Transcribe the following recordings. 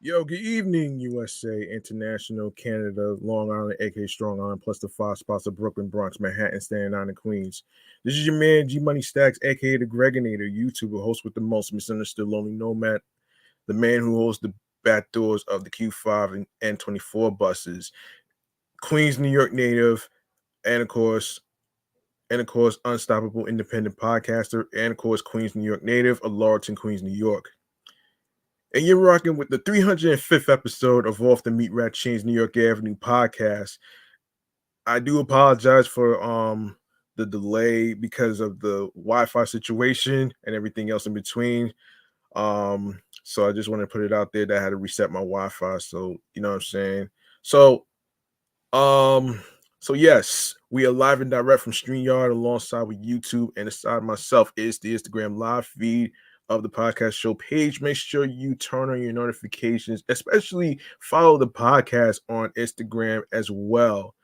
Yo, good evening, USA, International, Canada, Long Island, aka Strong Island, plus the five spots of Brooklyn, Bronx, Manhattan, Staten Island, and Queens. This is your man G Money Stacks, aka the Greginator, YouTuber, host with the most misunderstood lonely nomad, the man who holds the back doors of the Q5 and N24 buses, Queens, New York native, and of course, unstoppable independent podcaster, and of course, Queens, New York native, of Lawrence, Queens, New York. And you're rocking with the 305th episode of Off the Meat Rat Chainz New York Avenue podcast. I do apologize for the delay because of the Wi-Fi situation and everything else in between. So I just want to put it out there that I had to reset my Wi-Fi. So you know what I'm saying. So um, so yes, we are live and direct from StreamYard alongside with YouTube, and aside myself is the Instagram live feed of the podcast show page. Make sure you turn on your notifications, especially follow the podcast on Instagram as well.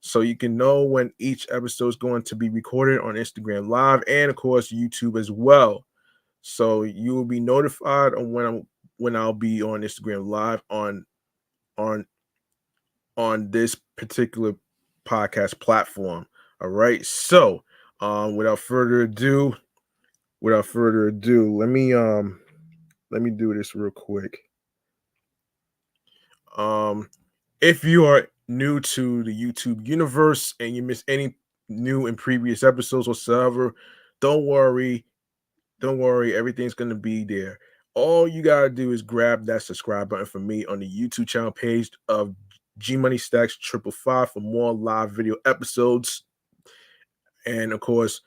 So you can know when each episode is going to be recorded on Instagram Live and of course YouTube as well. So you will be notified on when I'll be on Instagram Live on on this particular podcast platform. All right. So, without further ado, let me do this real quick. Um, if you are new to the YouTube universe and you miss any new and previous episodes whatsoever, don't worry. Don't worry, everything's gonna be there. All you gotta do is grab that subscribe button for me on the YouTube channel page of G Money Stacks 555 for more live video episodes, and of course,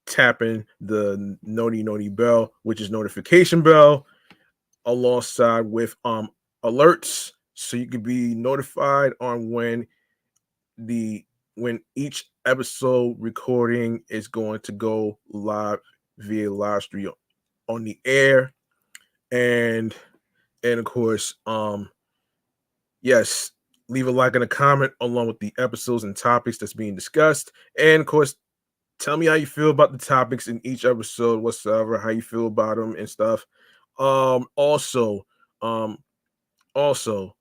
tapping the noti bell, which is notification bell, alongside with alerts, so you can be notified on the when each episode recording is going to go live via live stream on the air. And and of course, yes, leave a like and a comment along with the episodes and topics that's being discussed. And of course, tell me how you feel about the topics in each episode whatsoever, how you feel about them and stuff. Um also um also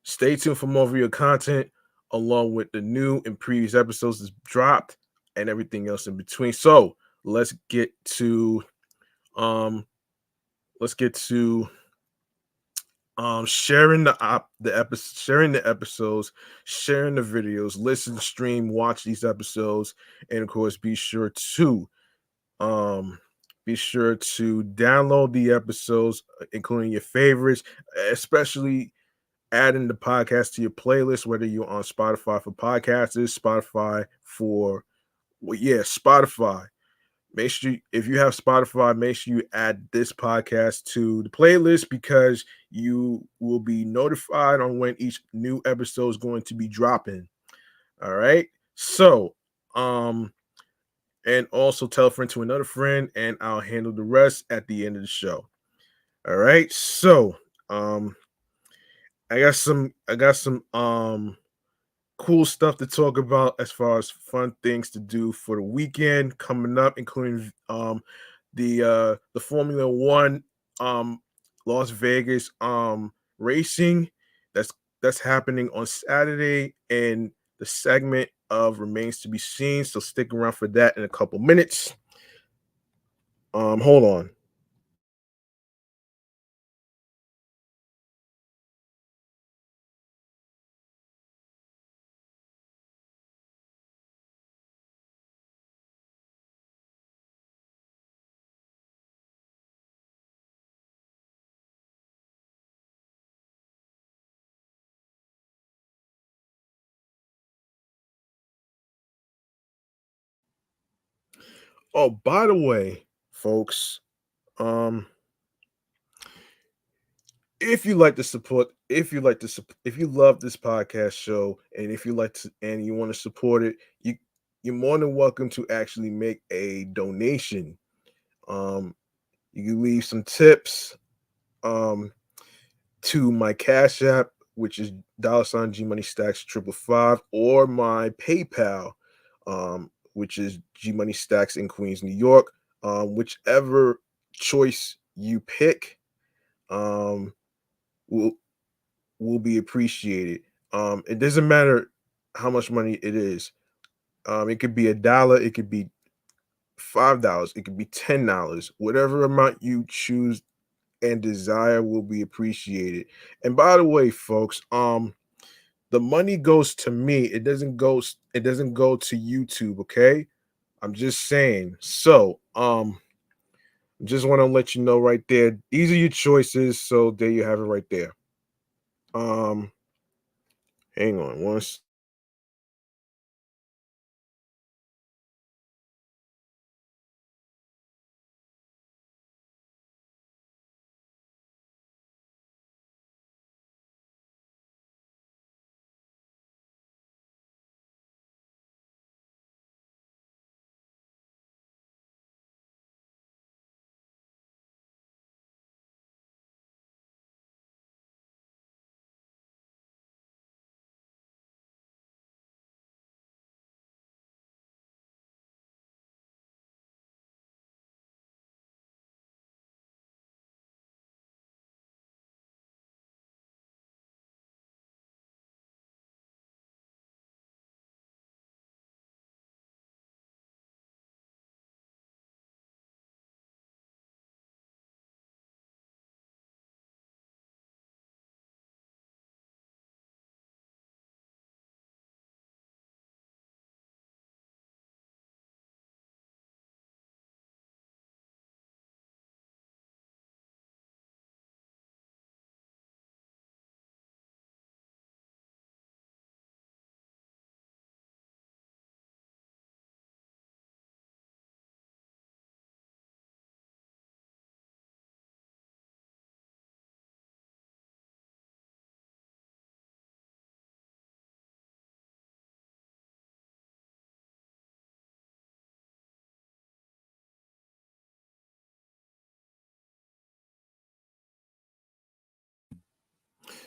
stay tuned for more video content along with the new and previous episodes that's dropped and everything else in between. So let's get to um let's get to sharing sharing the episodes, sharing the videos, listen, stream, watch these episodes, and of course um be sure to download the episodes, including your favorites, especially adding the podcast to your playlist, whether you're on Spotify for podcasters, Spotify for, well, yeah, Spotify. Make sure if you have Spotify, make sure you add this podcast to the playlist because you will be notified on when each new episode is going to be dropping. All right. So, um, and also tell a friend to another friend, and I'll handle the rest at the end of the show. All right. So, um, I got some cool stuff to talk about as far as fun things to do for the weekend coming up, including the Formula One Las Vegas racing that's that's happening on Saturday, and the segment of remains to be seen. So stick around for that in a couple minutes. Hold on. Oh, by the way, folks, um, if you love this podcast show, and if you like to and you want to support it, you're more than welcome to actually make a donation. um you can leave some tips um to my Cash App, which is $ G Money Stacks 555, or my PayPal, which is G Money Stacks in Queens, New York. Whichever choice you pick, um will be appreciated. It doesn't matter how much money it is. It could be $1, it could be $5, it could be $10. Whatever amount you choose and desire will be appreciated. And by the way, folks, the money goes to me. It doesn't go to YouTube, okay? I'm just saying. So, just want to let you know right there. These are your choices. So there you have it right there. Um, hang on once.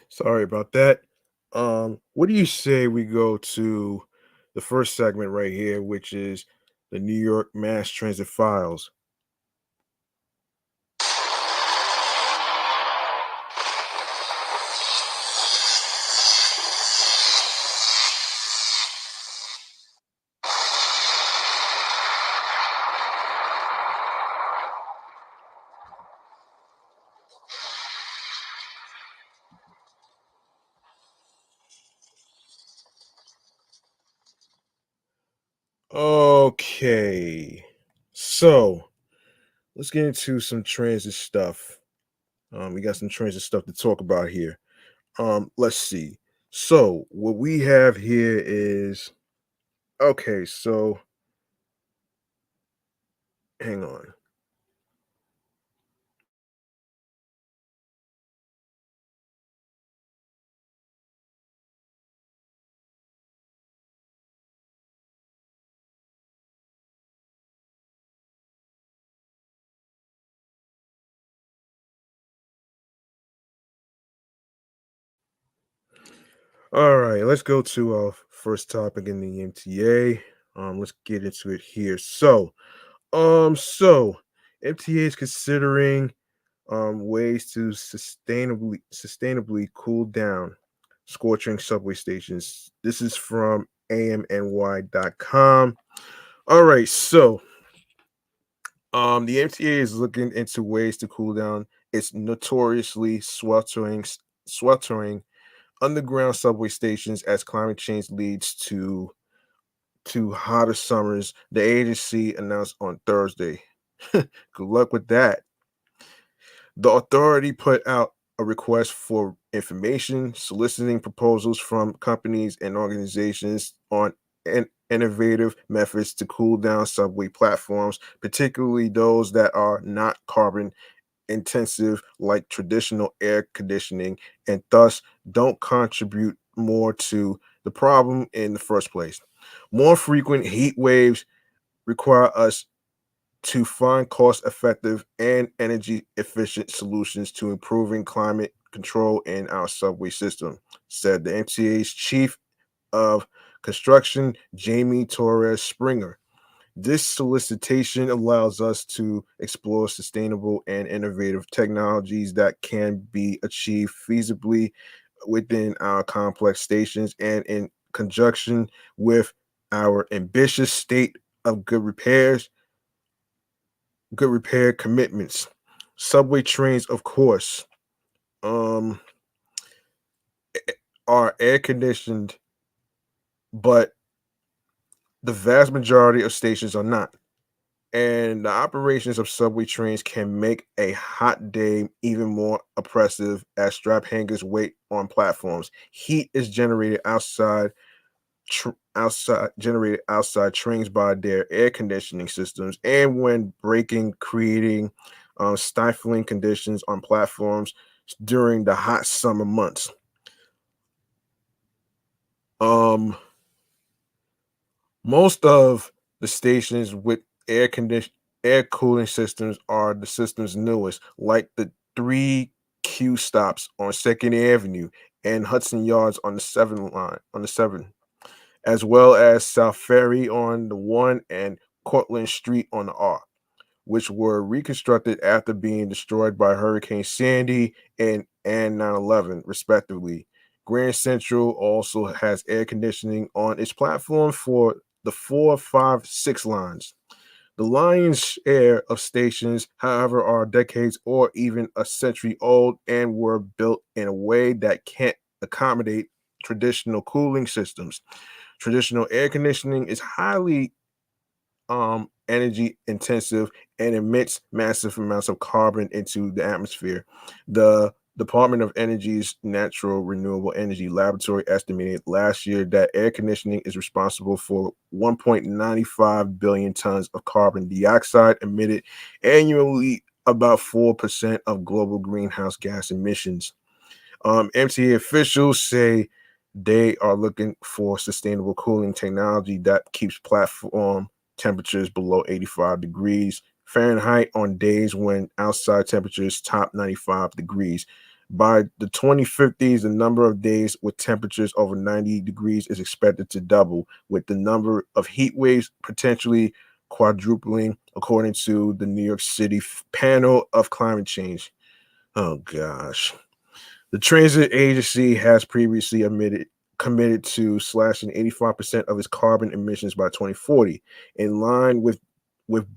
Sorry about that. What do you say we go to the first segment right here, which is the New York Mass Transit Files? Okay, so let's get into some transit stuff. We got some transit stuff to talk about here. Let's see. So what we have here is okay. So hang on. All right, let's go to our first topic in the MTA. Let's get into it here. So MTA is considering ways to sustainably cool down scorching subway stations. This is from amny.com. All right, so the MTA is looking into ways to cool down its notoriously sweltering underground subway stations as climate change leads to hotter summers, the agency announced on Thursday. Good luck with that. The authority put out a request for information, soliciting proposals from companies and organizations on innovative methods to cool down subway platforms, particularly those that are not carbon intensive like traditional air conditioning and thus don't contribute more to the problem in the first place. More frequent heat waves require us to find cost effective and energy efficient solutions to improving climate control in our subway system, said the MTA's chief of construction, Jamie Torres Springer. This solicitation allows us to explore sustainable and innovative technologies that can be achieved feasibly within our complex stations and in conjunction with our ambitious state of good repair commitments. Subway trains, of course, um, are air conditioned, but the vast majority of stations are not. And the operations of subway trains can make a hot day even more oppressive as strap hangers wait on platforms. Heat is generated outside trains by their air conditioning systems, and when braking, creating stifling conditions on platforms during the hot summer months. Um, Most of the stations with air cooling systems are the system's newest, like the three Q stops on Second Avenue and Hudson Yards on the seven, as well as South Ferry on the one and Cortlandt Street on the R, which were reconstructed after being destroyed by Hurricane Sandy and 9/11, respectively. Grand Central also has air conditioning on its platform for the 4, 5, 6 lines. The lion's share of stations, however, are decades or even a century old and were built in a way that can't accommodate traditional cooling systems. Traditional air conditioning is highly energy intensive and emits massive amounts of carbon into the atmosphere. The Department of Energy's Natural Renewable Energy Laboratory estimated last year that air conditioning is responsible for 1.95 billion tons of carbon dioxide emitted annually, about 4% of global greenhouse gas emissions. MTA officials say they are looking for sustainable cooling technology that keeps platform temperatures below 85 degrees Fahrenheit on days when outside temperatures top 95 degrees. By the 2050s, the number of days with temperatures over 90 degrees is expected to double, with the number of heat waves potentially quadrupling, according to the New York City panel of climate change. Oh, gosh. The transit agency has previously committed to slashing 85% of its carbon emissions by 2040, in line with with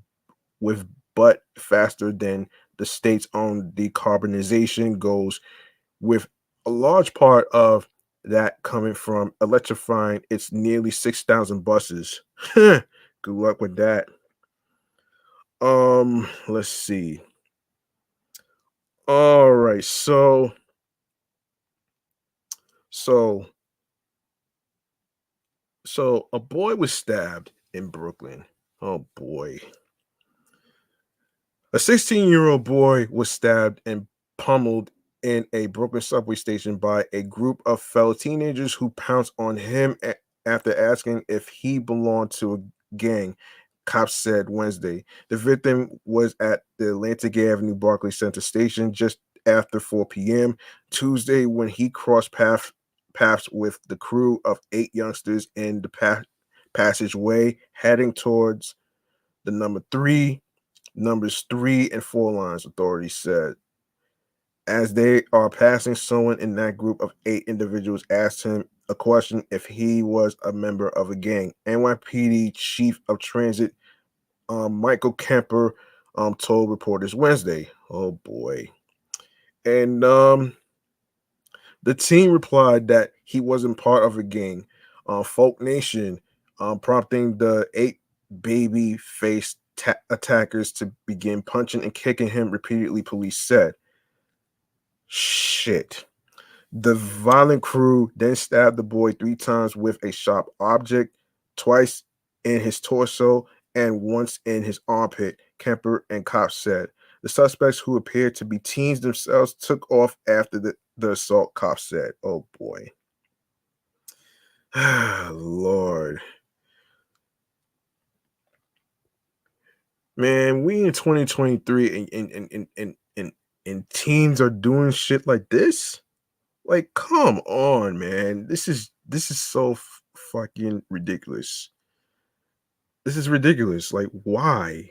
but faster than the state's own decarbonization goals, with a large part of that coming from electrifying its nearly 6,000 buses. Good luck with that. Let's see. All right, so So a boy was stabbed in Brooklyn. Oh boy. A 16-year-old boy was stabbed and pummeled in a Brooklyn subway station by a group of fellow teenagers who pounced on him after asking if he belonged to a gang, cops said Wednesday. The victim was at the Atlantic Avenue Barclays Center station just after 4 p.m. Tuesday when he crossed paths with the crew of 8 youngsters in the passageway heading towards the numbers 3 and 4 lines, authorities said. As they are passing, someone in that group of 8 individuals asked him a question if he was a member of a gang. NYPD Chief of Transit Michael Kemper told reporters Wednesday. Oh boy. And the team replied that he wasn't part of a gang. Folk Nation, prompting the 8 baby-faced attackers to begin punching and kicking him repeatedly, police said. Shit. The violent crew then stabbed the boy 3 times with a sharp object, twice in his torso and once in his armpit, Kemper and cops said. The suspects, who appeared to be teens themselves, took off after the assault, cops said. Oh boy. Lord. Man, we in 2023 and teens are doing shit like this? Like, come on, man. This is so fucking ridiculous. This is ridiculous. Like, why?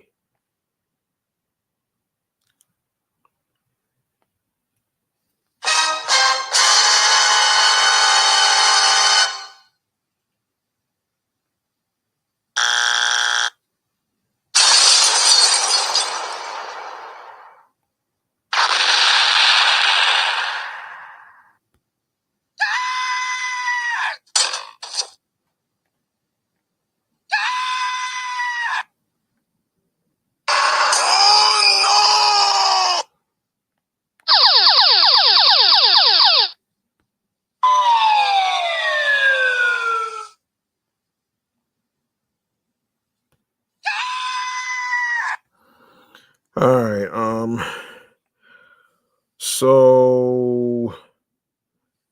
All right. So,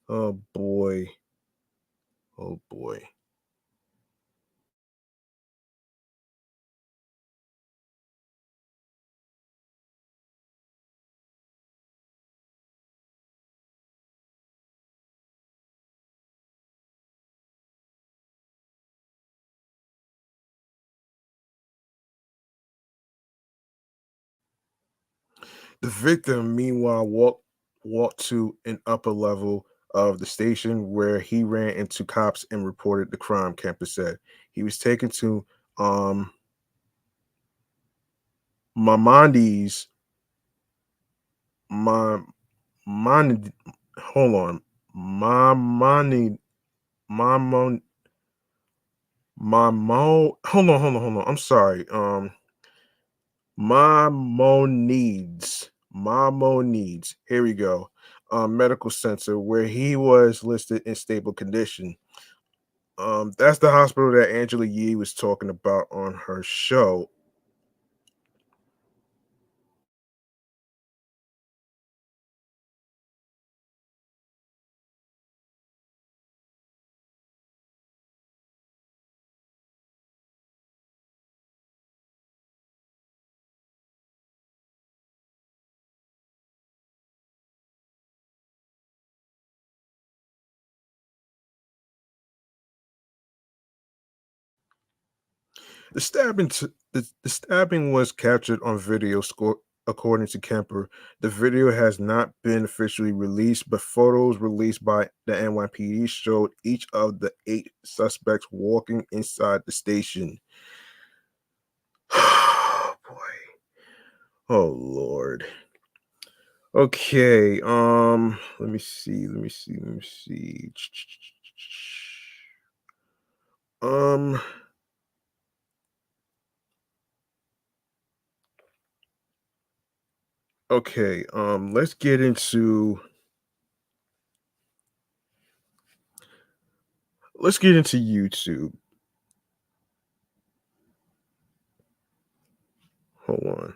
oh boy. Oh boy. The victim, meanwhile, walked to an upper level of the station where he ran into cops and reported the crime. Campus said he was taken to um Mamandi's Ma Mon hold on. Mamani Mamon Mamo hold on. I'm sorry. Maimonides. Here we go. Medical center where he was listed in stable condition. That's the hospital that Angela Yee was talking about on her show. The stabbing was captured on video. According to Kemper, the video has not been officially released, but photos released by the NYPD showed each of the 8 suspects walking inside the station. Oh boy. Oh Lord. Okay. Let me see. Let me see. Um. Okay. Let's get into YouTube. Hold on.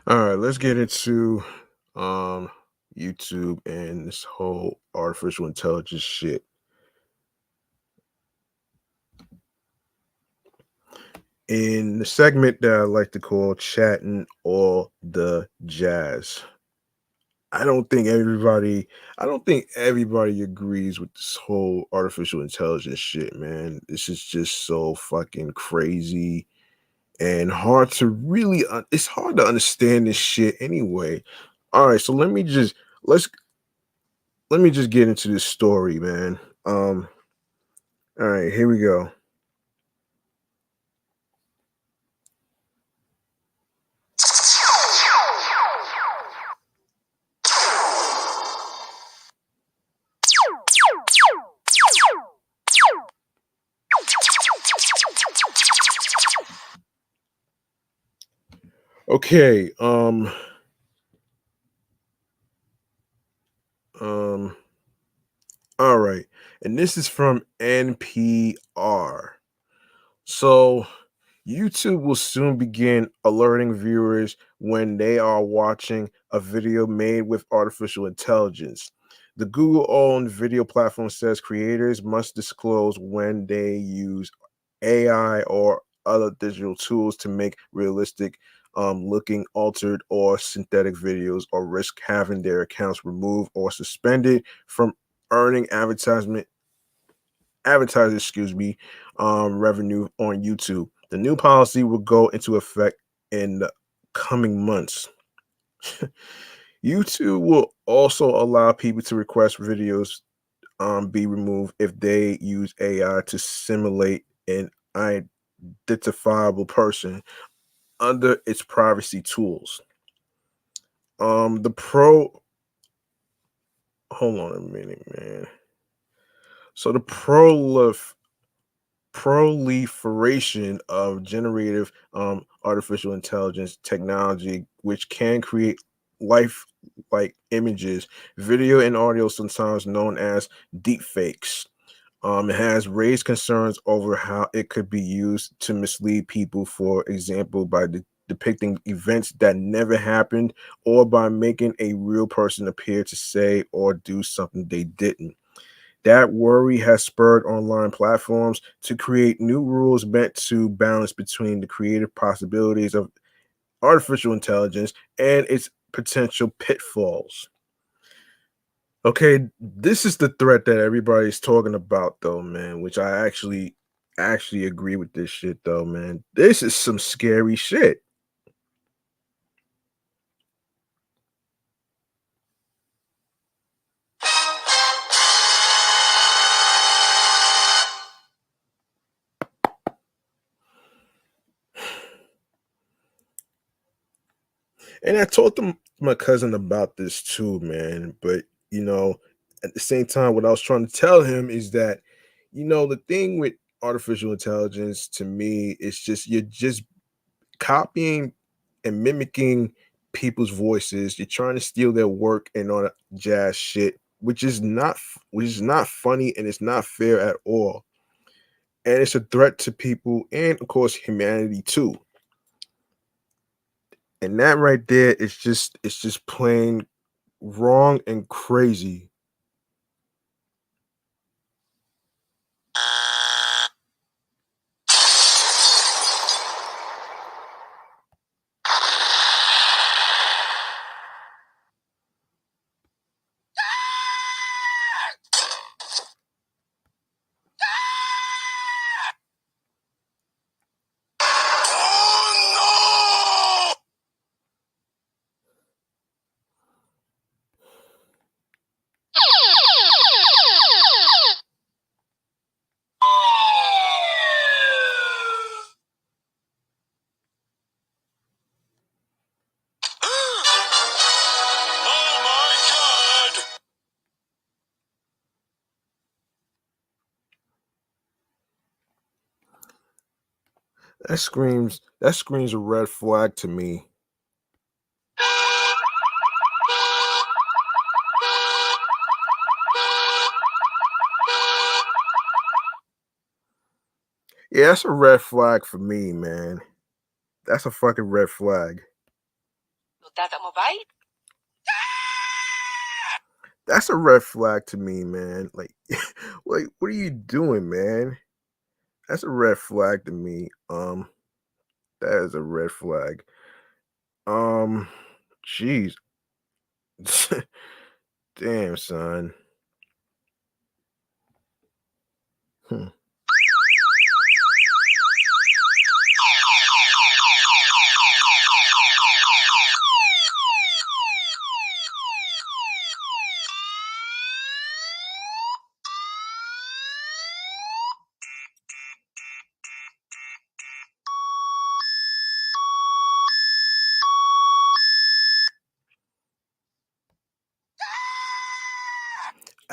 All right, let's get into um YouTube and this whole artificial intelligence shit. In the segment that I like to call chatting all the jazz. I don't think everybody agrees with this whole artificial intelligence shit, man. This is just so fucking crazy. and hard to really it's hard to understand this shit anyway. All right, so let's let me just get into this story, man. All right, here we go. Okay, um all right. And this is from NPR. So YouTube will soon begin alerting viewers when they are watching a video made with artificial intelligence. The Google owned video platform says creators must disclose when they use AI or other digital tools to make realistic looking altered or synthetic videos or risk having their accounts removed or suspended from earning advertisers, revenue on YouTube. The new policy will go into effect in the coming months. YouTube will also allow people to request videos be removed if they use AI to simulate an identifiable person under its privacy tools. The pro hold on a minute, man. So the proliferation of generative artificial intelligence technology, which can create life like images, video, and audio, sometimes known as deepfakes. It has raised concerns over how it could be used to mislead people, for example, by depicting events that never happened or by making a real person appear to say or do something they didn't. That worry has spurred online platforms to create new rules meant to balance between the creative possibilities of artificial intelligence and its potential pitfalls. Okay, this is the threat that everybody's talking about though, man, which I actually agree with this shit though, man. This is some scary shit. And I told them my cousin about this too, man. But at the same time, what I was trying to tell him is that, the thing with artificial intelligence to me is just you're just copying and mimicking people's voices. You're trying to steal their work and all that jazz shit, which is not funny and it's not fair at all. And it's a threat to people and of course humanity too. And that right there is just it's just plain wrong and crazy. That screams a red flag to me. Yeah, that's a red flag for me, man. That's a fucking red flag. That's a red flag to me, man. Like, what are you doing, man? That's a red flag to me. That is a red flag. Um, jeez, damn, son. Hmm.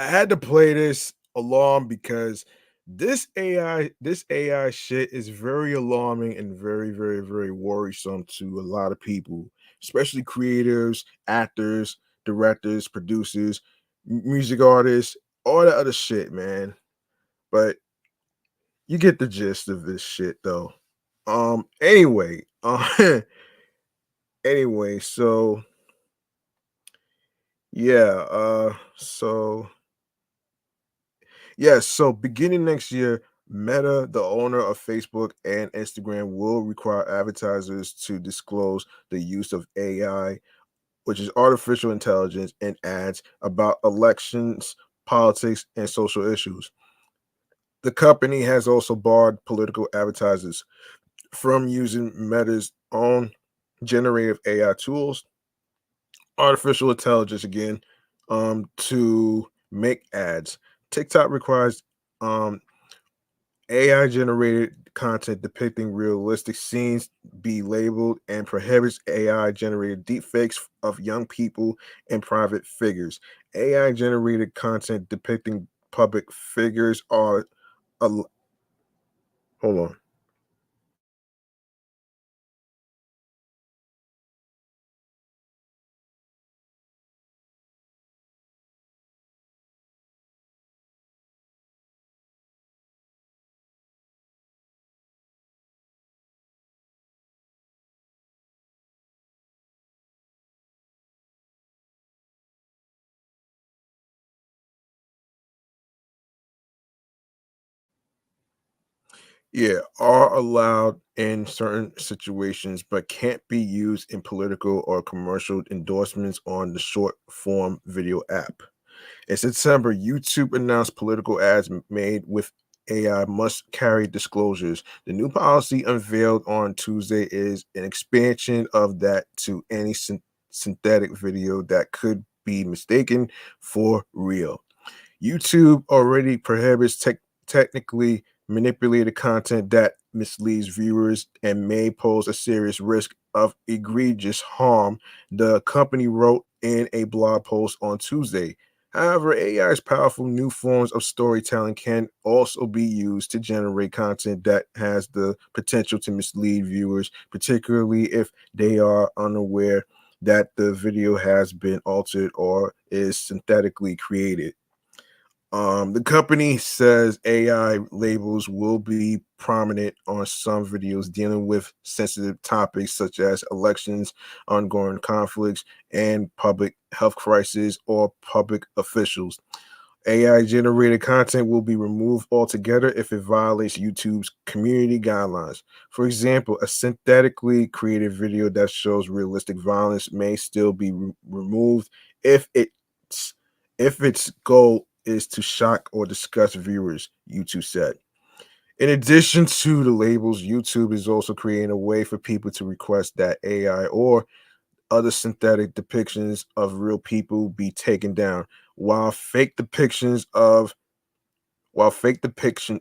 I had to play this alarm because this AI shit is very alarming and very, very, very worrisome to a lot of people, especially creators, actors, directors, producers, music artists, all that other shit, man. But you get the gist of this shit though. Anyway, anyway, so yeah, yes, so beginning next year, Meta, the owner of Facebook and Instagram, will require advertisers to disclose the use of AI, which is artificial intelligence, in ads about elections, politics, and social issues. The company has also barred political advertisers from using Meta's own generative AI tools, artificial intelligence again, to make ads. TikTok requires um, AI generated content depicting realistic scenes be labeled and prohibits AI generated deepfakes of young people and private figures. AI generated content depicting public figures are al- hold on. Yeah, are allowed in certain situations but can't be used in political or commercial endorsements on the short form video app. In September, YouTube announced political ads made with AI must carry disclosures. The new policy unveiled on Tuesday is an expansion of that to any synthetic video that could be mistaken for real. YouTube already prohibits technically manipulated content that misleads viewers and may pose a serious risk of egregious harm, the company wrote in a blog post on Tuesday. However, AI's powerful new forms of storytelling can also be used to generate content that has the potential to mislead viewers, particularly if they are unaware that the video has been altered or is synthetically created. The company says AI labels will be prominent on some videos dealing with sensitive topics such as elections, ongoing conflicts, and public health crisis or public officials. AI generated content will be removed altogether if it violates YouTube's community guidelines. For example, a synthetically created video that shows realistic violence may still be removed if its goal is to shock or disgust viewers, YouTube said. In addition to the labels, YouTube is also creating a way for people to request that AI or other synthetic depictions of real people be taken down, while fake depictions of while fake depictions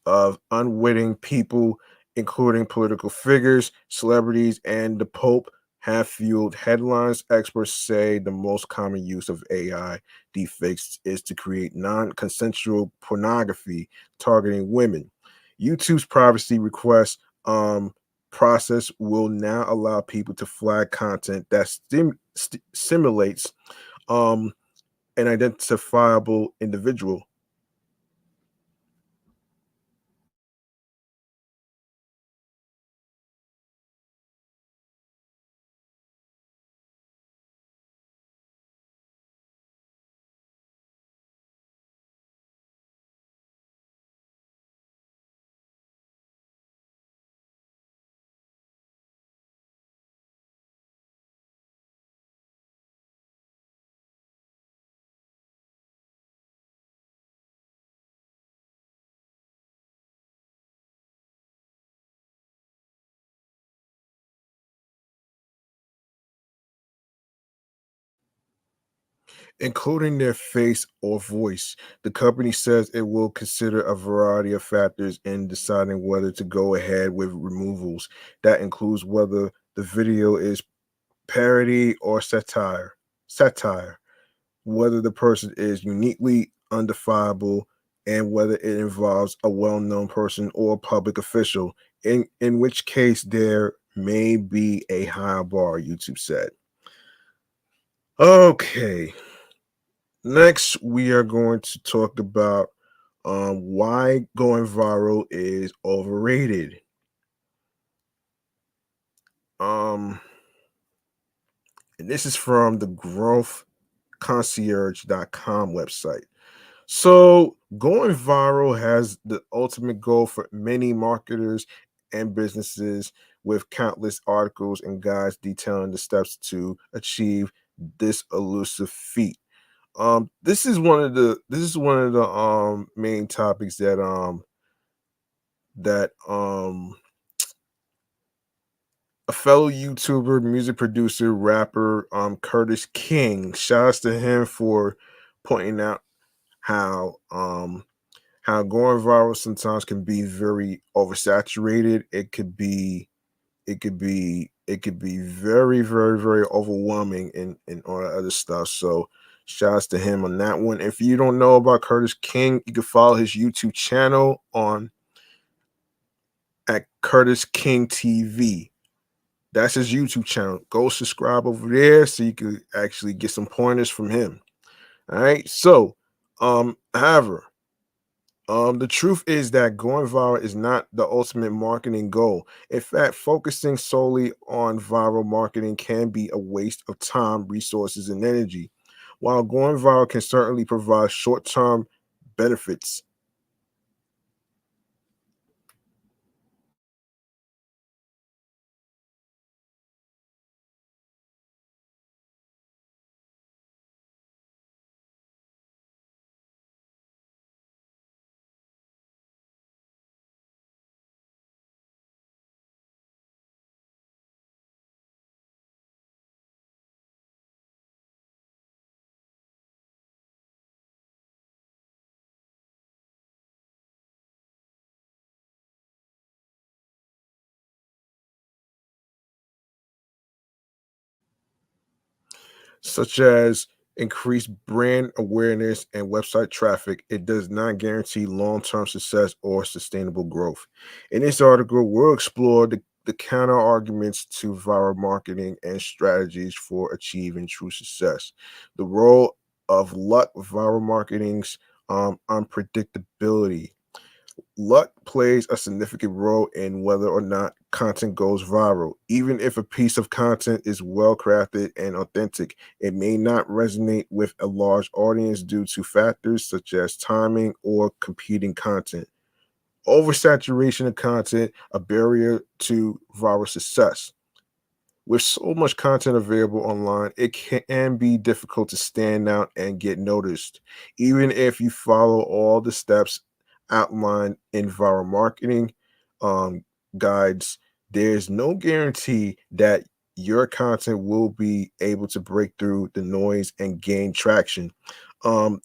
of unwitting people, including political figures, celebrities, and the Pope, have fueled headlines. Experts say the most common use of AI deepfakes is to create non-consensual pornography targeting women. YouTube's privacy request process will now allow people to flag content that simulates um, an identifiable individual. Including their face or voice. The company says it will consider a variety of factors in deciding whether to go ahead with removals. That includes whether the video is parody or satire. Satire. whether the person is uniquely undefinable, and whether it involves a well-known person or a public official, in which case there may be a higher bar, YouTube said. Okay, next we are going to talk about why going viral is overrated. Um, and this is from the growthconcierge.com website. So, going viral has the ultimate goal for many marketers and businesses, with countless articles and guides detailing the steps to achieve this elusive feat. This is one of the main topics that a fellow YouTuber, music producer, rapper, Curtis King. Shouts to him for pointing out how how going viral sometimes can be very oversaturated. It could be very, very, very overwhelming and all that other stuff. So shouts to him on that one. If you don't know about Curtis King, you can follow his YouTube channel on at Curtis King TV. That's his YouTube channel. Go subscribe over there so you can actually get some pointers from him. All right. So, however, the truth is that going viral is not the ultimate marketing goal. In fact, focusing solely on viral marketing can be a waste of time, resources, and energy. While going viral can certainly provide short-term benefits, such as increased brand awareness and website traffic, it does not guarantee long term success or sustainable growth. In this article, we'll explore the counter arguments to viral marketing and strategies for achieving true success, the role of luck, viral marketing's unpredictability. Luck plays a significant role in whether or not content goes viral. Even if a piece of content is well crafted and authentic, it may not resonate with a large audience due to factors such as timing or competing content. Oversaturation of content, a barrier to viral success. With so much content available online, it can be difficult to stand out and get noticed. Even if you follow all the steps outlined in viral marketing um, guides, there's no guarantee that your content will be able to break through the noise and gain traction. Um,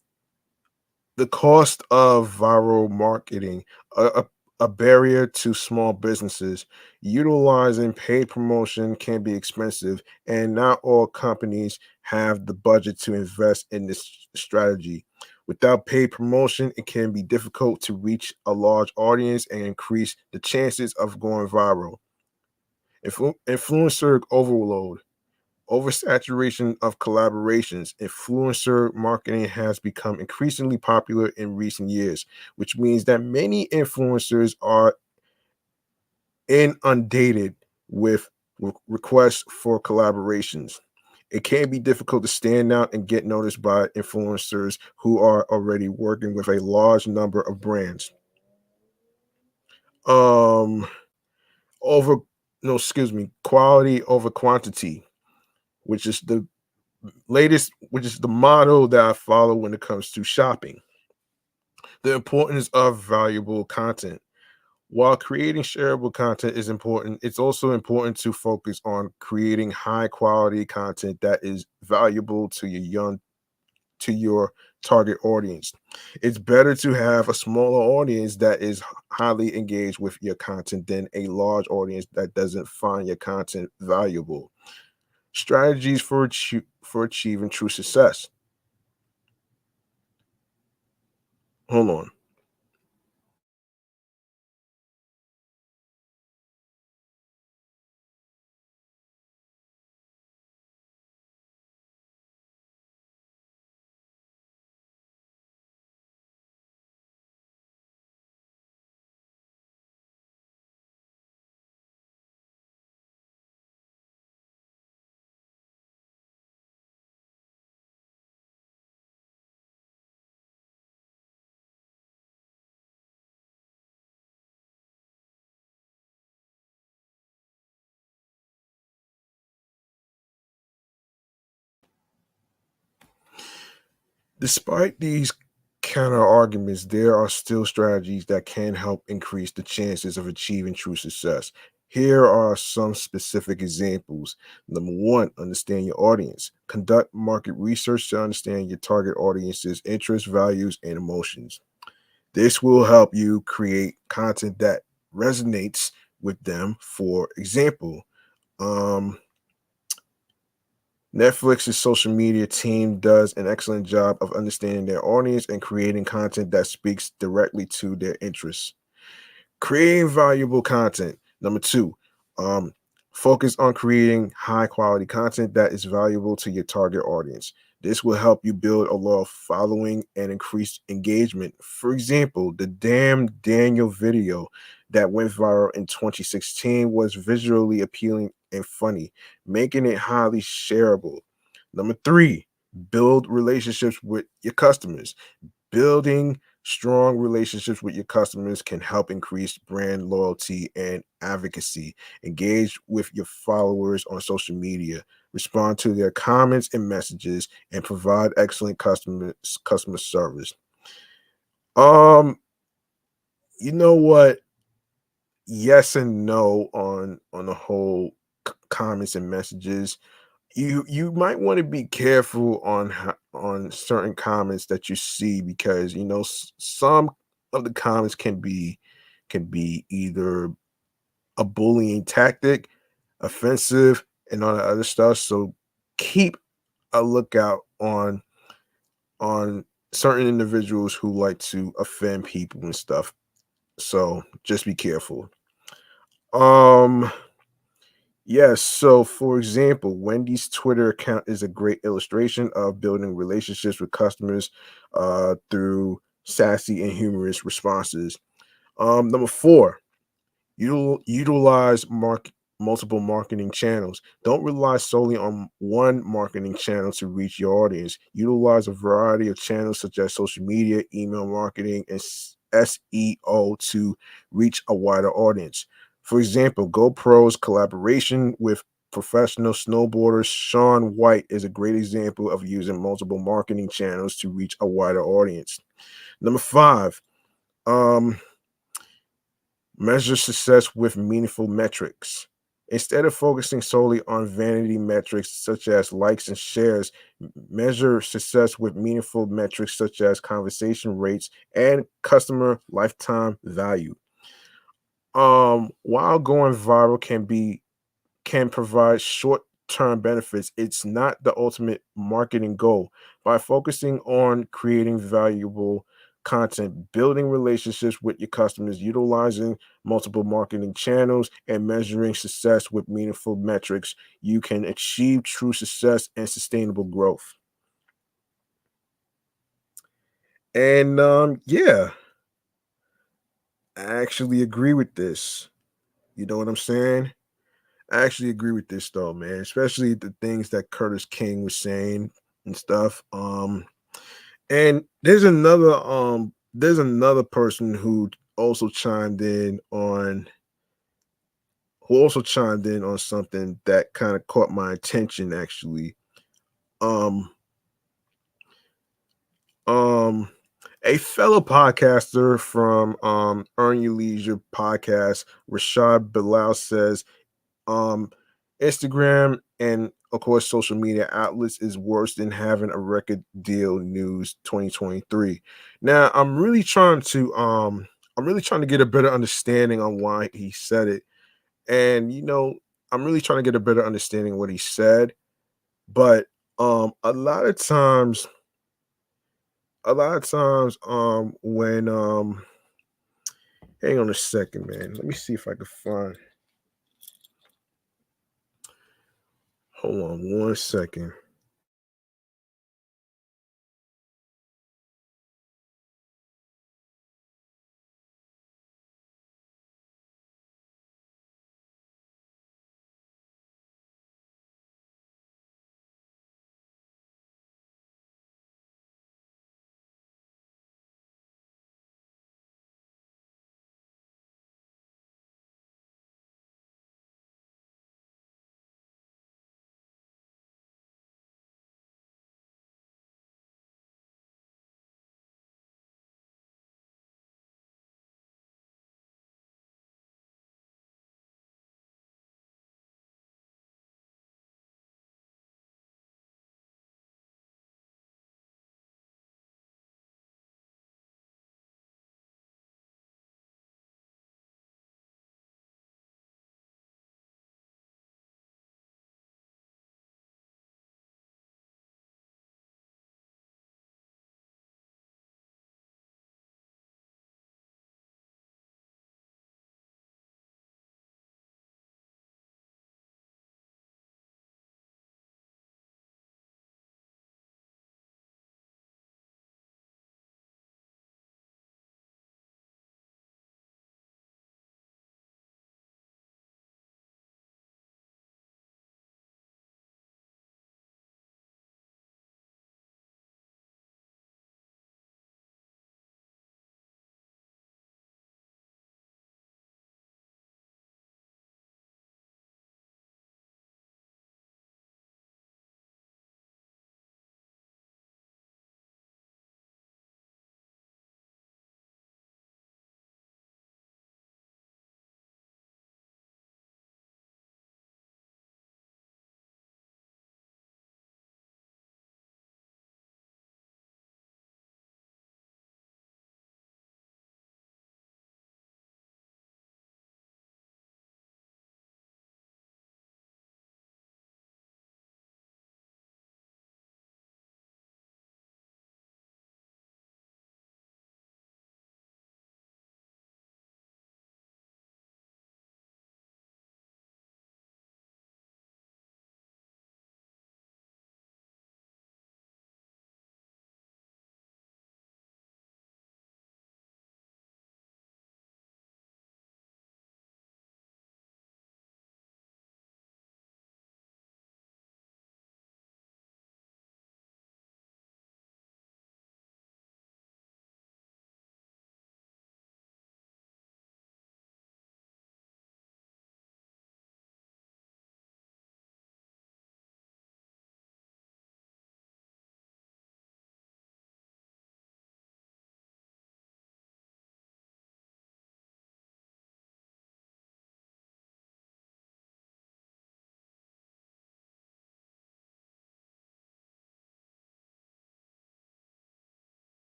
the cost of viral marketing, a barrier to small businesses. Utilizing paid promotion can be expensive, and not all companies have the budget to invest in this strategy. Without paid promotion, it can be difficult to reach a large audience and increase the chances of going viral. Influencer overload. Oversaturation of collaborations. Influencer marketing has become increasingly popular in recent years, which means that many influencers are inundated with requests for collaborations. It can be difficult to stand out and get noticed by influencers who are already working with a large number of brands. Um, over no, excuse me, quality over quantity, which is the which is the motto that I follow when it comes to shopping. The importance of valuable content. While creating shareable content is important, it's also important to focus on creating high quality content that is valuable to your target audience. It's better to have a smaller audience that is highly engaged with your content than a large audience that doesn't find your content valuable. Strategies for achieving true success. Hold on. Despite these counter arguments, there are still strategies that can help increase the chances of achieving true success. Here are some specific examples. Number one, understand your audience. Conduct market research to understand your target audience's interests, values, and emotions. This will help you create content that resonates with them. For example, um, Netflix's social media team does an excellent job of understanding their audience and creating content that speaks directly to their interests. Creating valuable content. Number two, um, focus on creating high quality content that is valuable to your target audience. This will help you build a loyal following and increase engagement. For example, the Damn Daniel video that went viral in 2016 was visually appealing and funny, making it highly shareable. Number three, build relationships with your customers. Building strong relationships with your customers can help increase brand loyalty and advocacy. Engage with your followers on social media, respond to their comments and messages, and provide excellent customer service. Um, you know what? Yes and no on the whole comments and messages. You might want to be careful on on certain comments that you see, because some of the comments can be either a bullying tactic, offensive, and all that other stuff. So keep a lookout on certain individuals who like to offend people and stuff. So just be careful. Um Yes. So, for example, Wendy's Twitter account is a great illustration of building relationships with customers through sassy and humorous responses. Number four, utilize multiple marketing channels. Don't rely solely on one marketing channel to reach your audience. Utilize a variety of channels such as social media, email marketing, and SEO to reach a wider audience. For example, GoPro's collaboration with professional snowboarder Sean White is a great example of using multiple marketing channels to reach a wider audience. Number five, um, measure success with meaningful metrics. Instead of focusing solely on vanity metrics such as likes and shares, measure success with meaningful metrics such as conversation rates and customer lifetime value. While going viral can provide short-term benefits, it's not the ultimate marketing goal. By focusing on creating valuable content, building relationships with your customers, utilizing multiple marketing channels, and measuring success with meaningful metrics, you can achieve true success and sustainable growth. And yeah, I actually agree with this. You know what I'm saying? I actually agree with this though, man, especially the things that Curtis King was saying and stuff. And there's another person who also chimed in on something that kind of caught my attention actually. Um um a fellow podcaster from Earn Your Leisure podcast, Rashad Bilal, says um Instagram and of course social media outlets is worse than having a record deal news 2023. Now I'm really trying to get a better understanding on why he said it. And I'm really trying to get a better understanding of what he said. But a lot of times a lot of times, when hang on a second, man. Let me see if I can find. Hold on 1 second.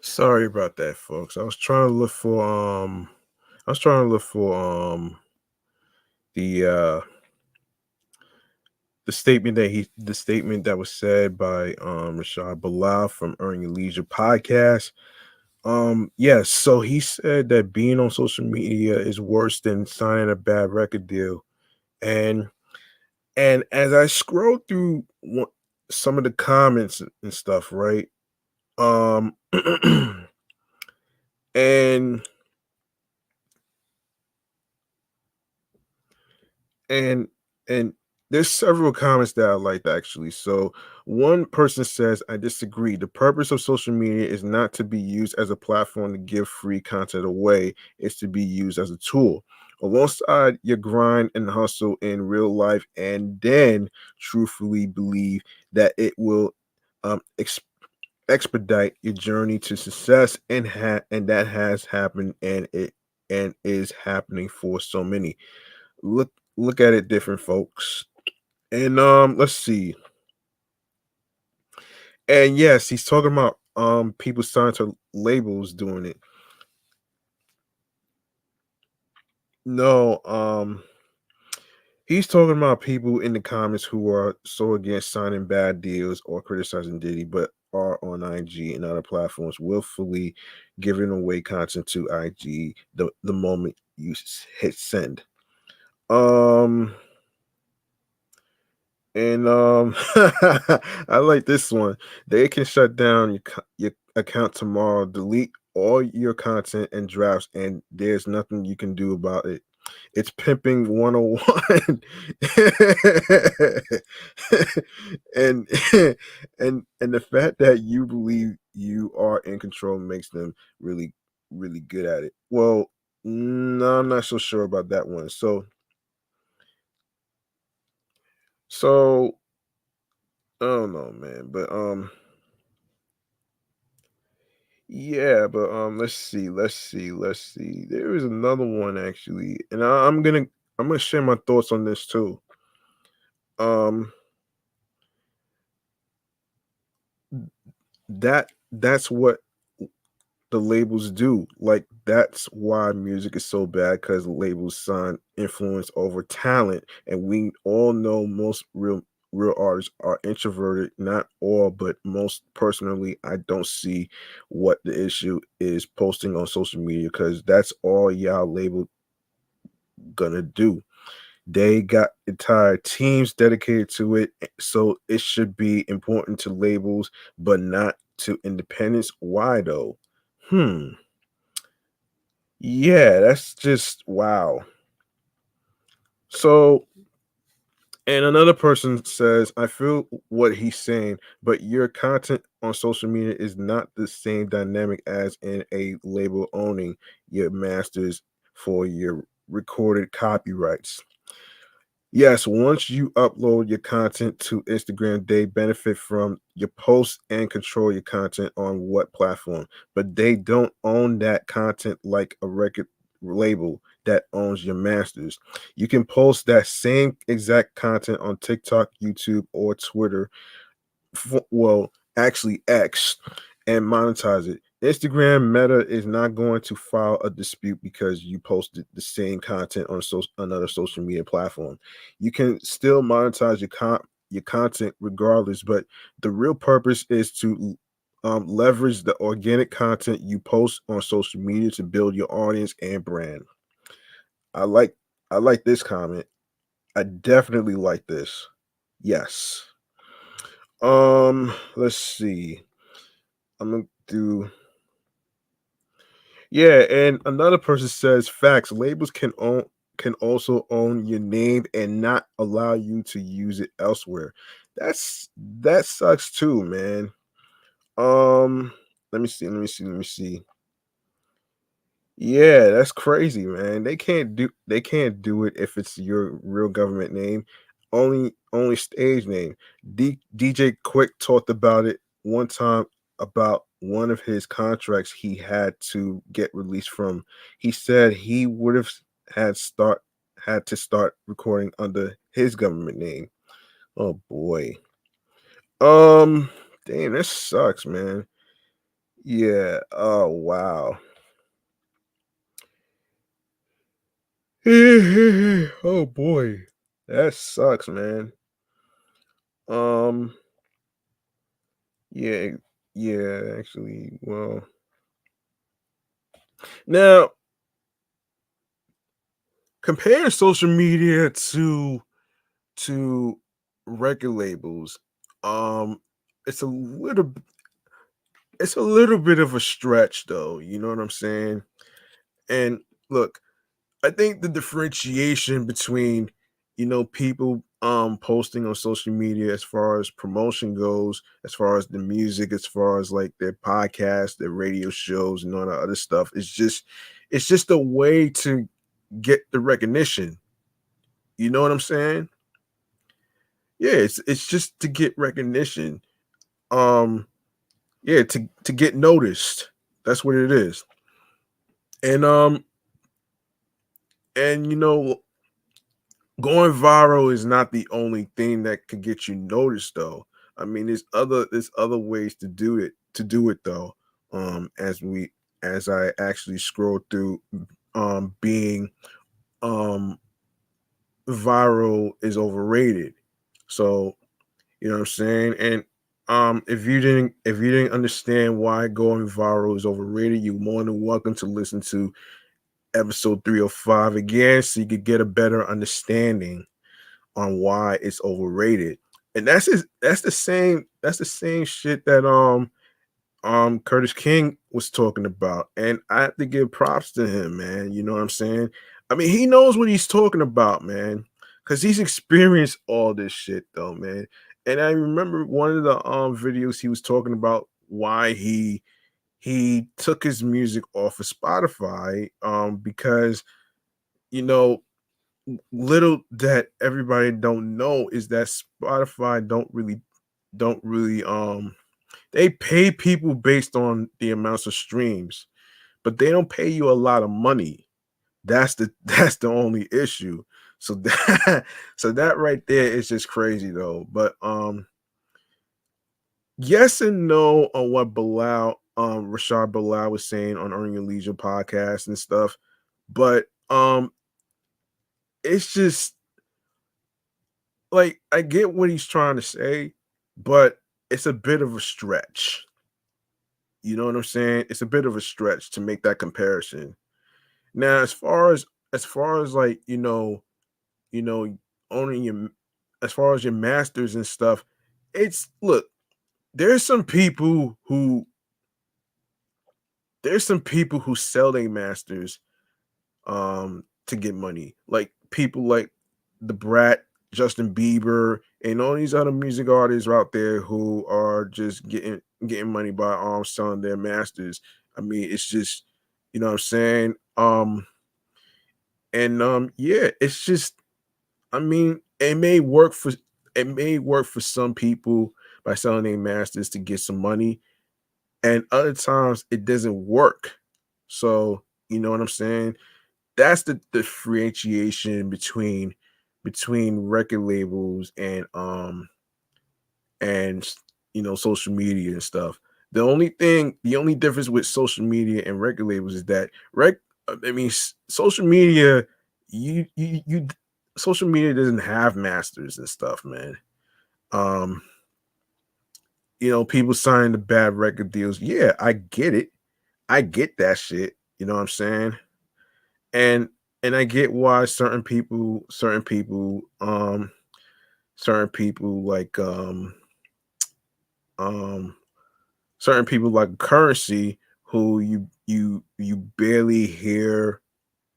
Sorry about that, folks. I was trying to look for the uh the statement that was said by Rashad Bilal from Earn Your Leisure podcast. Yes, so he said that being on social media is worse than signing a bad record deal. And as I scroll through some of the comments and stuff, right? Um and And and there's several comments that I liked actually. So one person says, I disagree. The purpose of social media is not to be used as a platform to give free content away, it's to be used as a tool. Alongside your grind and hustle in real life, and then truthfully believe that it will um, ex- expedite your journey to success, and that has happened, and is happening for so many. Look at it different, folks. And let's see. And yes, he's talking about people signed to labels doing it. No, he's talking about people in the comments who are so against signing bad deals or criticizing Diddy, but are on IG and other platforms willfully giving away content to IG the moment you hit send. Um And I like this one. They can shut down your account tomorrow, delete all your content and drafts, and there's nothing you can do about it. It's pimping 101. and and the fact that you believe you are in control makes them really really good at it. Well, no, I'm not so sure about that one. So I don't know, man, but yeah, but let's see. There is another one actually, and I'm gonna share my thoughts on this too. Um, that's what the labels do. Like that's why music is so bad because labels sign influence over talent, and we all know most real artists are introverted. Not all, but most. Personally, I don't see what the issue is posting on social media because that's all y'all label gonna do. They got entire teams dedicated to it, so it should be important to labels, but not to independents. Why though? Hmm. Yeah, that's just wow. So, and another person says, I feel what he's saying, but your content on social media is not the same dynamic as in a label owning your masters for your recorded copyrights. Yes, once you upload your content to Instagram, they benefit from your posts and control your content on what platform, but they don't own that content like a record label that owns your masters. You can post that same exact content on TikTok, YouTube, or Twitter, well, actually X, and monetize it. Instagram Meta is not going to file a dispute because you posted the same content on another social media platform. You can still monetize your content regardless, but the real purpose is to leverage the organic content you post on social media to build your audience and brand. I like I like this comment. I definitely like this. Yes. Let's see. I'm gonna do yeah, and another person says facts. Labels can also own your name and not allow you to use it elsewhere. That sucks too, man. Let me see. Yeah, that's crazy, man. They can't do it if it's your real government name. Only stage name. DJ Quick talked about it one time about one of his contracts he had to get released from. He said he would have had start had to start recording under his government name. Oh boy. Um Damn, that sucks, man. Yeah. Oh wow. Oh boy. That sucks, man. Um, yeah, yeah, actually, well, now compare social media to record labels. Um, it's a little it's a little bit of a stretch though, you know what I'm saying? And look, I think the differentiation between, people posting on social media as far as promotion goes, as far as the music, as far as like their podcasts, their radio shows, and all that other stuff, it's just a way to get the recognition. You know what I'm saying? Yeah, it's just to get recognition. Um, yeah, to get noticed. That's what it is. And and going viral is not the only thing that could get you noticed though. I mean, there's other ways to do it though. As we as I actually scroll through, being um viral is overrated. So, you know what I'm saying? And if you didn't understand why going viral is overrated, you're more than welcome to listen to episode 305 again so you could get a better understanding on why it's overrated. And that's the same shit that Curtis King was talking about. And I have to give props to him, man. You know what I'm saying? I mean, he knows what he's talking about, man. Cause he's experienced all this shit though, man. And I remember one of the videos he was talking about why he took his music off of Spotify because you know little that everybody don't know is that Spotify don't really they pay people based on the amounts of streams, but they don't pay you a lot of money. That's the only issue. So that so that right there is just crazy though. But yes and no on what Rashad Bilal was saying on Earning Your Leisure podcast and stuff. But it's just like I get what he's trying to say, but it's a bit of a stretch. You know what I'm saying? It's a bit of a stretch to make that comparison. Now, as far as like, you know, owning your as far as your masters and stuff, it's look, there's some people who there's some people who sell their masters to get money. Like people like the Brat, Justin Bieber, and all these other music artists out there who are just getting money by selling their masters. I mean, it's just you know what I'm saying? And yeah, it's just I mean, it may work for some people by selling their masters to get some money, and other times it doesn't work. So, you know what I'm saying? That's the differentiation between record labels and social media and stuff. The only difference with social media and record labels is that social media you social media doesn't have masters and stuff, man. Um, people signing the bad record deals. Yeah, I get it. I get that shit. You know what I'm saying? And and I get why certain people um certain people like Currency who you barely hear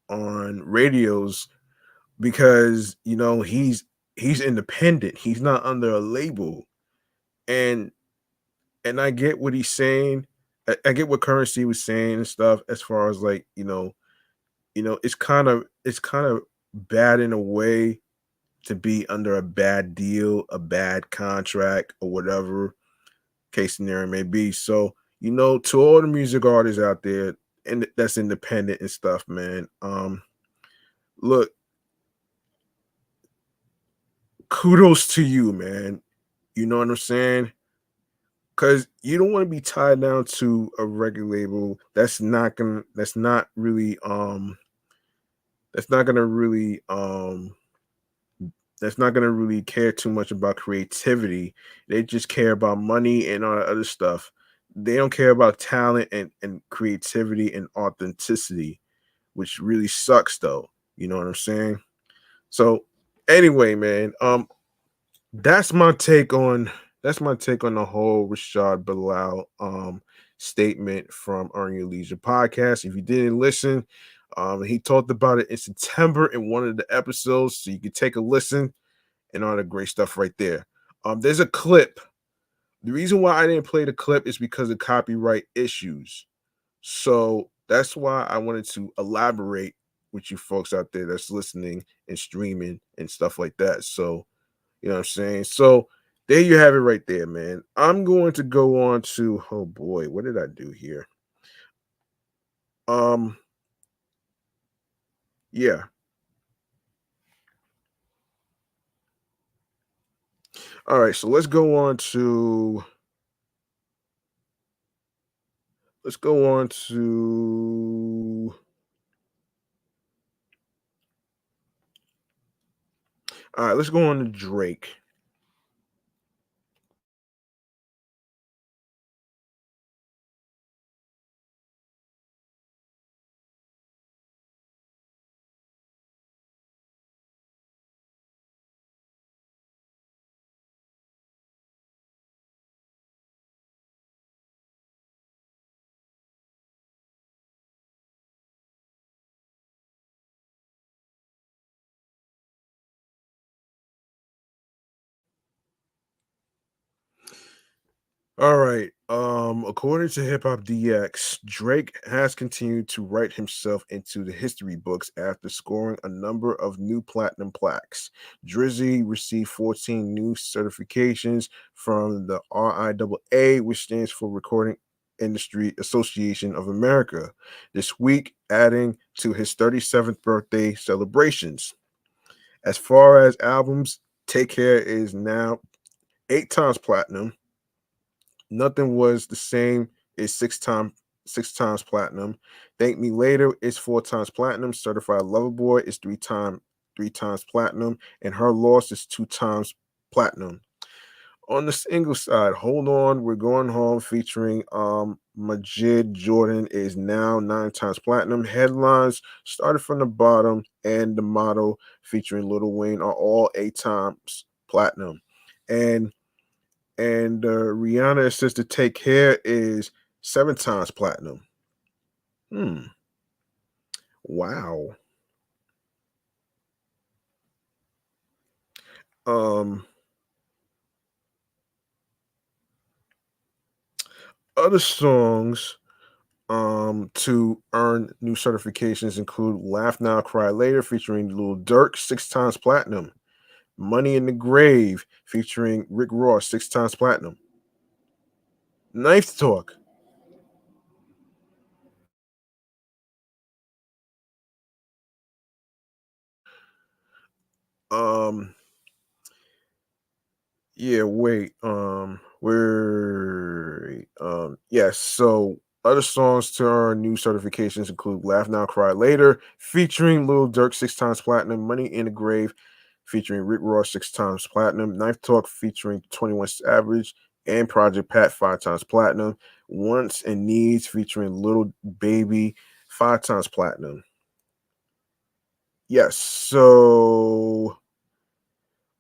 on radios because he's independent. He's not under a label. And and I get what he's saying. I get what Currency was saying and stuff as far as like, it's kind of bad in a way to be under a bad deal, a bad contract, or whatever case scenario may be. So, to all the music artists out there and that's independent and stuff, man. Look, kudos to you, man. You know what I'm saying? because you don't want to be tied down to a record label that's not gonna really that's not gonna really care too much about creativity. They just care about money and all that other stuff. They don't care about talent and creativity and authenticity, which really sucks though. You know what I'm saying? So anyway, man, that's my take on the whole Rashad Bilal statement from Earn Your Leisure podcast. If you didn't listen, he talked about it in September in one of the episodes, so you can take a listen and all the great stuff right there. There's a clip. The reason why I didn't play the clip is because of copyright issues. So that's why I wanted to elaborate with you folks out there that's listening and streaming and stuff like that. So you know what I'm saying? So there you have it right there, man. I'm going to go on to oh boy, what did I do here? Um yeah. All right, so let's go on to all right, let's go on to Drake. All right. According to Hip Hop DX, Drake has continued to write himself into the history books after scoring a number of new platinum plaques. Drizzy received 14 new certifications from the RIAA, which stands for Recording Industry Association of America, this week, adding to his 37th birthday celebrations. As far as albums, Take Care is now 8 times platinum. Nothing Was the Same is six times platinum. Thank Me Later is 4 times platinum. Certified Lover Boy is three times platinum, and Her Loss is 2 times platinum. On the single side, Hold On, We're Going Home featuring Majid Jordan is now 9 times platinum. Headlines Started from the Bottom and The Motto featuring Lil Wayne are all 8 times platinum. And Rihanna assisted Take Care is 7 times platinum. Hmm. Wow. Um. Other songs to earn new certifications include Laugh Now Cry Later featuring Lil Durk, 6 times platinum. Money in the Grave featuring Rick Ross, 6 times platinum. Knife Talk. Um Yeah, wait. Yes. So other songs to earn new certifications include "Laugh Now, Cry Later," featuring Lil Durk, 6 times platinum. "Money in the Grave," featuring Rick Ross, 6 times platinum. "Knife Talk," featuring 21 Savage and Project Pat, 5 times platinum. "Wants and Needs," featuring Little Baby, 5 times platinum. Yes. So,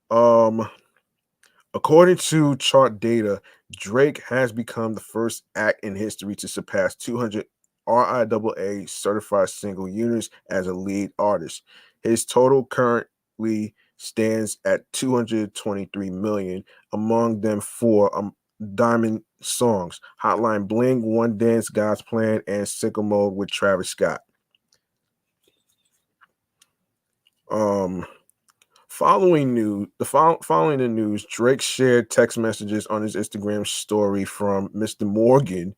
um, according to chart data, Drake has become the first act in history to surpass 200 RIAA certified single units as a lead artist. His total currently stands at 223 million, among them four diamond songs: Hotline Bling, One Dance, God's Plan, and Sickle Mode with Travis Scott. Um, Following the news, Drake shared text messages on his Instagram story from Mr. Morgan,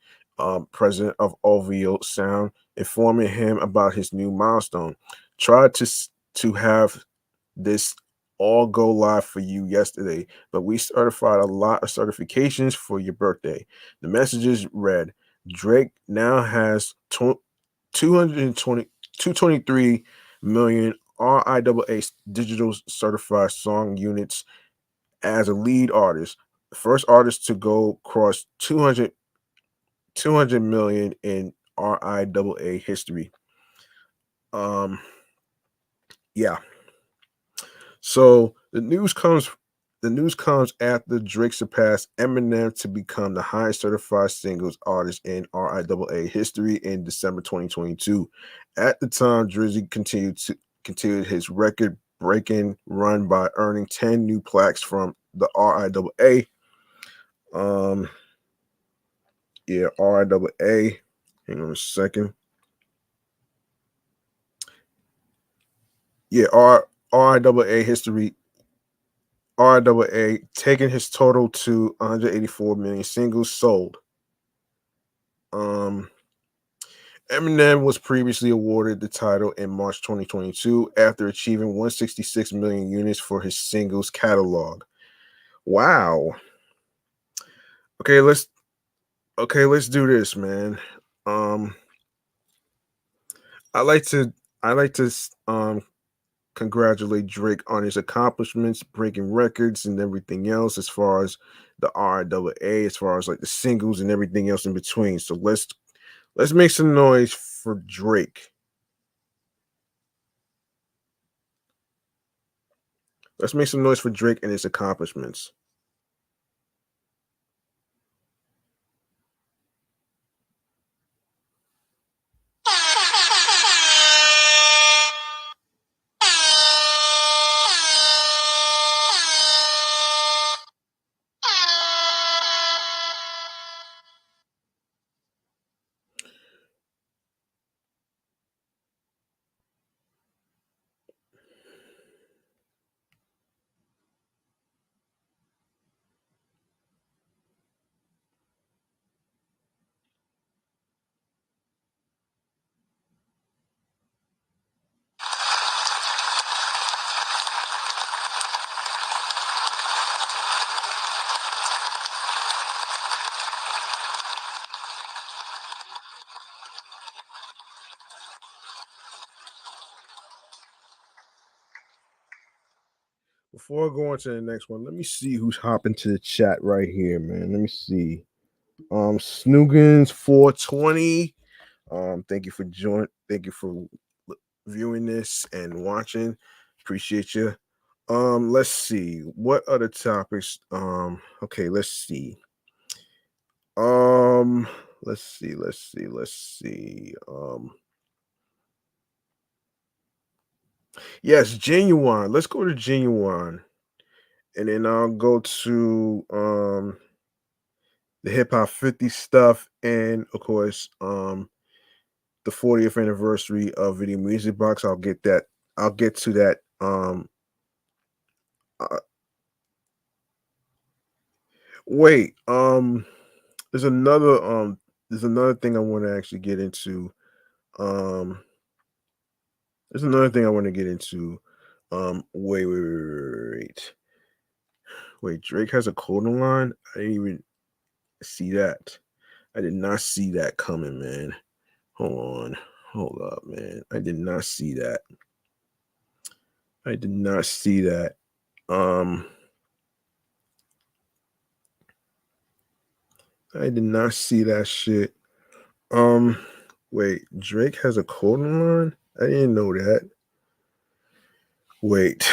president of OVO Sound, informing him about his new milestone. Tried to have this all go live for you yesterday, but we certified a lot of certifications for your birthday. The messages read Drake now has 220 223 million RIAA digital certified song units as a lead artist, the first artist to go cross 200 million in RIAA history. Um, yeah. So the news comes after Drake surpassed Eminem to become the highest certified singles artist in RIAA history in December 2022. At the time, Drizzy continued his record breaking run by earning 10 new plaques from the RIAA. Um yeah, RIAA. Hang on a second. Yeah, RIAA history RIAA, taking his total to 184 million singles sold. Um, Eminem was previously awarded the title in March 2022 after achieving 166 million units for his singles catalog. Wow. Okay, let's do this, man. Um, I like to I like to congratulate Drake on his accomplishments, breaking records and everything else as far as the RIAA, as far as like the singles and everything else in between. So let's make some noise for Drake. Let's make some noise for Drake and his accomplishments. Before I go on to the next one, let me see who's hopping to the chat right here, man. Let me see. Snoogans 420. Thank you for thank you for viewing this and watching. Appreciate you. Let's see. What other topics? Okay, let's see. Um, let's see. Yes, Genuine. Let's go to Genuine. And then I'll go to the hip hop 50 stuff and of course the 40th anniversary of Video Music Box. I'll get to that uh, wait, there's another thing I want to actually get into. Um there's another thing I want to get into. Wait. Wait, Drake has a clothing line? I didn't even see that. I did not see that coming, man. Hold on. Hold up, man. I did not see that. I did not see that. Um, I did not see that shit. Um, wait, Drake has a clothing line? I didn't know that. Wait,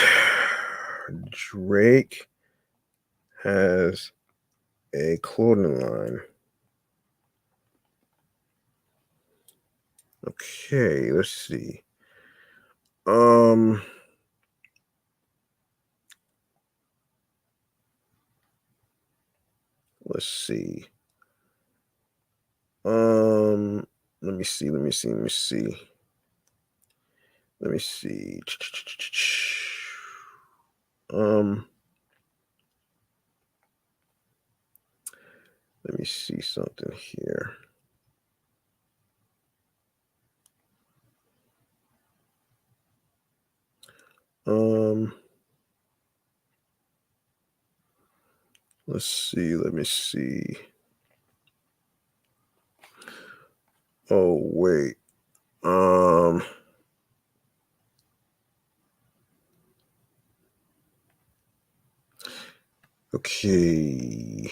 Drake has a clothing line. Okay, let's see. Um, let's see. Um, let me see. Let me see. Um, let me see something here. Um, Let's see. Let me see. Oh wait. Um. Okay.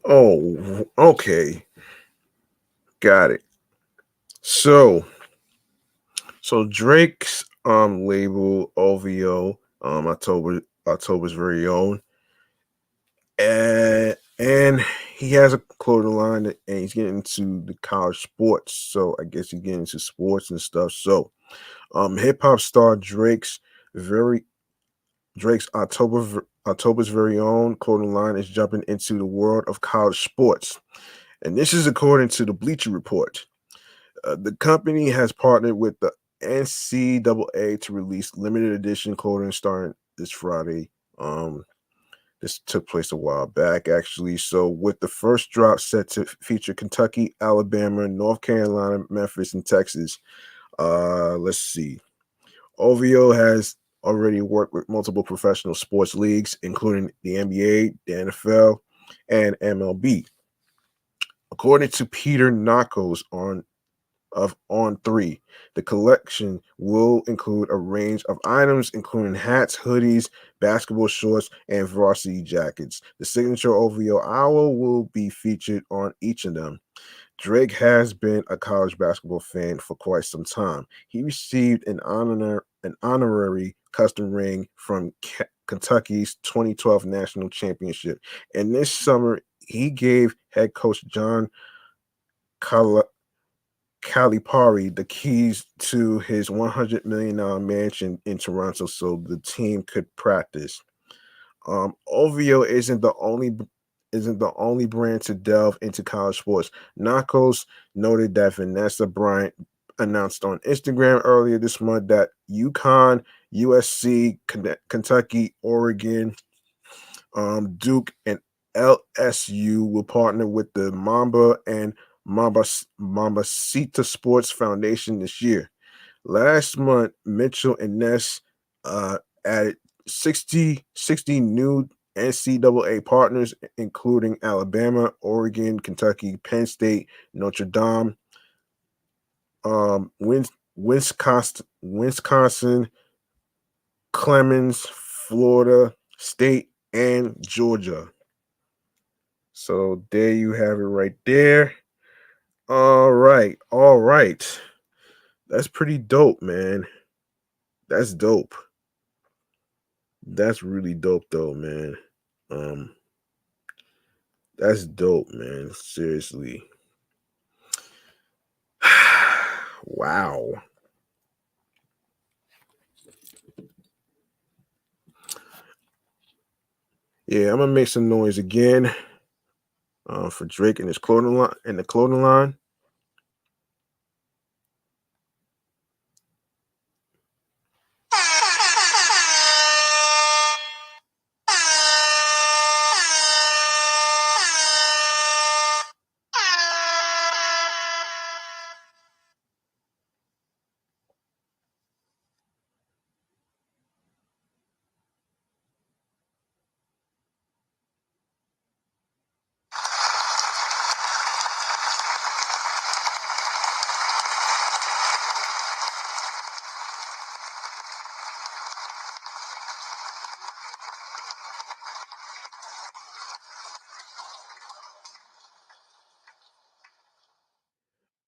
Oh, okay. Got it. So, Drake's label OVO, October's very own, and he has a clothing line and he's getting into the college sports. So I guess he's getting into sports and stuff. So, hip hop star very Drake's October's very own clothing line is jumping into the world of college sports, and this is according to the Bleacher Report. The company has partnered with the NCAA to release limited edition clothing starting this Friday. This took place a while back, actually. So, with the first drop set to feature Kentucky, Alabama, North Carolina, Memphis, and Texas. Let's see. OVO has already worked with multiple professional sports leagues, including the NBA, the NFL, and MLB. According to Peter Nakos on three. The collection will include a range of items, including hats, hoodies, basketball shorts, and varsity jackets. The signature OVO owl will be featured on each of them. Drake has been a college basketball fan for quite some time. He received an honorary custom ring from Kentucky's 2012 national championship, and this summer he gave head coach John Calipari the keys to his $100 million mansion in Toronto so the team could practice. OVO isn't the only brand to delve into college sports. Narcos noted that Vanessa Bryant announced on Instagram earlier this month that UConn, USC, Kentucky, Oregon, Duke, and LSU will partner with the Mamba and Mambasita Sports Foundation this year. Last month, Mitchell and Ness added 60 new NCAA partners, including Alabama, Oregon, Kentucky, Penn State, Notre Dame, Wisconsin, Clemens, Florida State, and Georgia. So there you have it right there. All right. All right. That's pretty dope, man. That's dope. That's really dope though, man. Um that's dope, man. Seriously. Wow. Yeah, I'm gonna make some noise again for Drake and his clothing line and the clothing line.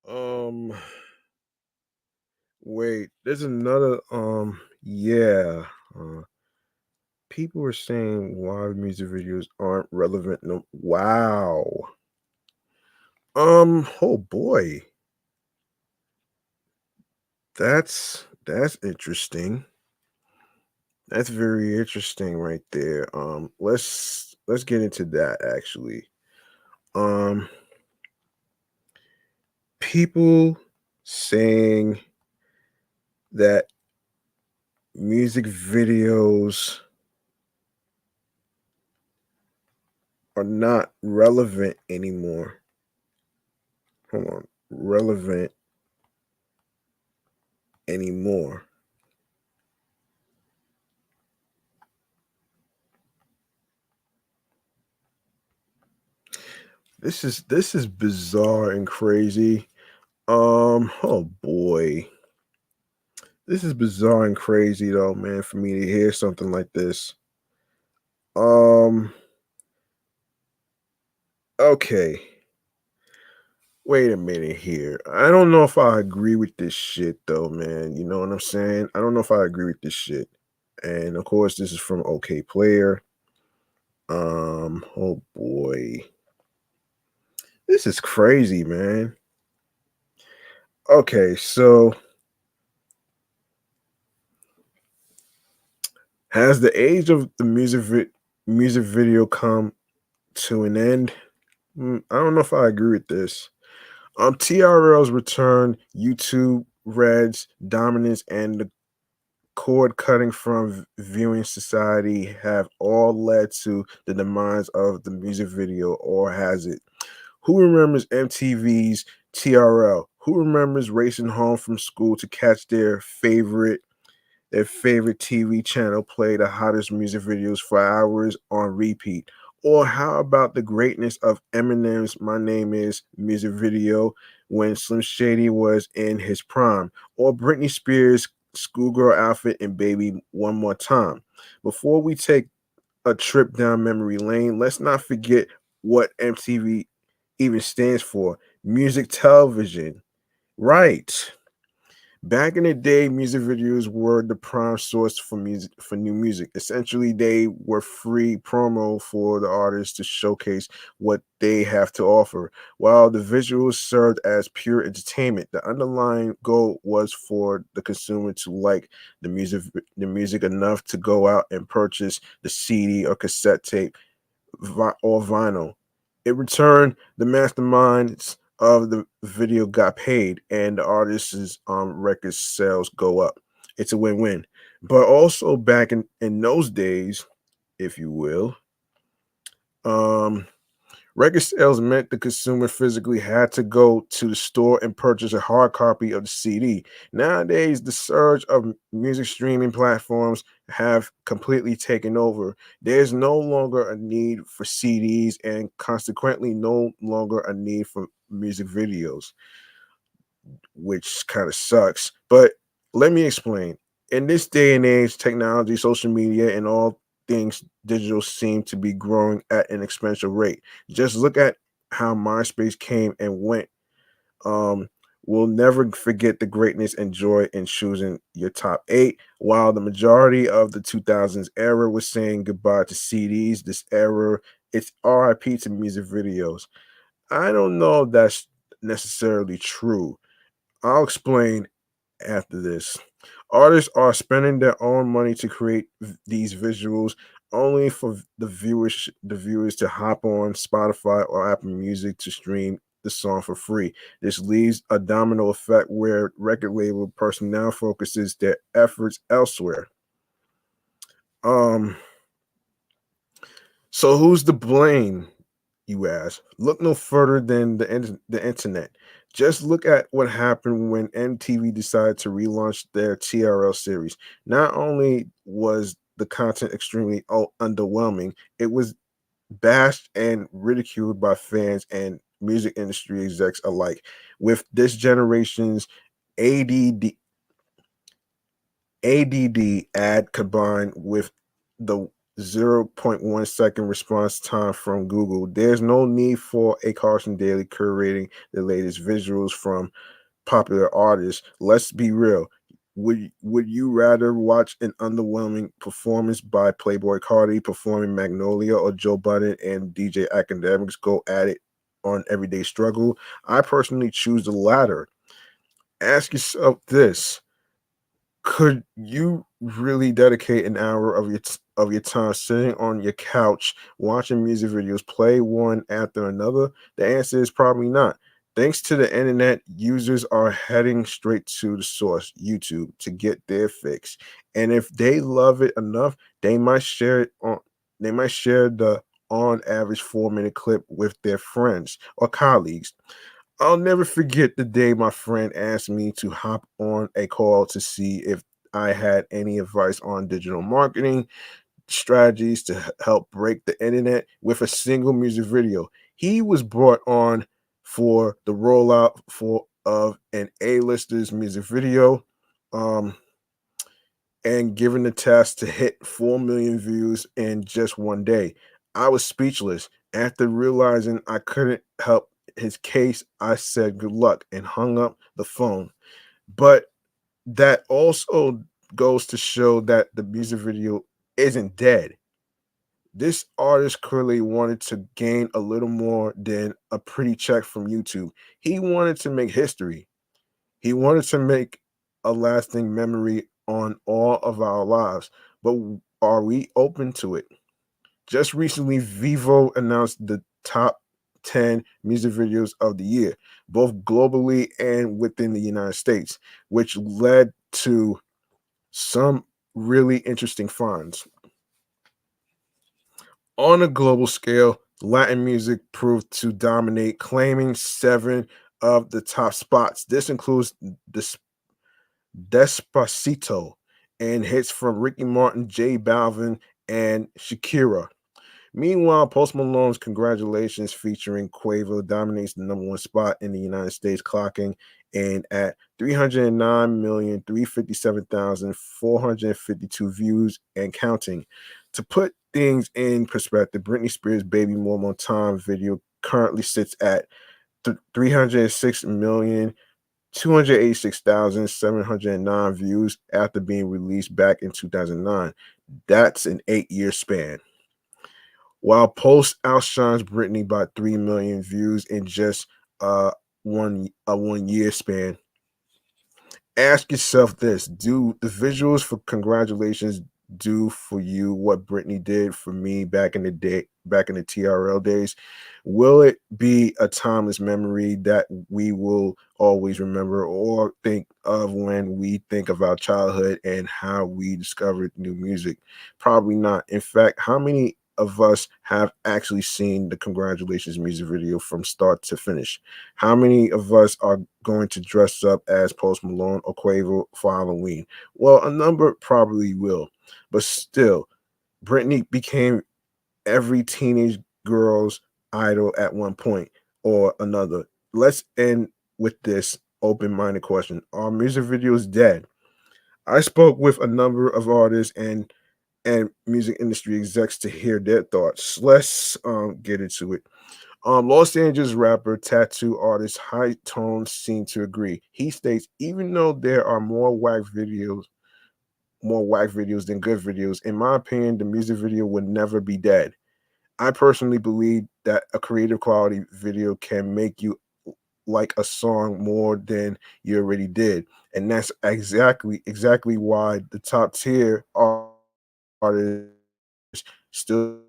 Um wait, there's another yeah. People are saying why music videos aren't relevant no wow. Oh boy. That's interesting. That's very interesting right there. Let's get into that actually. Um People saying that music videos are not relevant anymore. Hold on. Relevant anymore. This is bizarre and crazy. Oh boy. This is bizarre and crazy though, man, for me to hear something like this. Um, okay. Wait a minute here. I don't know if I agree with this shit though, man. You know what I'm saying? I don't know if I agree with this shit. And of course, this is from OK Player. Oh boy. This is crazy, man. Okay, so has the age of the music video come to an end? I don't know if I agree with this. TRL's return, YouTube Red's dominance, and the cord cutting from viewing society have all led to the demise of the music video, or has it? Who remembers MTV's TRL? Who remembers racing home from school to catch their favorite TV channel play the hottest music videos for hours on repeat? Or how about the greatness of Eminem's My Name Is music video when Slim Shady was in his prime? Or Britney Spears' schoolgirl outfit in Baby One More Time? Before we take a trip down memory lane, let's not forget what MTV even stands for: music television. Right. Back in the day, music videos were the prime source for new music. Essentially, they were free promo for the artists to showcase what they have to offer. While the visuals served as pure entertainment, the underlying goal was for the consumer to like the music enough to go out and purchase the CD or cassette tape or vinyl. In return, the masterminds of the video got paid, and the artist's record sales go up. It's a win-win. But also back in those days, if you will, um, record sales meant the consumer physically had to go to the store and purchase a hard copy of the CD. Nowadays, the surge of music streaming platforms have completely taken over. There's no longer a need for CDs and consequently no longer a need for music videos, which kind of sucks. But let me explain. In this day and age, technology, social media, and all things digital seem to be growing at an exponential rate. Just look at how MySpace came and went. Um, we'll never forget the greatness and joy in choosing your top eight. While the majority of the 2000s era was saying goodbye to CDs, this era, it's RIP to music videos. I don't know if that's necessarily true. I'll explain after this. Artists are spending their own money to create these visuals only for the viewers to hop on Spotify or Apple Music to stream the song for free. This leaves a domino effect where record label personnel focuses their efforts elsewhere. Um so who's to blame, you ask? Look no further than the internet. Just look at what happened when MTV decided to relaunch their TRL series. Not only was the content extremely underwhelming, it was bashed and ridiculed by fans and music industry execs alike. With this generation's ADD ADD ad combined with the zero point 0.1 second response time from Google, there's no need for a Carson Daly curating the latest visuals from popular artists. Let's be real. Would you rather watch an underwhelming performance by Playboy Cardi performing Magnolia, or Joe Budden and DJ Academics go at it on Everyday Struggle? I personally choose the latter. Ask yourself this: could you really dedicate an hour of your time sitting on your couch watching music videos play one after another? The answer is probably not. Thanks to the internet, users are heading straight to the source, YouTube, to get their fix. And if they love it enough, they might share the on average 4-minute clip with their friends or colleagues. I'll never forget the day my friend asked me to hop on a call to see if I had any advice on digital marketing strategies to help break the internet with a single music video. He was brought on for the rollout for of an A-lister's music video, um, and given the task to hit 4 million views in just one day. I was speechless. After realizing I couldn't help his case, I said good luck and hung up the phone. But that also goes to show that the music video isn't dead. This artist clearly wanted to gain a little more than a pretty check from YouTube. He wanted to make history. He wanted to make a lasting memory on all of our lives. But are we open to it? Just recently, Vivo announced the top 10 music videos of the year, both globally and within the United States, which led to some really interesting finds. On a global scale, Latin music proved to dominate, claiming 7 of the top spots. This includes Despacito and hits from Ricky Martin, J Balvin, and Shakira. Meanwhile, Post Malone's Congratulations featuring Quavo dominates the number one spot in the United States, clocking in at 309,357,452 views and counting. To put things in perspective, Britney Spears' Baby One More Time video currently sits at 306,286,709 views after being released back in 2009. That's an 8-year span. While Post outshines Britney by 3 million views in just a 1 year span. Ask yourself this: do the visuals for Congratulations do for you what Britney did for me back in the day, back in the TRL days? Will it be a timeless memory that we will always remember or think of when we think of our childhood and how we discovered new music? Probably not. In fact, how many of us have actually seen the Congratulations music video from start to finish? How many of us are going to dress up as Post Malone or Quavo for Halloween? Well, a number probably will, but still, Britney became every teenage girl's idol at one point or another. Let's end with this open-minded question: are music videos dead? I spoke with a number of artists and music industry execs to hear their thoughts. Let's get into it. Los Angeles rapper, tattoo artist, High Tone seem to agree. He states, even though there are more whack videos than good videos, in my opinion, the music video would never be dead. I personally believe that a creative quality video can make you like a song more than you already did. And that's exactly why the top tier artists still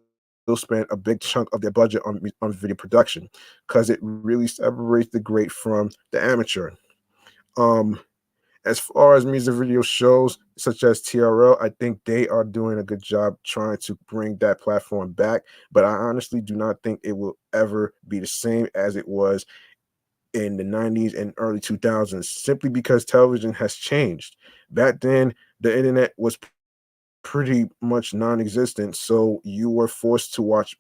spend a big chunk of their budget on video production, because it really separates the great from the amateur. Um, as far as music video shows such as TRL, I think they are doing a good job trying to bring that platform back. But I honestly do not think it will ever be the same as it was in the 90s and early 2000s, simply because television has changed. Back then, the internet was pretty much non-existent, so you were forced to watch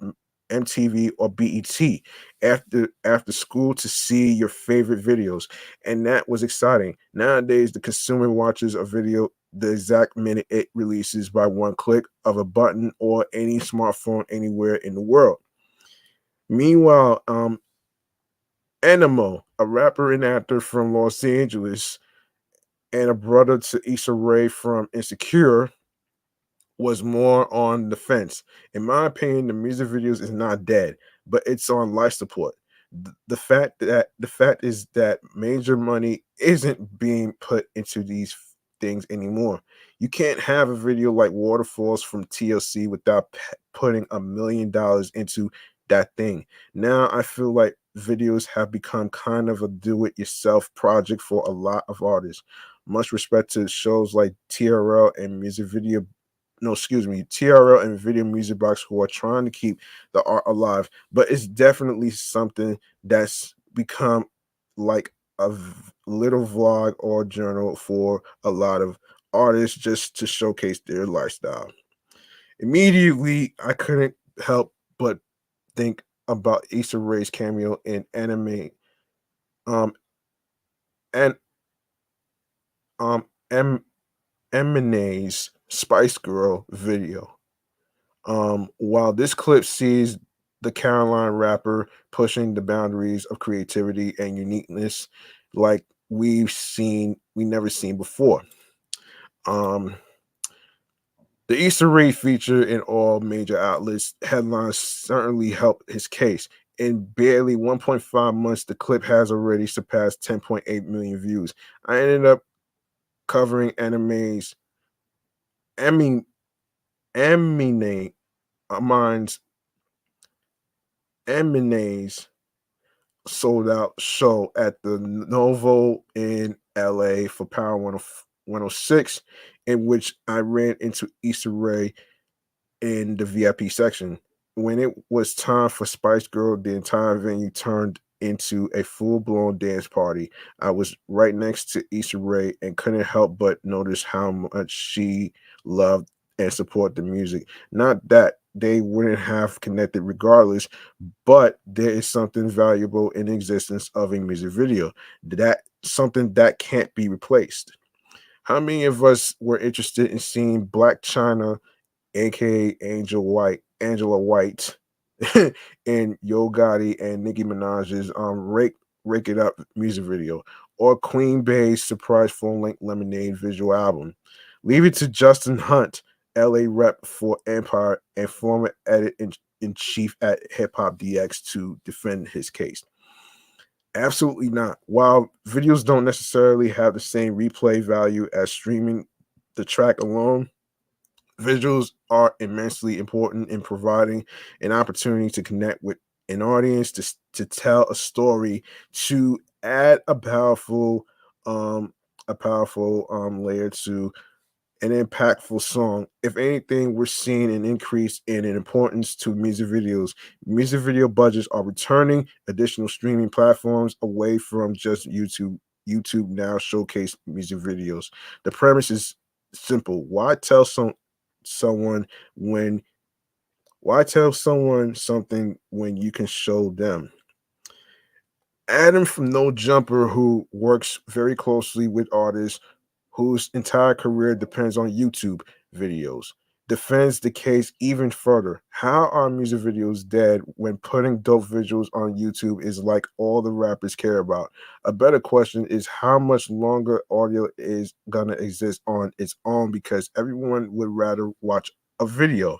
MTV or BET after school to see your favorite videos, and that was exciting. Nowadays, the consumer watches a video the exact minute it releases by one click of a button or any smartphone anywhere in the world. Meanwhile, Enemo, a rapper and actor from Los Angeles and a brother to Issa Rae from Insecure, was more on the fence. In my opinion, the music videos is not dead, but it's on life support. The fact is that major money isn't being put into these things anymore. You can't have a video like Waterfalls from TLC without putting $1 million into that thing. Now I feel like videos have become kind of a do-it-yourself project for a lot of artists. Much respect to shows like TRL and music video no, excuse me, TRL and Video Music Box, who are trying to keep the art alive. But it's definitely something that's become like a little vlog or journal for a lot of artists just to showcase their lifestyle. Immediately, I couldn't help but think about Issa Rae's cameo in anime um and M Eminem's Spice Girl video. While this clip sees the Caroline rapper pushing the boundaries of creativity and uniqueness like we never seen before. Um, the Issa Rae feature in all major outlets headlines certainly helped his case. In barely 1.5 months, the clip has already surpassed 10.8 million views. I ended up covering anime's Emmy Eminem Mine's Eminem's sold out show at the Novo in LA for Power 106, in which I ran into Issa Rae in the VIP section. When it was time for Spice Girl, the entire venue turned into a full-blown dance party. I was right next to Issa Rae and couldn't help but notice how much she loved and support the music. Not that they wouldn't have connected regardless, but there is something valuable in the existence of a music video. That something that can't be replaced. How many of us were interested in seeing Black China, aka Angela White, and Yo Gotti and Nicki Minaj's Rake It Up music video, or Queen Bey's surprise full length Lemonade visual album? Leave it to Justin Hunt, LA rep for Empire and former in chief at Hip Hop DX, to defend his case. Absolutely not. While videos don't necessarily have the same replay value as streaming the track alone, visuals are immensely important in providing an opportunity to connect with an audience, to tell a story, to add um a powerful layer to an impactful song. If anything, we're seeing an increase in an importance to music videos. Music video budgets are returning. Additional streaming platforms away from just YouTube. YouTube now showcase music videos. The premise is simple. Someone when why tell someone something when you can show them? Adam from No Jumper, who works very closely with artists whose entire career depends on YouTube videos, defends the case even further. How are music videos dead when putting dope visuals on YouTube is like all the rappers care about? A better question is how much longer audio is gonna exist on its own because everyone would rather watch a video.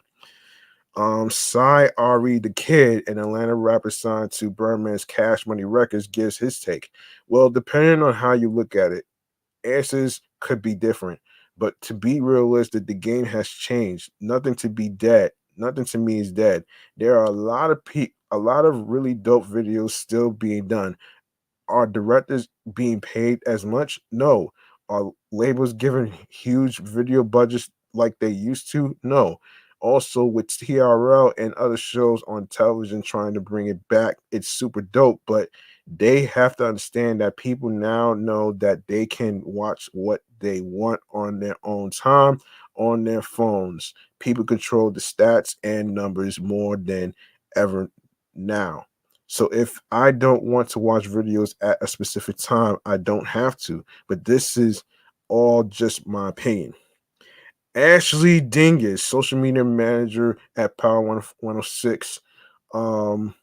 Cy Ari the Kid, an Atlanta rapper signed to Birdman's Cash Money Records, gives his take. Well, depending on how you look at it, answers could be different. But to be realistic, the game has changed. Nothing to be dead. Nothing to me is dead. There are a lot of really dope videos still being done. Are directors being paid as much? No. Are labels given huge video budgets like they used to? No. Also, with TRL and other shows on television trying to bring it back, it's super dope, but they have to understand that people now know that they can watch what they want on their own time on their phones. People control the stats and numbers more than ever now. So if I don't want to watch videos at a specific time, I don't have to. But this is all just my opinion. Ashley Dingus, social media manager at Power 106, um,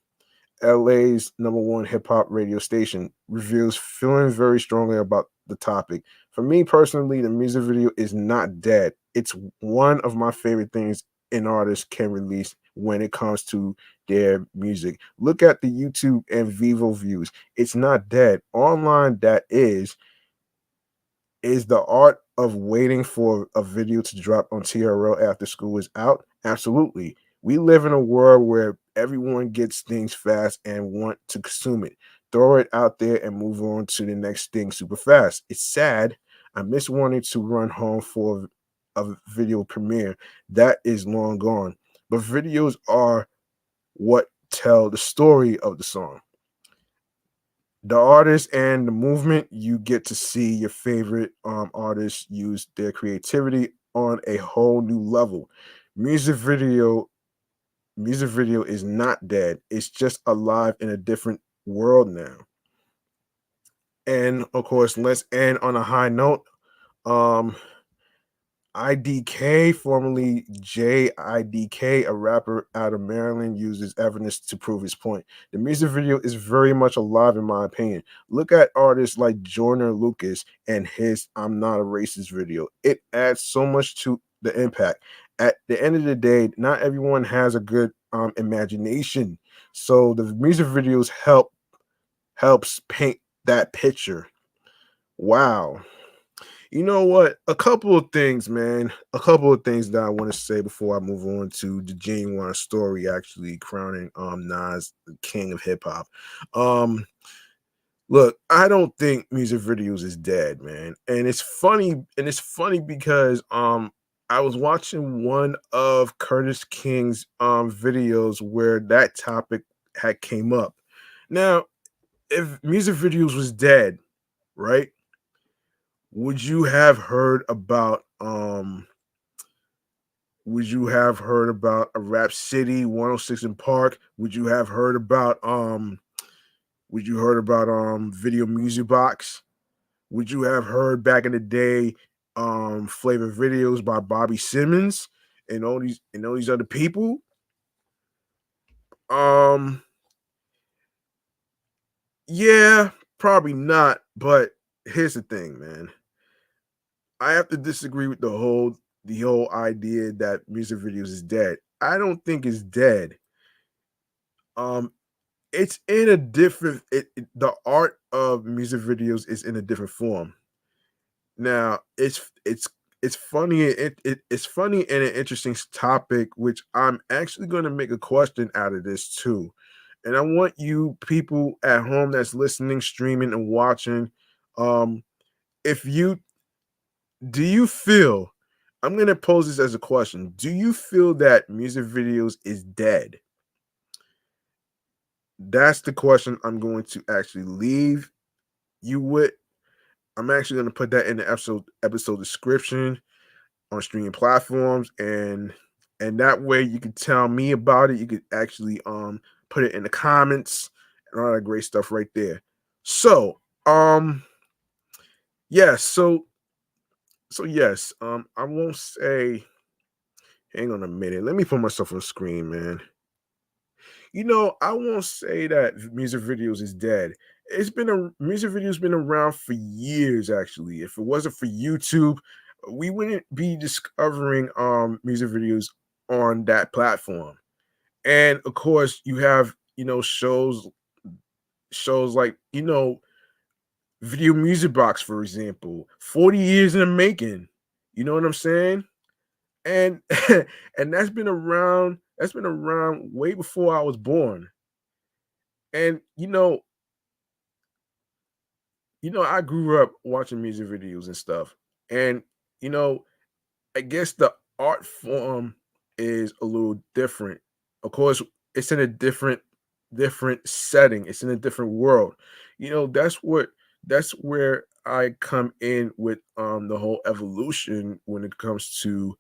LA's number one hip hop radio station, reveals feeling very strongly about the topic. For me personally, the music video is not dead. It's one of my favorite things an artist can release when it comes to their music. Look at the YouTube and Vivo views. It's not dead. Online, that is the art of waiting for a video to drop on TRL after school is out? Absolutely. We live in a world where everyone gets things fast and want to consume it. Throw it out there and move on to the next thing super fast. It's sad. I miss wanting to run home for a video premiere. That is long gone. But videos are what tell the story of the song. The artist and the movement, you get to see your favorite artists use their creativity on a whole new level. Music video music video is not dead. It's just alive in a different world now. And of course, let's end on a high note. Um, IDK, formerly JIDK, a rapper out of Maryland, uses evidence to prove his point. The music video is very much alive, in my opinion. Look at artists like Joyner Lucas and his I'm Not a Racist video. It adds so much to the impact. At the end of the day, not everyone has a good imagination. So the music videos helps paint that picture. Wow. You know what? A couple of things, man. A couple of things that I want to say before I move on to the genuine story actually crowning Nas the king of hip hop. Um Look, I don't think music videos is dead, man. And it's funny because I was watching one of Curtis King's videos where that topic had came up. Now, if music videos was dead, right? Would you have heard about a Rap City 106 in Park? Would you heard about Video Music Box? Would you have heard back in the day Flavor Videos by Bobby Simmons and all these other people? Um yeah, probably not, but here's the thing, man. I have to disagree with the whole idea that music videos is dead. I don't think it's dead. Um, it's in a different. The art of music videos is in a different form. Now, it's funny. It's funny and an interesting topic, which I'm actually going to make a question out of this too. And I want you people at home that's listening, streaming, and watching. Um, if you Do you feel I'm going to pose this as a question. Do you feel that music videos is dead? That's the question I'm going to actually leave you with. I'm actually going to put that in the episode description on streaming platforms, and that way you can tell me about it. You could actually put it in the comments and all that great stuff right there. So, yes, yes, I won't say. Hang on a minute. Let me put myself on the screen, man. I won't say that music videos is dead. Music videos been around for years, actually. If it wasn't for YouTube, we wouldn't be discovering music videos on that platform. And of course, you have, shows like, Video Music Box, for example, 40 years in the making. You know what I'm saying? And and that's been around way before I was born. And I grew up watching music videos and stuff. And you know, I guess the art form is a little different. Of course, it's in a different setting. It's in a different world. That's where I come in with the whole evolution when it comes to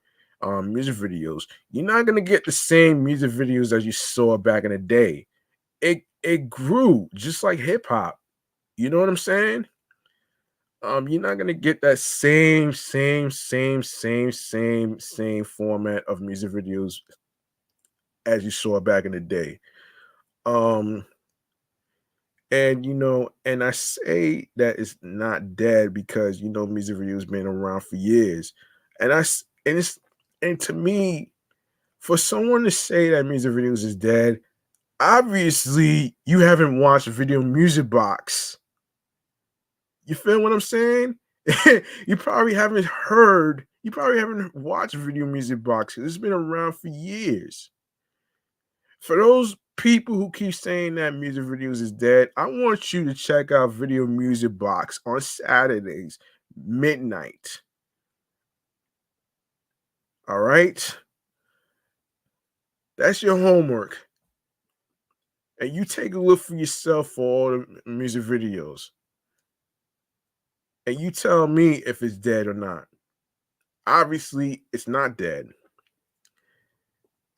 music videos. You're not gonna get the same music videos as you saw back in the day. It grew just like hip hop. You know what I'm saying? You're not gonna get that same format of music videos as you saw back in the day. Um, and I say that it's not dead because music videos been around for years, and I s- and to me, for someone to say that music videos is dead, obviously you haven't watched Video Music Box. You feel what I'm saying? You probably haven't watched Video Music Box 'cause it's been around for years. For those people who keep saying that music videos is dead, I want you to check out Video Music Box on Saturdays, midnight. All right? That's your homework. And you take a look for yourself for all the music videos. And you tell me if it's dead or not. Obviously, it's not dead.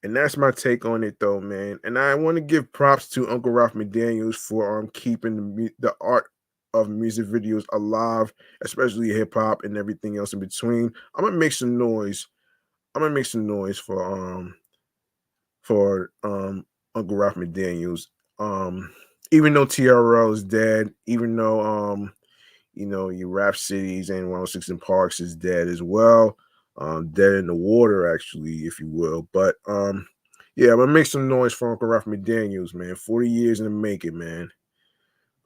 And that's my take on it, though, man. And I want to give props to Uncle Ralph McDaniels for keeping the art of music videos alive, especially hip hop and everything else in between. I'm gonna make some noise. I'm gonna make some noise for Uncle Ralph McDaniels. Um, even though TRL is dead, even though your Rap Cities and 106 in Parks is dead as well. Dead in the water, actually, if you will. But yeah, I'm gonna make some noise for Uncle Ralph McDaniels, man. 40 years in the making, man.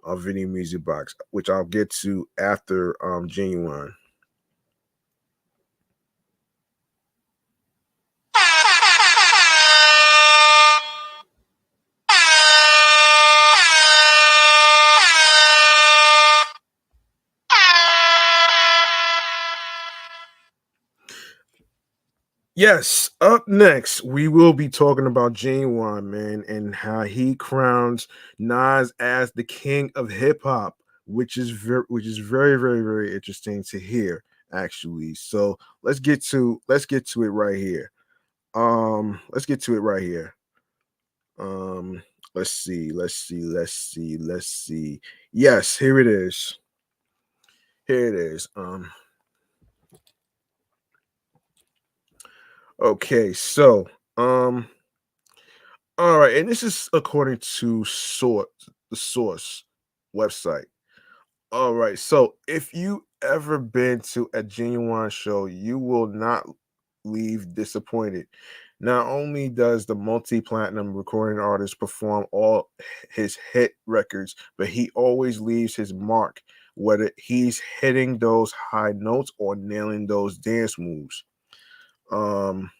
Of Video Music Box, which I'll get to after Genuine. Yes, up next, we will be talking about Genuine, man, and how he crowns Nas as the king of hip hop, which is very, very, very interesting to hear, actually. So let's get to it right here. Let's get to it right here. Um, let's see. Yes, here it is. Here it is. Okay, so um all right, and this is according to the source website. All right, so if you ever been to a Genuine show, you will not leave disappointed. Not only does the multi-platinum recording artist perform all his hit records, but he always leaves his mark, whether he's hitting those high notes or nailing those dance moves. Um,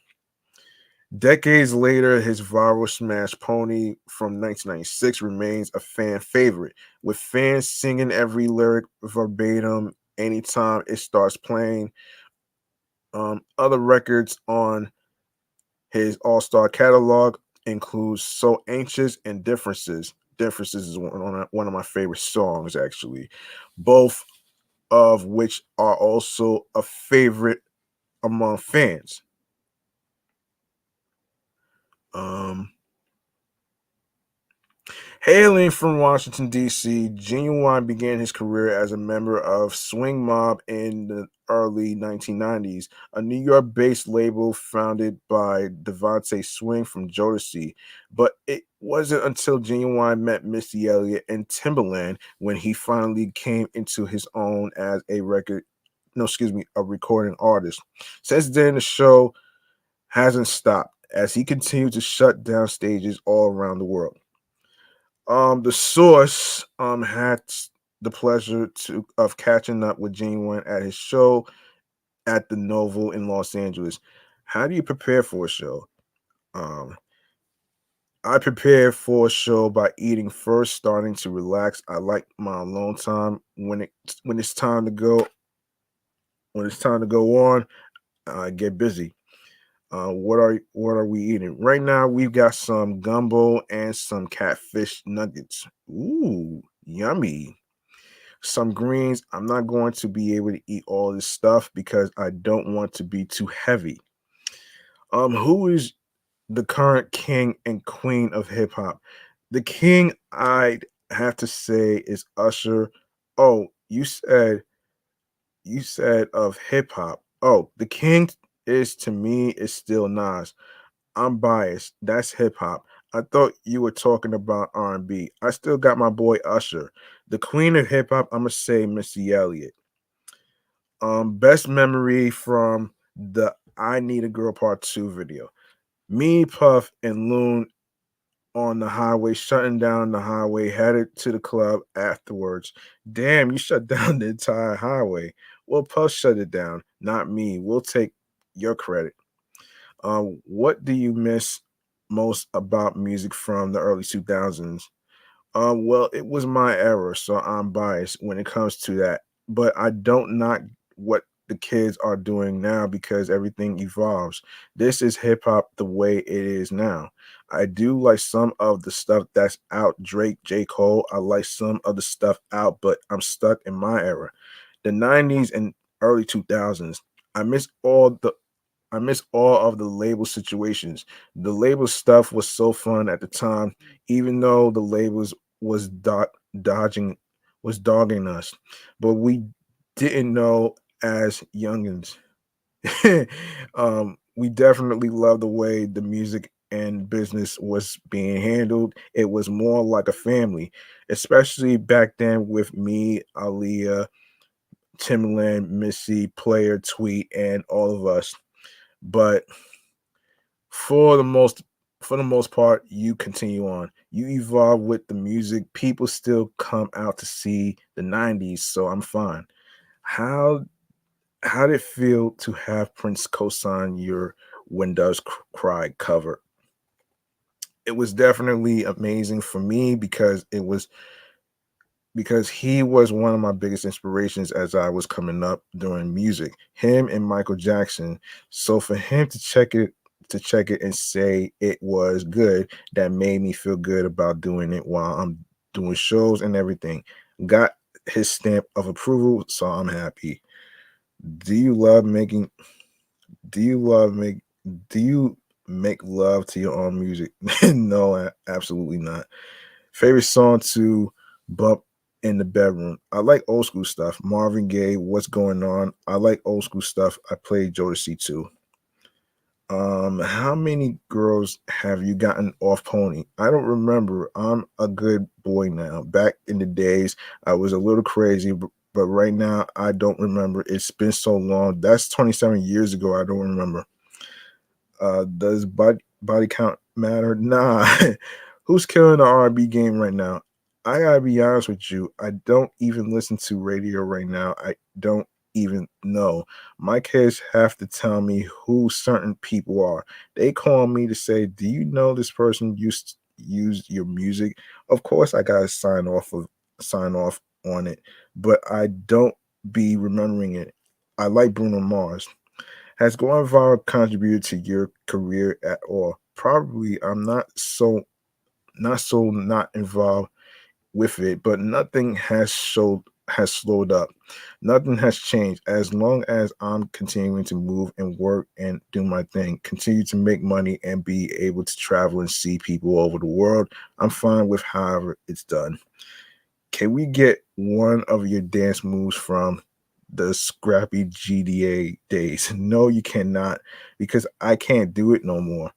Decades later, his viral smash Pony from 1996 remains a fan favorite, with fans singing every lyric verbatim anytime it starts playing. Other records on his all-star catalog includes So Anxious and Differences. Differences is one of my favorite songs, actually, both of which are also a favorite among fans. Um, Hailing from Washington, D.C., Genuine began his career as a member of Swing Mob in the early 1990s, a New York based label founded by Devontae Swing from Jodeci. But it wasn't until Genuine met Missy Elliott and Timberland when he finally came into his own as a recording artist. Since then, the show hasn't stopped as he continued to shut down stages all around the world. The source had the pleasure of catching up with Genuine at his show at the Novo in Los Angeles. How do you prepare for a show? Um, I prepare for a show by eating first, starting to relax. I like my alone time when it's time to go. When it's time to go on, I get busy. What are we eating right now? We've got some gumbo and some catfish nuggets. Ooh, yummy. Some greens. I'm not going to be able to eat all this stuff because I don't want to be too heavy. Who is the current king and queen of hip hop? The king, I'd have to say, is Usher. Oh, you said of hip hop. Oh, the king is to me is still Nas. I'm biased. That's hip hop. I thought you were talking about R&B. I still got my boy Usher. The queen of hip hop, I'm gonna say Missy Elliott. Best memory from the I Need a Girl Part 2 video. Me, Puff, and Loon on the highway, shutting down the highway, headed to the club afterwards. Damn, you shut down the entire highway. Well, Puff shut it down, not me. We'll take your credit. What do you miss most about music from the early 2000s? Well, it was my era, so I'm biased when it comes to that. But I don't knock what the kids are doing now because everything evolves. This is hip hop the way it is now. I do like some of the stuff that's out, Drake, J. Cole. I like some of the stuff out, but I'm stuck in my era. The 90s and early 2000s. I miss all the I miss all of the label situations. The label stuff was so fun at the time, even though the labels was dodging was dogging us, but we didn't know as youngins. We definitely love the way the music and business was being handled. It was more like a family, especially back then with me, Aaliyah, Timbaland, Missy, Player, Tweet, and all of us. But for the most for the most part, you continue on. You evolve with the music. People still come out to see the 90s, so I'm fine. How how did it feel to have Prince co-sign your When Doves Cry cover? It was definitely amazing for me because he was one of my biggest inspirations as I was coming up doing music. Him and Michael Jackson. So for him to check it and say it was good, that made me feel good about doing it while I'm doing shows and everything. Got his stamp of approval, so I'm happy. Do you love making do you love make do you make love to your own music? No, absolutely not. Favorite song to bump in the bedroom. I like old school stuff. Marvin Gaye, What's Going On. I like old school stuff. I played Jodeci too. How many girls have you gotten off Pony? I don't remember. I'm a good boy now. Back in the days, I was a little crazy, but right now I don't remember. It's been so long. That's 27 years ago. I don't remember. Does body count matter? Nah. Who's killing the R&B game right now? I gotta be honest with you. I don't even listen to radio right now. I don't even know. My kids have to tell me who certain people are. They call me to say, "Do you know this person used your music?" Of course, I gotta sign off on it, but I don't be remembering it. I like Bruno Mars. Has going viral contributed to your career at all? Probably. I'm not involved with it, but nothing has slowed up. Nothing has changed. As long as I'm continuing to move and work and do my thing, continue to make money and be able to travel and see people all over the world, I'm fine with however it's done. Can we get one of your dance moves from the scrappy GDA days? No, you cannot, because I can't do it no more.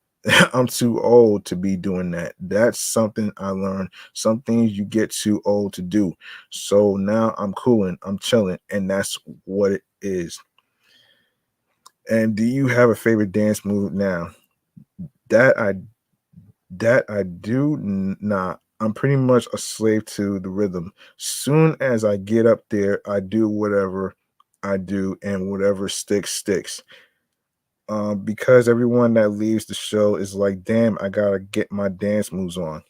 I'm too old to be doing that. That's something I learned. Some things you get too old to do. So now I'm cooling, I'm chilling, and that's what it is. And do you have a favorite dance move now? That I that I do not. I'm pretty much a slave to the rhythm. Soon as I get up there, I do whatever I do, and whatever sticks, sticks. Because everyone that leaves the show is like, damn, I gotta get my dance moves on.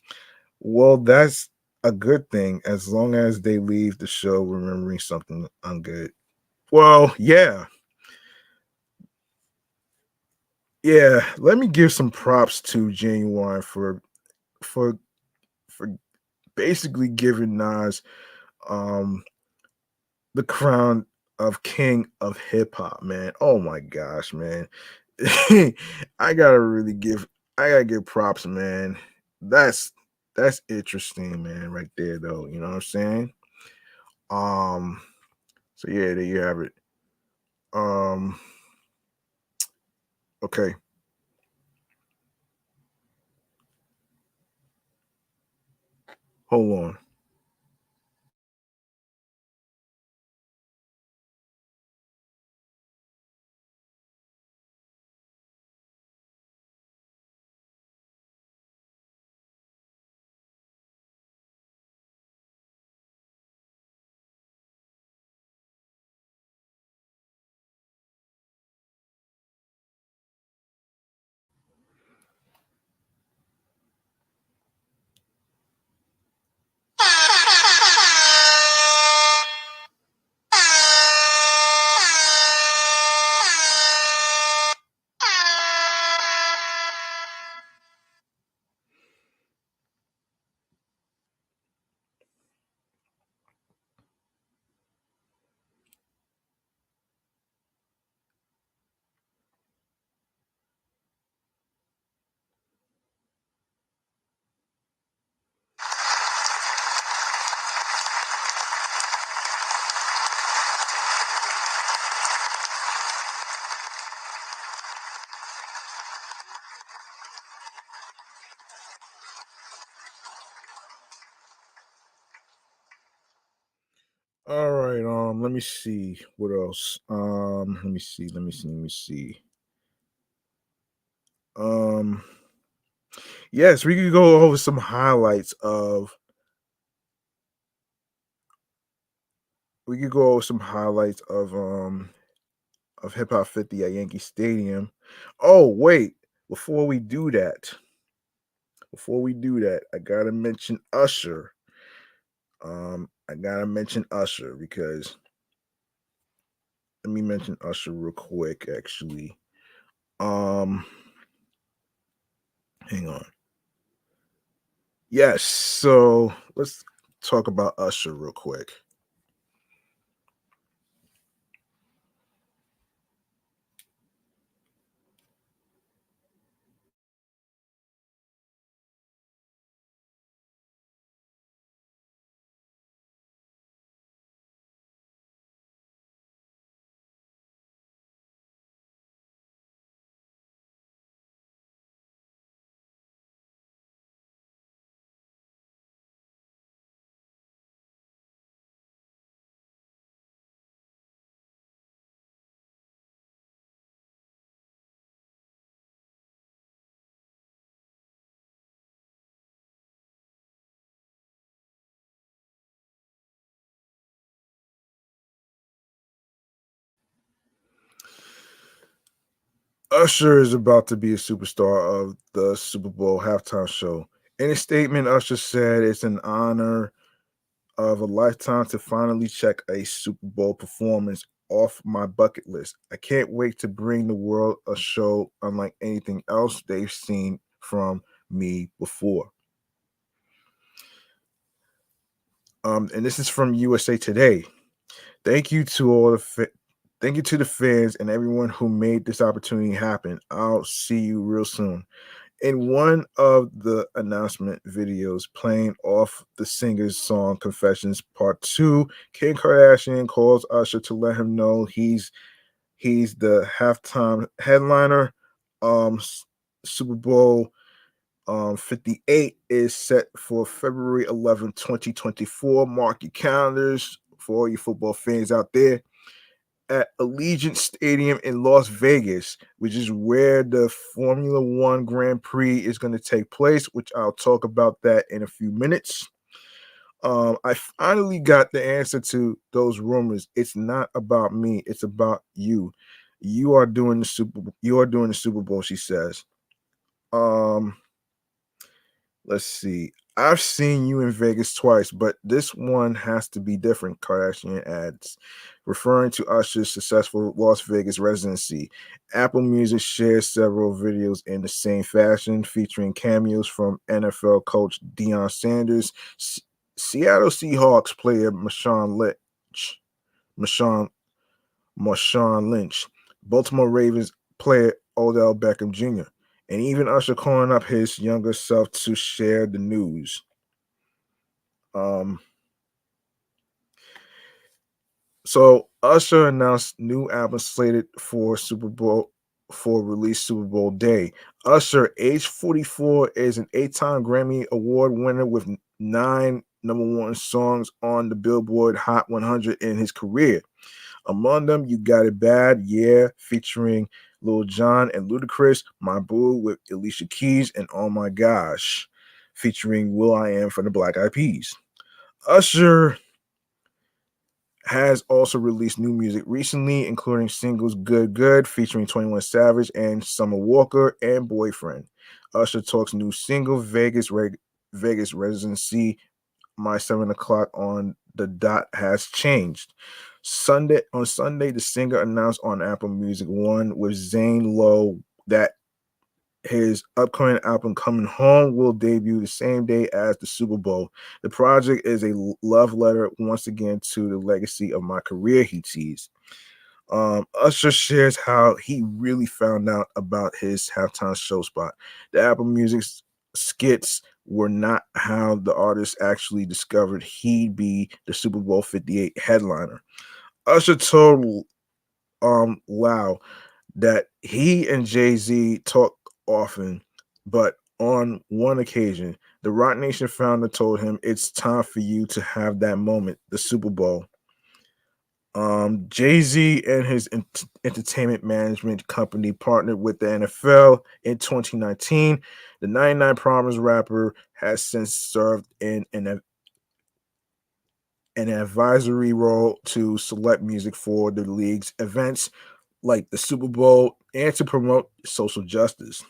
Well, that's a good thing as long as they leave the show remembering something I'm good. Well, yeah, yeah. Let me give some props to Genuine for for basically giving Nas um the crown of king of hip hop, man. Oh my gosh, man. I gotta really give I gotta give props, man. That's that's interesting, man, right there though. You know what I'm saying? Um, so yeah, there you have it. Um, okay, hold on. All right. Let me see what else. Let me see. Um, yes, we could go over some highlights of. We could go over some highlights of Hip Hop 50 at Yankee Stadium. Oh wait, before we do that, I gotta mention Usher. I gotta mention Usher because let me mention Usher real quick. Actually, um, hang on. Yes, so let's talk about Usher real quick. Usher is about to be a superstar of the Super Bowl halftime show. In a statement, Usher said it's an honor of a lifetime to finally check a Super Bowl performance off my bucket list. I can't wait to bring the world a show unlike anything else they've seen from me before. And this is from USA Today. Thank you to all the thank you to the fans and everyone who made this opportunity happen. I'll see you real soon. In one of the announcement videos playing off the singer's song Confessions Part 2, Kim Kardashian calls Usher to let him know he's the halftime headliner. Super Bowl 58 is set for February 11th, 2024. Mark your calendars for all you football fans out there at Allegiant Stadium in Las Vegas, which is where the Formula One Grand Prix is going to take place, which I'll talk about that in a few minutes. I finally got the answer to those rumors. It's not about me, it's about you. You are doing the Super Bowl, she says. Um, let's see. I've seen you in Vegas twice, but this one has to be different, Kardashian adds, referring to Usher's successful Las Vegas residency. Apple Music shares several videos in the same fashion, featuring cameos from NFL coach Deion Sanders, Seattle Seahawks player Marshawn, Marshawn Lynch, Baltimore Ravens player Odell Beckham Jr., and even Usher calling up his younger self to share the news. Um, so Usher announced new album slated for release Super Bowl day. Usher, age 44, is an 8-time Grammy Award winner with 9 number 1 songs on the Billboard Hot 100 in his career. Among them, You Got It Bad, Yeah, featuring Lil Jon and Ludacris, My Boo with Alicia Keys, and Oh My Gosh, featuring Will I Am from the Black Eyed Peas. Usher has also released new music recently, including singles Good Good featuring 21 Savage and Summer Walker and Boyfriend. Usher talks new single Vegas residency. My 7 o'clock on the dot has changed. Sunday, the singer announced on Apple Music One with Zane Lowe that his upcoming album Coming Home will debut the same day as the Super Bowl. The project is a love letter once again to the legacy of my career, he teased. Usher shares how he really found out about his halftime show spot. The Apple Music skits were not how the artist actually discovered he'd be the Super Bowl 58 headliner. Usher told Wow that he and Jay-Z talk often, but on one occasion, the Roc Nation founder told him it's time for you to have that moment, the Super Bowl. Jay-Z and his entertainment management company partnered with the NFL in 2019. The 99 Problems rapper has since served in an advisory role to select music for the league's events like the Super Bowl and to promote social justice.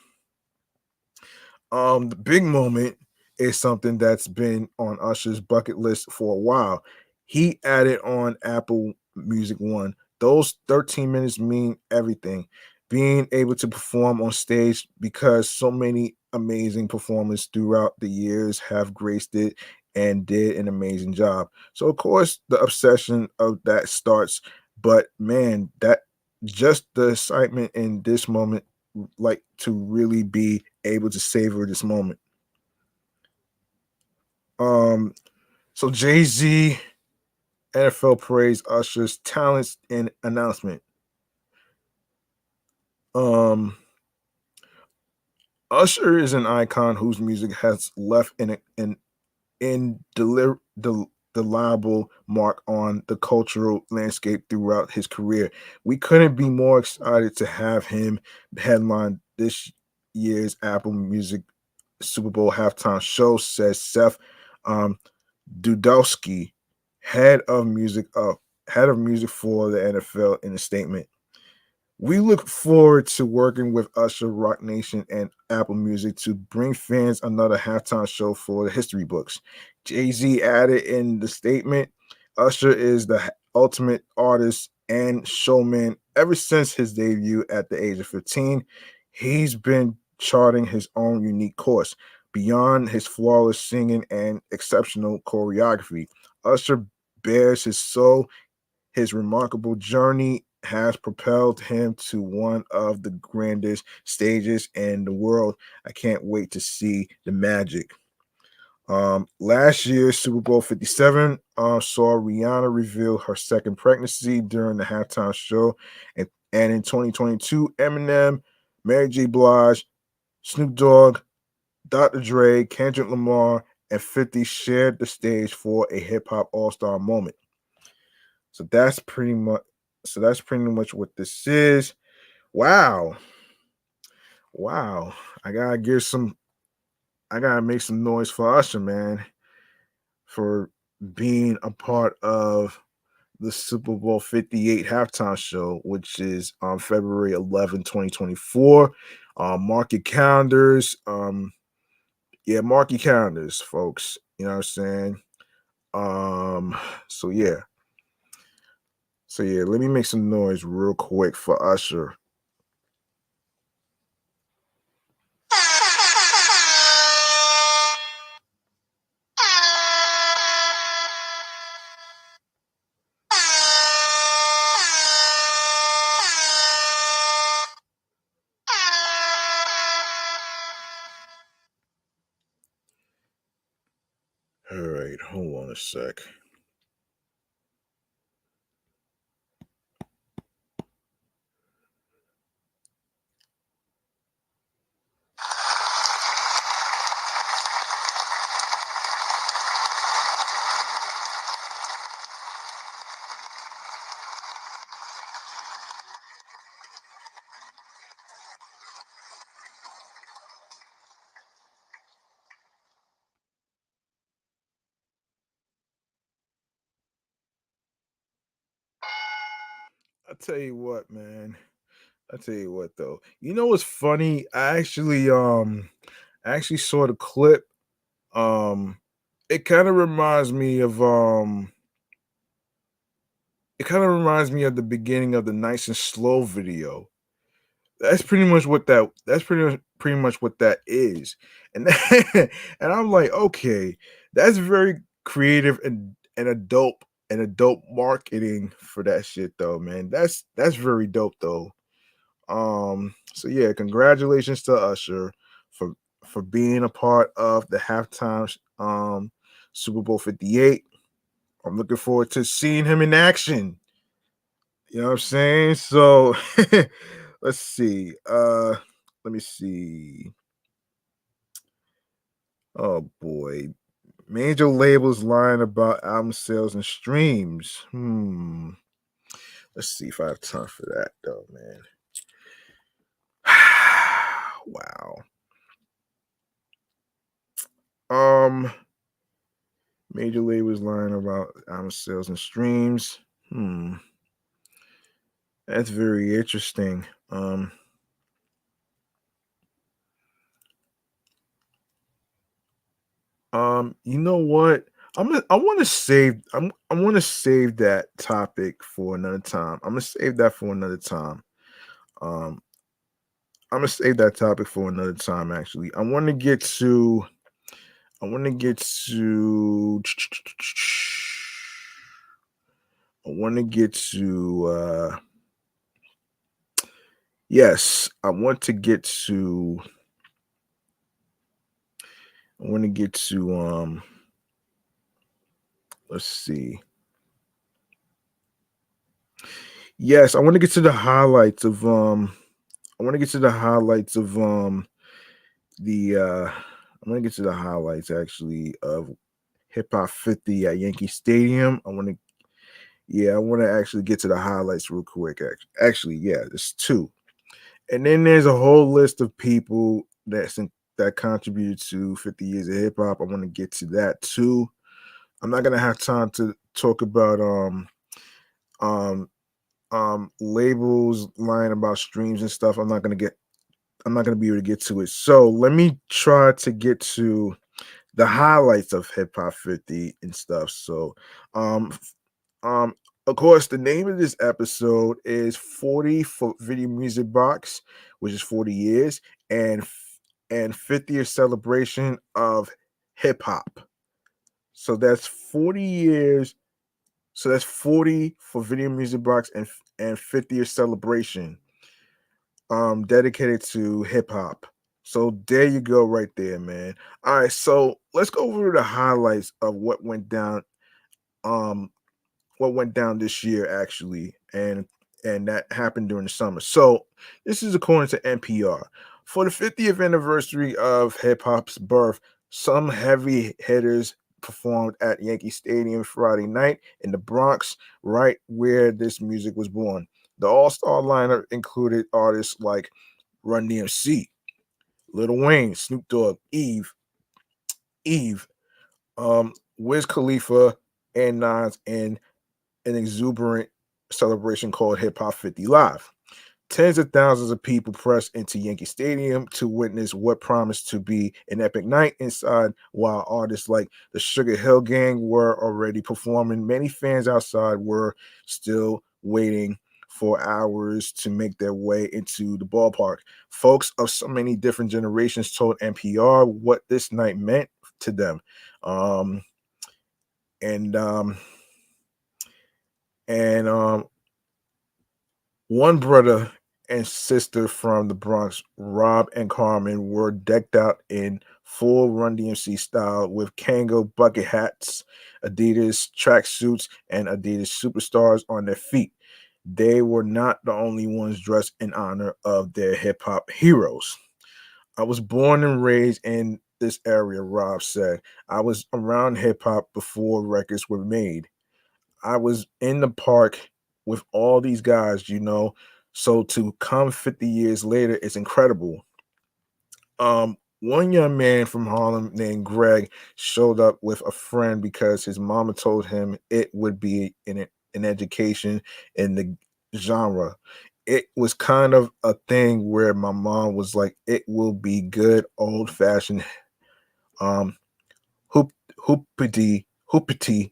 The big moment is something that's been on Usher's bucket list for a while. He added on Apple Music One. Those 13 minutes mean everything. Being able to perform on stage because so many amazing performers throughout the years have graced it and did an amazing job. So of course the obsession of that starts, but man, that just the excitement in this moment, like to really be able to savor this moment. Um, so Jay Z, NFL praise Usher's talents and announcement. Um, Usher is an icon whose music has left indelible mark on the cultural landscape throughout his career. We couldn't be more excited to have him headline this year's Apple Music Super Bowl halftime show, says Seth um, Dudowski, head of music head of music for the NFL, in a statement. We look forward to working with Usher, Rock Nation, and Apple Music to bring fans another halftime show for the history books. Jay Z added in the statement, Usher is the ultimate artist and showman ever since his debut at the age of 15. He's been charting his own unique course. Beyond his flawless singing and exceptional choreography, Usher bears his soul. His remarkable journey has propelled him to one of the grandest stages in the world. I can't wait to see the magic. Last year's Super Bowl 57 saw Rihanna reveal her second pregnancy during the halftime show. And in 2022, Eminem, Mary J. Blige, Snoop Dogg, Dr. Dre, Kendrick Lamar, and 50 shared the stage for a hip hop all star moment. So that's pretty much what this is. Wow. Wow. I gotta give some I gotta make some noise for Usher, man, for being a part of the Super Bowl 58 halftime show, which is on February 11, 2024. Mark your calendars. Yeah, mark your calendars, folks. You know what I'm saying? Um, so yeah. So yeah, let me make some noise real quick for Usher. All right, hold on a sec. I tell you what, man. I tell you what, though. You know what's funny? I actually saw the clip. Um, it kind of reminds me of the beginning of the Nice and Slow video. That's pretty much what that. That's pretty much what that is, and and I'm like, okay, that's very creative and a dope marketing for that shit, though, man. That's very dope, though. So yeah, congratulations to Usher for being a part of the halftime Super Bowl 58. I'm looking forward to seeing him in action. You know what I'm saying? So let's see. Let me see. Oh boy. Major labels lying about album sales and streams. Let's see if I have time for that though, man. Wow. Major labels lying about album sales and streams. That's very interesting. You know what? I want to save. I want to save that topic for another time. I'm gonna save that for another time. Um, I'm gonna save that topic for another time. Actually, I want to get to. I want to get to. I want to get to. Yes, I want to get to. I want to get to. Let's see. Yes, I want to get to the highlights of. I want to get to the highlights of. The. I want to get to the highlights actually of Hip Hop 50 at Yankee Stadium. I want to. Yeah, I want to actually get to the highlights real quick. Actually, yeah, there's two. And then there's a whole list of people that contributed to 50 years of hip hop. I want to get to that too. I'm not gonna have time to talk about um labels lying about streams and stuff. I'm not gonna be able to get to it. So let me try to get to the highlights of hip hop 50 and stuff. So um um of course, the name of this episode is 40 for Video Music Box, which is 40 years, and 50th celebration of hip hop. So that's 40 years. So that's 40 for Video Music Box and 50th celebration dedicated to hip hop. So there you go right there, man. All right, so let's go over the highlights of um what went down this year actually, and that happened during the summer. So this is according to NPR. For the 50th anniversary of hip hop's birth, some heavy hitters performed at Yankee Stadium Friday night in the Bronx, right where this music was born. The all-star lineup included artists like Run DMC, Lil Wayne, Snoop Dogg, Eve, Wiz Khalifa, and Nas, and an exuberant celebration called Hip Hop 50 Live. Tens of thousands of people pressed into Yankee Stadium to witness what promised to be an epic night inside, while artists like the Sugar Hill Gang were already performing. Many fans outside were still waiting for hours to make their way into the ballpark. Folks of so many different generations told NPR what this night meant to them. Um, and um, and one brother and sister from the Bronx, Rob and Carmen, were decked out in full Run DMC style with Kango bucket hats, Adidas tracksuits, and Adidas superstars on their feet. They were not the only ones dressed in honor of their hip hop heroes. I was born and raised in this area, Rob said. I was around hip hop before records were made. I was in the park with all these guys. So to come 50 years later is incredible. One young man from Harlem named Greg showed up with a friend because his mama told him it would be an education in the genre. It was kind of a thing where my mom was like, it will be good old fashioned um hoop hoopity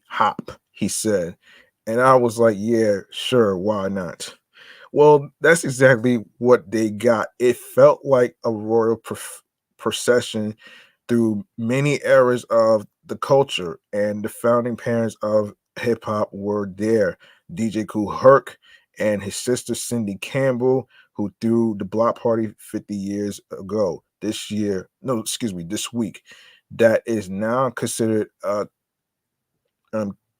hop, he said. And I was like, yeah, sure, why not? Well, that's exactly what they got. It felt like a royal procession through many eras of the culture, and the founding parents of hip hop were there. DJ Kool Herc and his sister Cindy Campbell, who threw the block party 50 years ago. This year, no, excuse me, this week, that is now considered a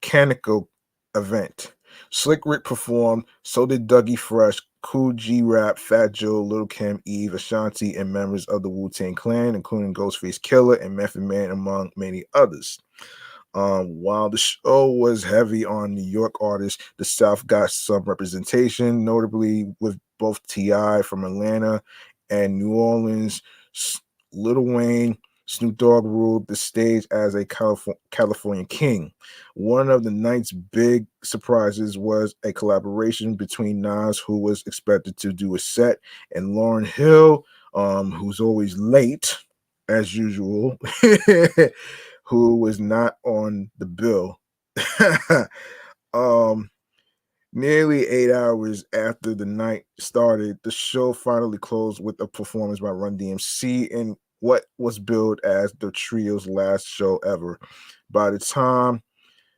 canonical event. Slick Rick performed, so did Dougie Fresh, Cool G Rap, Fat Joe, Lil Kim, Eve, Ashanti, and members of the Wu Tang Clan, including Ghostface Killer and Method Man, among many others. While the show was heavy on New York artists, the South got some representation, notably with both T.I. from Atlanta and New Orleans. Lil Wayne, Snoop Dogg ruled the stage as a California king. One of the night's big surprises was a collaboration between Nas, who was expected to do a set, and Lauryn Hill, who's always late as usual, who was not on the bill. um, Nearly 8 hours after the night started, the show finally closed with a performance by Run DMC in what was billed as the trio's last show ever. By the time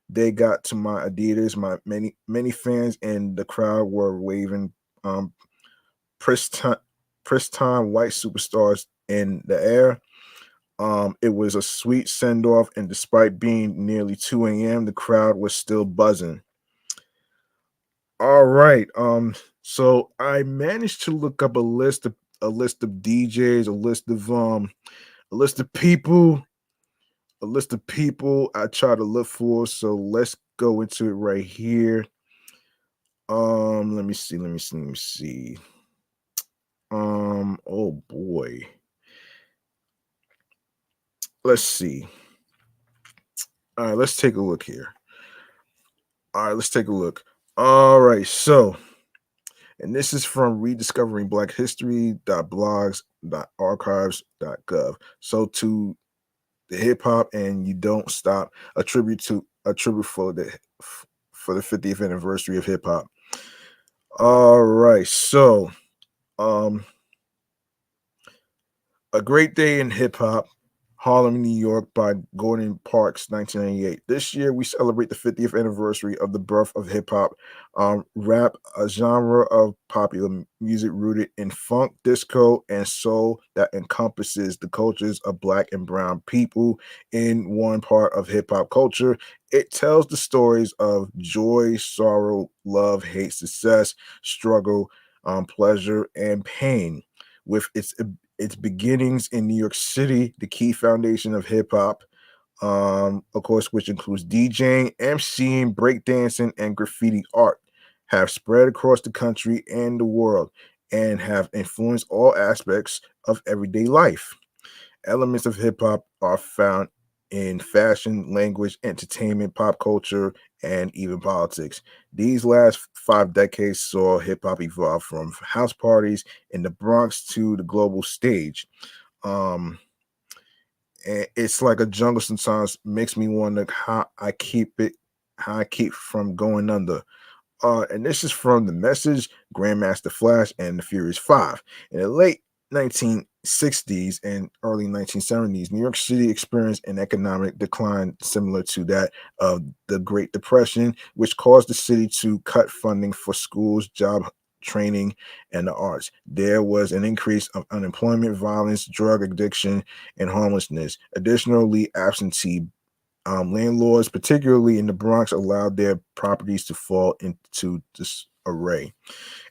they got to my Adidas, my many fans in the crowd were waving um, pristine, pristine white superstars in the air. It was a sweet send off, and despite being nearly 2 a.m., the crowd was still buzzing. All right. So I managed to look up a list of DJs, a list of people, a list of people I try to look for. So let's go into it right here. Let me see. Oh boy. Let's see. All right, let's take a look here. All right, let's take a look. All right, so and this is from rediscoveringblackhistory.blogs.archives.gov. So to the hip hop and you don't stop, a tribute for the 50th anniversary of hip hop. All right, so um A Great Day in Hip Hop, Harlem, New York by Gordon Parks, 1998. This year, we celebrate the 50th anniversary of the birth of hip hop. Rap, a genre of popular music rooted in funk, disco, and soul that encompasses the cultures of Black and Brown people in one part of hip hop culture. It tells the stories of joy, sorrow, love, hate, success, struggle, pleasure, and pain. With its beginnings in New York City, the key foundation of hip hop, of course, which includes DJing, MCing, breakdancing, and graffiti art, have spread across the country and the world and have influenced all aspects of everyday life. Elements of hip hop are found in fashion, language, entertainment, pop culture, and even politics. These last 5 decades saw hip hop evolve from house parties in the Bronx to the global stage. Um, and it's like a jungle sometimes makes me wonder how I keep from going under. And this is from The Message, Grandmaster Flash, and the Furious Five. In the late 1960s and early 1970s, New York City experienced an economic decline similar to that of the Great Depression, which caused the city to cut funding for schools, job training, and the arts. There was an increase of unemployment, violence, drug addiction, and homelessness. Additionally, absentee landlords, particularly in the Bronx, allowed their properties to fall into disarray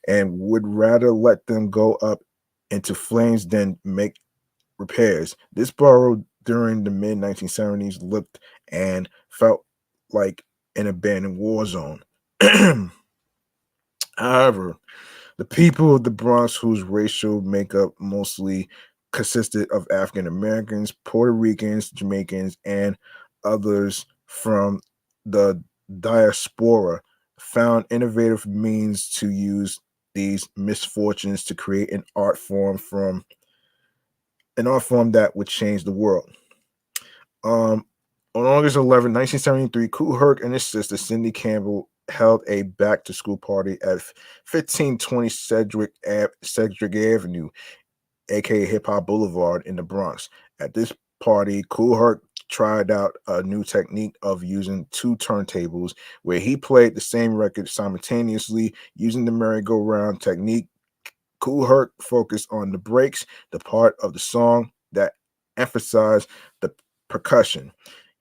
and would rather let them go up into flames than make repairs. This borough during the mid 1970s looked and felt like an abandoned war zone. However, the people of the Bronx, whose racial makeup mostly consisted of African Americans, Puerto Ricans, Jamaicans, and others from the diaspora, found innovative means to use these misfortunes to create an art form that would change the world. Um, on August 11, 1973, Kool Herc and his sister Cindy Campbell held a back to school party at 1520 Cedric Avenue, aka Hip Hop Boulevard, in the Bronx. At this party, Kool Herc tried out a new technique of using two turntables where he played the same record simultaneously using the merry-go-round technique. Kool Herc focused on the breaks, the part of the song that emphasized the percussion.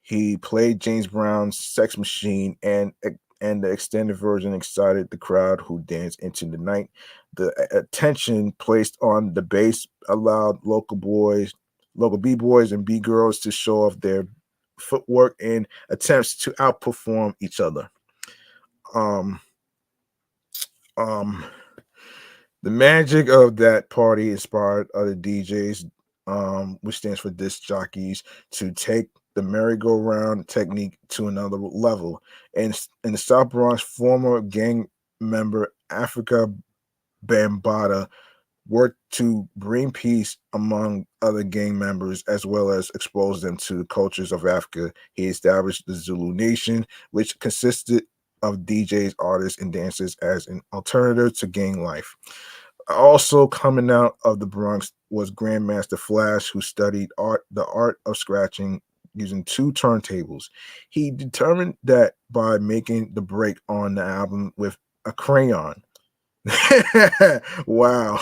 He played James Brown's Sex Machine, and the extended version excited the crowd who danced into the night. The attention placed on the bass allowed local B-boys and B-girls to show off their footwork and attempts to outperform each other. Um, um, the magic of that party inspired other DJs, which stands for disc jockeys, to take the merry-go-round technique to another level. And in the South Bronx, former gang member Africa Bambaataa worked to bring peace among other gang members as well as expose them to the cultures of Africa. He established the Zulu Nation, which consisted of DJs, artists, and dancers as an alternative to gang life. Also coming out of the Bronx was Grandmaster Flash, who studied the art of scratching using two turntables. He determined that by making the break on the album with a crayon, wow,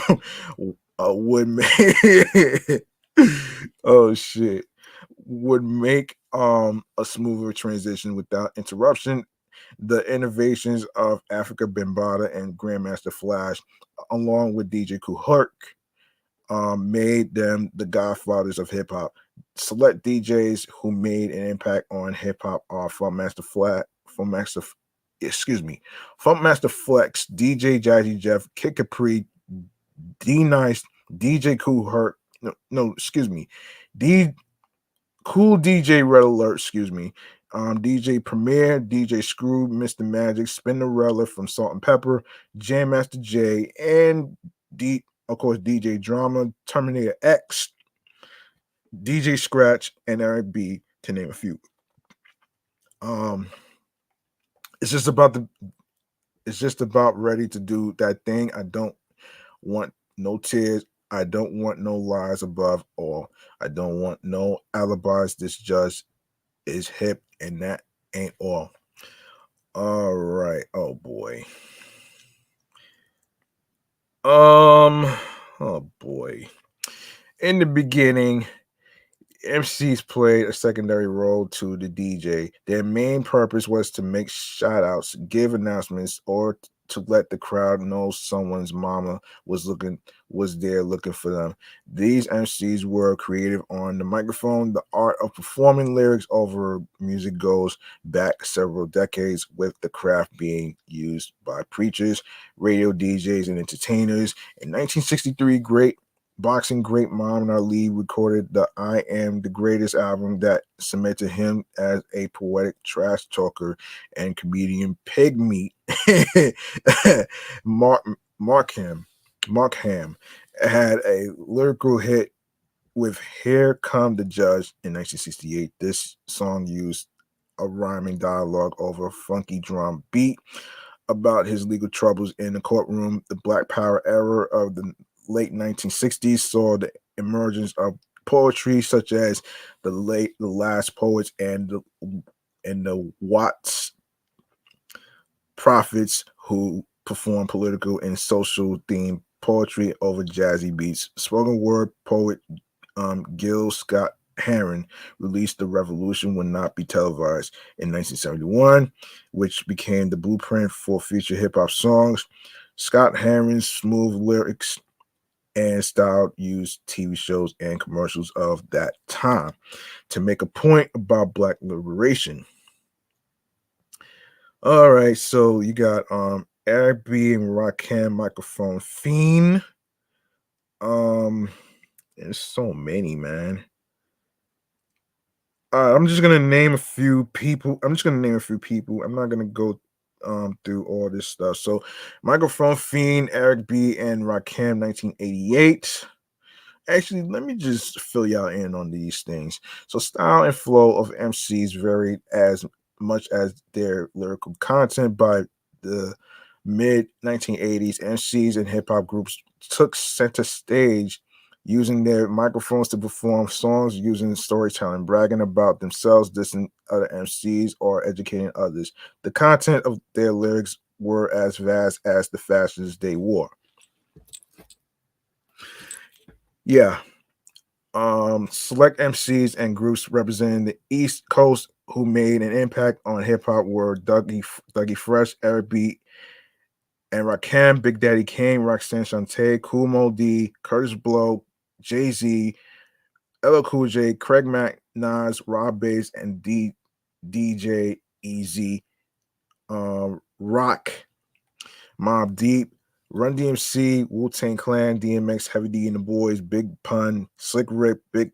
would make oh shit, would make a smoother transition without interruption. The innovations of Africa Bambaataa and Grandmaster Flash, along with DJ Kool Herc, made them the godfathers of hip hop. Select DJs who made an impact on hip hop are excuse me, Funkmaster Flex, DJ Jazzy Jeff, Kid Capri, D Nice, DJ Kool Herc, no, excuse me, D Cool DJ Red Alert, excuse me, DJ Premier, DJ Screw, Mr. Magic, Spinderella from Salt and Pepper, Jam Master J, and of course DJ Drama, Terminator X, DJ Scratch, and Eric B, to name a few. Um, it's just about the it's just about ready to do that thing. I don't want no tears. I don't want no lies above all. I don't want no alibis. This judge is hip, and that ain't all. All right. Oh boy. Oh boy. In the beginning, MCs played a secondary role to the DJ. Their main purpose was to make shout outs, give announcements, or to let the crowd know someone's mama was there looking for them. These MCs were creative on the microphone. The art of performing lyrics over music goes back several decades, with the craft being used by preachers, radio DJs, and entertainers. In 1963, boxing great Muhammad Ali recorded the I Am the Greatest album that cemented him as a poetic trash talker and comedian pig meat. Mark Mark Ham had a lyrical hit with Here Come the Judge in 1968. This song used a rhyming dialogue over a funky drum beat about his legal troubles in the courtroom. The Black Power era of the late 1960s saw the emergence of poetry such as the Last Poets and the Watts Prophets, who perform political and social themed poetry over jazzy beats. Spoken word poet Gil Scott Heron released The Revolution Will Not Be Televised in 1971, which became the blueprint for future hip hop songs. Scott Heron's smooth lyrics and style used TV shows and commercials of that time to make a point about Black liberation. All right, so you got Eric B and Rakim Microphone Fiend. There's so many, man. I'm just gonna name a few people. I'm not gonna go through all this stuff. So, Microphone Fiend, Eric B, and Rakim, 1988. Actually, let me just fill y'all in on these things. So, style and flow of MCs varied as much as their lyrical content. By the mid 1980s, MCs and hip hop groups took center stage, using their microphones to perform songs, using storytelling, bragging about themselves, dissing other MCs, or educating others. The content of their lyrics were as vast as the fashions they wore. Yeah. Select MCs and groups representing the East Coast who made an impact on hip hop were Dougie Fresh, Eric B, and Rakim, Big Daddy Kane, Roxanne Shante, Kool Moe D, Curtis Blow, Jay Z, LL Cool J, Craig Mack, Nas, Rob Bass, and DJ Easy, Rock, Mob Deep, Run DMC, Wu Tang Clan, DMX, Heavy D and the Boys, Big Pun, Slick Rick, Big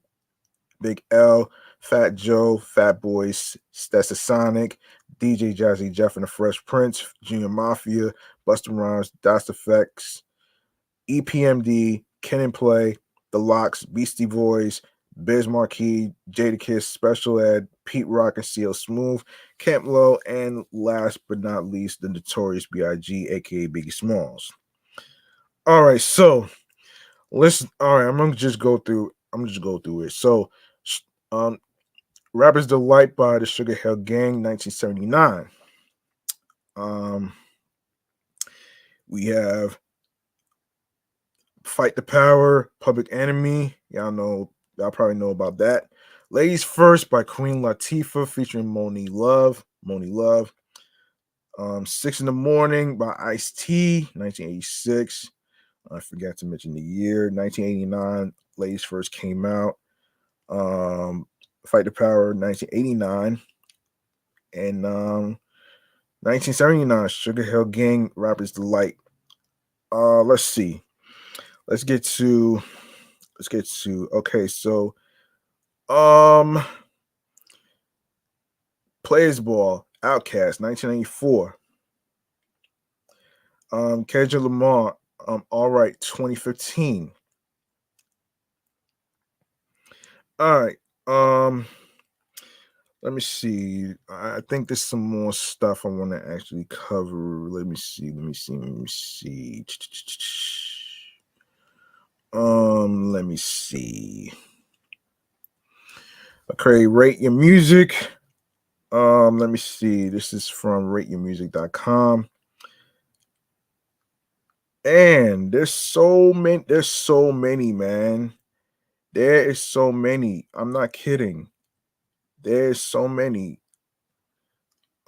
L, Fat Joe, Fat Boys, Sonic, DJ Jazzy Jeff and the Fresh Prince, Junior Mafia, Busta Rhymes, Das Effects, EPMD, Ken and Play, The Locks, Beastie Boys, Biz Marquee, Jadakiss, Special Ed, Pete Rock and CL Smooth, Camp Low, and last but not least, the Notorious B.I.G., aka Biggie Smalls. All right, so listen. All right, I'm gonna just go through it. So, um, Rapper's Delight by the Sugar Hill Gang, 1979. Um, we have Fight the Power, Public Enemy. Y'all probably know about that. Ladies First by Queen Latifah featuring Moni Love. 6 in the Morning by Ice-T, 1986. I forgot to mention the year. 1989, Ladies First came out. Fight the Power, 1989. And 1979, Sugar Hill Gang, Rapper's Delight. Let's see. Let's get to okay, so Players Ball, Outkast, 1994. Kendrick Lamar, All Right, 2015. All right. Let me see. I think there's some more stuff I want to actually cover. Let me see. Let me see. Okay, Rate Your Music. Let me see. This is from rateyourmusic.com. And there's so many, man. There is so many. I'm not kidding. There's so many.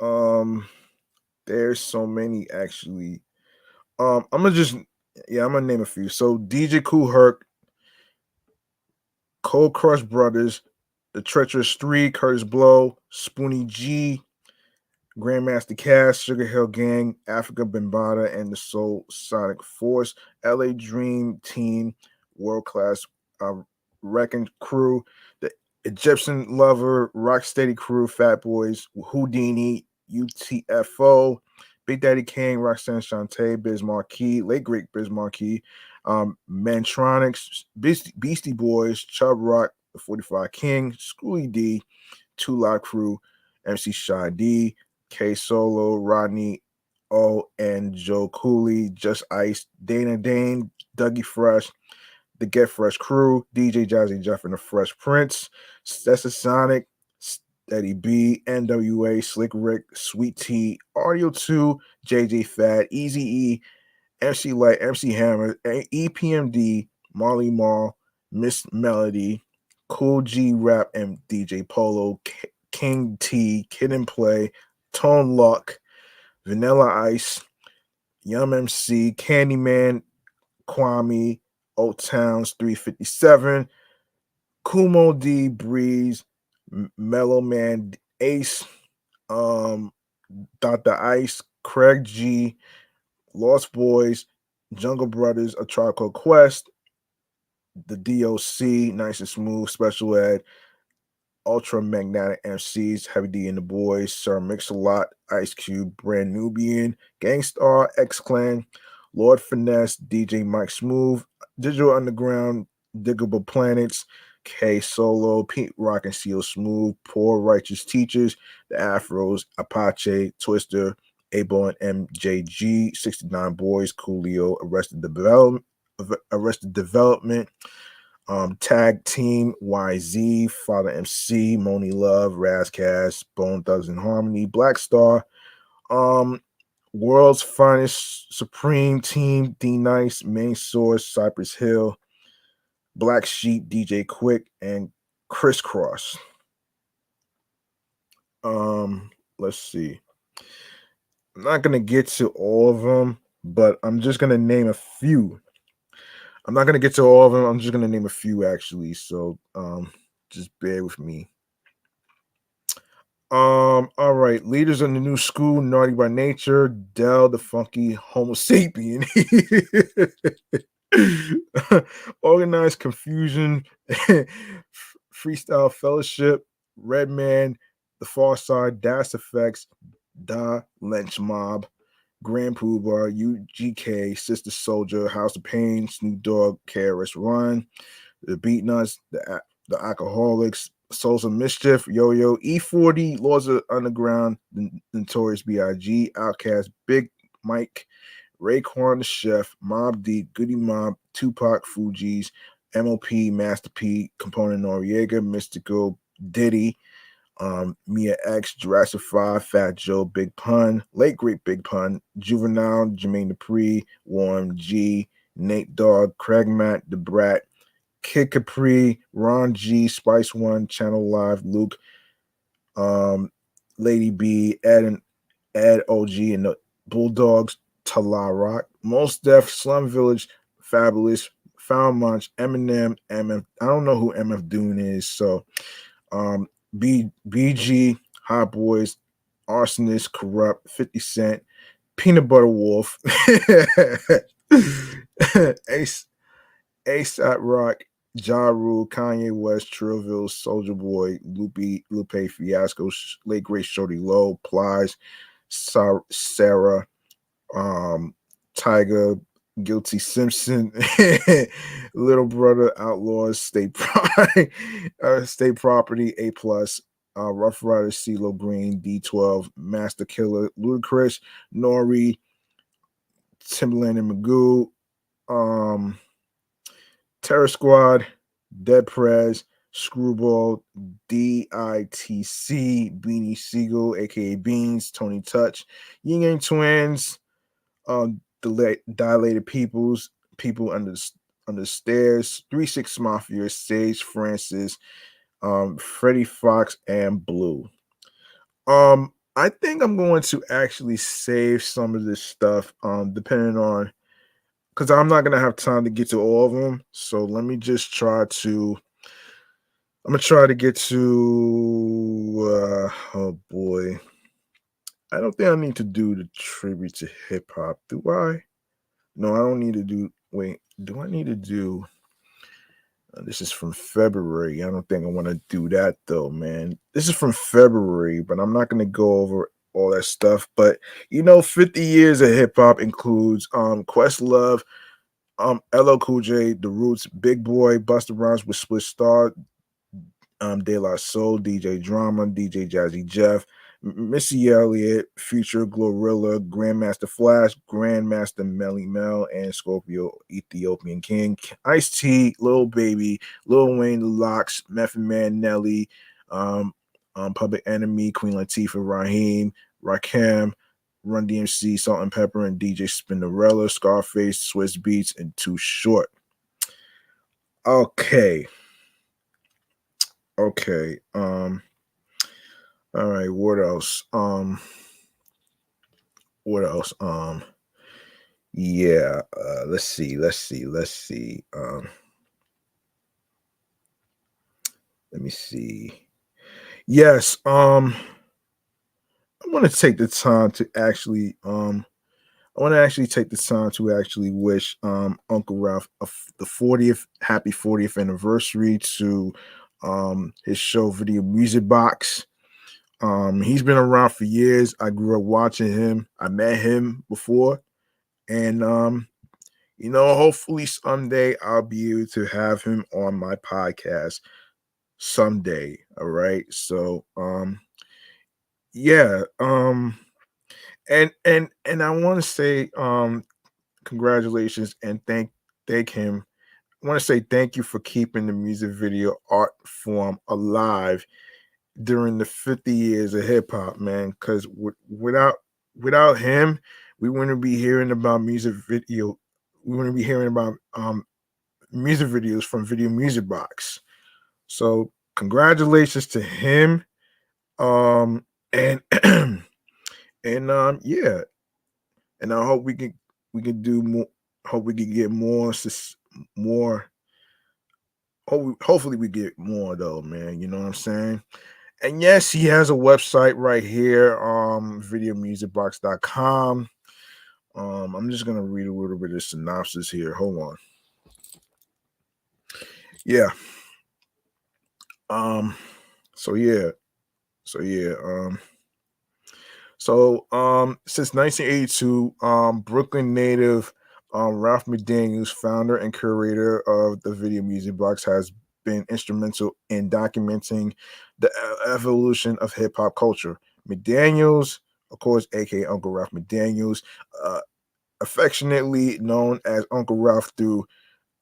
There's so many actually. I'm gonna name a few. So DJ Kool Herc, Cold Crush Brothers, The Treacherous Three, Curtis Blow, Spoonie G, Grandmaster Cass, Sugar Hill Gang, Africa Bambaataa, and the Soul Sonic Force, LA Dream Team, World Class Wrecking Crew, the Egyptian Lover, Rocksteady Crew, Fat Boys, Houdini, UTFO, Big Daddy Kane, Roxanne Shante, Biz Marquee, late great Biz Marquee, Mantronics, Beastie Boys, Chubb Rock, the 45 King, Schoolie D, Two Lot Crew, MC Shy D, K Solo, Rodney O, and Joe Cooley, Just Ice, Dana Dane, Dougie Fresh, the Get Fresh Crew, DJ Jazzy Jeff and the Fresh Prince, Sonic, Steady B, NWA, Slick Rick, Sweet T, Audio 2, JJ Fad, Easy E, MC Light, MC Hammer, EPMD, Marley Marl, Miss Melody, Cool G Rap, and DJ Polo, King T, Kid and Play, Tone Luck, Vanilla Ice, Yum MC, Candyman, Kwame, Old Towns 357, Kumo D, Breeze, Mellow Man, Ace, Dr. Ice, Craig G, Lost Boys, Jungle Brothers, A Tribe Called Quest, the DOC, Nice and Smooth, Special Ed, Ultra Magnetic MCs, Heavy D and the Boys, Sir Mix-a-Lot, Ice Cube, Brand Nubian, Gangstar, X Clan, Lord Finesse, DJ Mike Smooth, Digital Underground, Diggable Planets, K Solo, Pete Rock and CL Smooth, Poor Righteous Teachers, The Afros, Apache, Twister, Abo and MJG, 69 Boys, Coolio, Arrested Development, Tag Team, YZ, Father MC, Moni Love, Razcast, Bone Thugs and Harmony, Black Star, World's Finest Supreme Team, D Nice, Main Source, Cypress Hill, Black Sheep, DJ Quick, and Crisscross. Let's see. I'm not gonna get to all of them, but I'm just gonna name a few. I'm not gonna get to all of them. I'm just gonna name a few actually. So just bear with me. All right. Leaders of the new school, naughty by nature, Dell the funky Homo sapien. Organized confusion, freestyle fellowship, Redman, the far side, Das effects, Da Lynch Mob, Grand Poobah, UGK, Sister Soldier, House of Pain, Snoop Dogg, KRS One, the Beatnuts, the Alcoholics, Souls of Mischief, Yo Yo, E40, Laws of Underground, the Notorious B.I.G., Outkast, Big Mike, Raekwon the Chef, Mob Deep, Goody Mob, Tupac, Fugees, MOP, Master P, Component Noriega, Mystical, Diddy, Mia X, Jurassic 5, Fat Joe, Big Pun, Late Great Big Pun, Juvenile, Jermaine Dupri, Warm G, Nate Dogg, Craig Matt, The Brat, Kid Capri, Ron G, Spice One, Channel Live, Luke, Lady B, Ed OG, and the Bulldogs, Tala Rock, Most Def, Slum Village, Fabulous, Found Munch, Eminem, MF. I don't know who MF Doom is, so BG, Hot Boys, Arsonist, Corrupt, 50 Cent, Peanut Butter Wolf, Ace, ASAP Rock, Ja Rule, Kanye West, Trillville, Soldier Boy, Lupe Fiasco, Late Great Shorty Low, Plies, Sarah, Tiger, Guilty Simpson, Little Brother, Outlaws, State Property, A plus, Rough Rider, CeeLo Green, D12, Master Killer, Ludacris, Nori, Timbaland and Magoo, Terror Squad, Dead Prez, Screwball, DITC, Beanie Siegel, aka Beans, Tony Touch, Ying Yang Twins, Dilated People Under the Stairs, 3-6 Mafia, Sage Francis, Freddie Fox, and Blue. I think I'm going to actually save some of this stuff, depending on, because I'm not gonna have time to get to all of them. So let me just try to. I'm gonna try to get to. Oh boy, I don't think I need to do the tribute to hip hop. Do I? No, I don't need to do. Wait, do I need to do? This is from February. I don't think I want to do that though, man. This is from February, but I'm not gonna go over all that stuff. But 50 years of hip hop includes Questlove, LL Cool J, The Roots, Big Boy, Busta Rhymes with Split Star, De La Soul, DJ Drama, DJ Jazzy Jeff, Missy Elliott, Future Glorilla, Grandmaster Flash, Grandmaster Melly Mel, and Scorpio Ethiopian King, Ice T, Lil Baby, Lil Wayne, The Locks, Method Man, Nelly, Public Enemy, Queen Latifah, Raheem, Rakim, Run DMC, Salt and Pepper, and DJ Spinnerella, Scarface, Swiss Beats, and Too Short. Okay. All right, what else? What else? Yeah, let's see. Let me see. Yes, I want to take the time to actually take the time to actually wish Uncle Ralph the 40th happy 40th anniversary to his show Video Music Box. He's been around for years. I grew up watching him. I met him before, and hopefully someday I'll be able to have him on my podcast someday. All right. So yeah. And I want to say congratulations and thank him. I want to say thank you for keeping the music video art form alive during the 50 years of hip hop, man. Because without him, we wouldn't be hearing about music video. We wouldn't be hearing about music videos from Video Music Box. So congratulations to him. And yeah, and I hope we can do more. Hope we can get more. Hopefully we get more though, man. You know what I'm saying? And yes, he has a website right here, videomusicbox.com. I'm just gonna read a little bit of synopsis here. Hold on. Yeah. Um, so yeah. So yeah. Since 1982, Brooklyn native Ralph McDaniels, founder and curator of the Video Music Box, has been instrumental in documenting the evolution of hip hop culture. McDaniels, of course, aka Uncle Ralph McDaniels, uh, affectionately known as Uncle Ralph through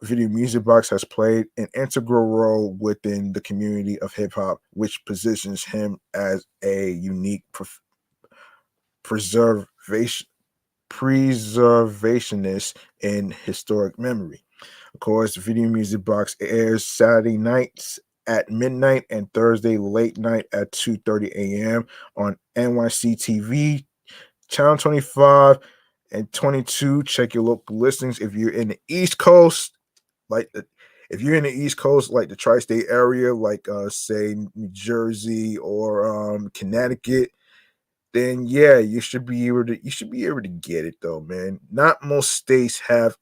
Video Music Box, has played an integral role within the community of hip hop, which positions him as a unique preservation preservationist in historic memory. Of course, Video Music Box airs Saturday nights at midnight and Thursday late night at 2:30 a.m. on NYC TV, Channel 25 and 22. Check your local listings if you're in the East Coast, like the if you're in the East Coast, like the tri-state area, like say New Jersey or Connecticut, then yeah, you should be able to get it though, man. Not most states has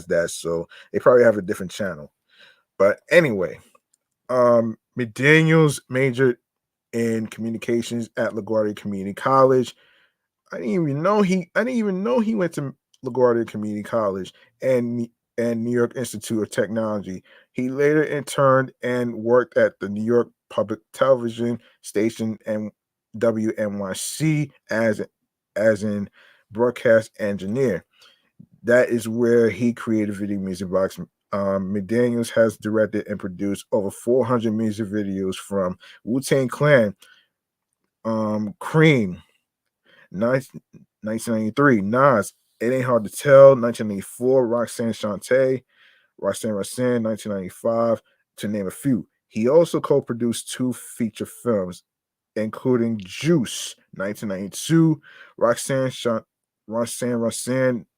that, so they probably have a different channel. But anyway, McDaniels majored in communications at LaGuardia Community College. I didn't even know he went to LaGuardia Community College and New York Institute of Technology. He later interned and worked at the New York Public Television station and WNYC as in broadcast engineer. That is where he created Video Music Box. McDaniels has directed and produced over 400 music videos from Wu Tang Clan, Cream, 1993, Nas, It Ain't Hard to Tell, 1994, Roxanne Shante, Roxanne, 1995, to name a few. He also co-produced two feature films, including Juice, 1992, Roxanne,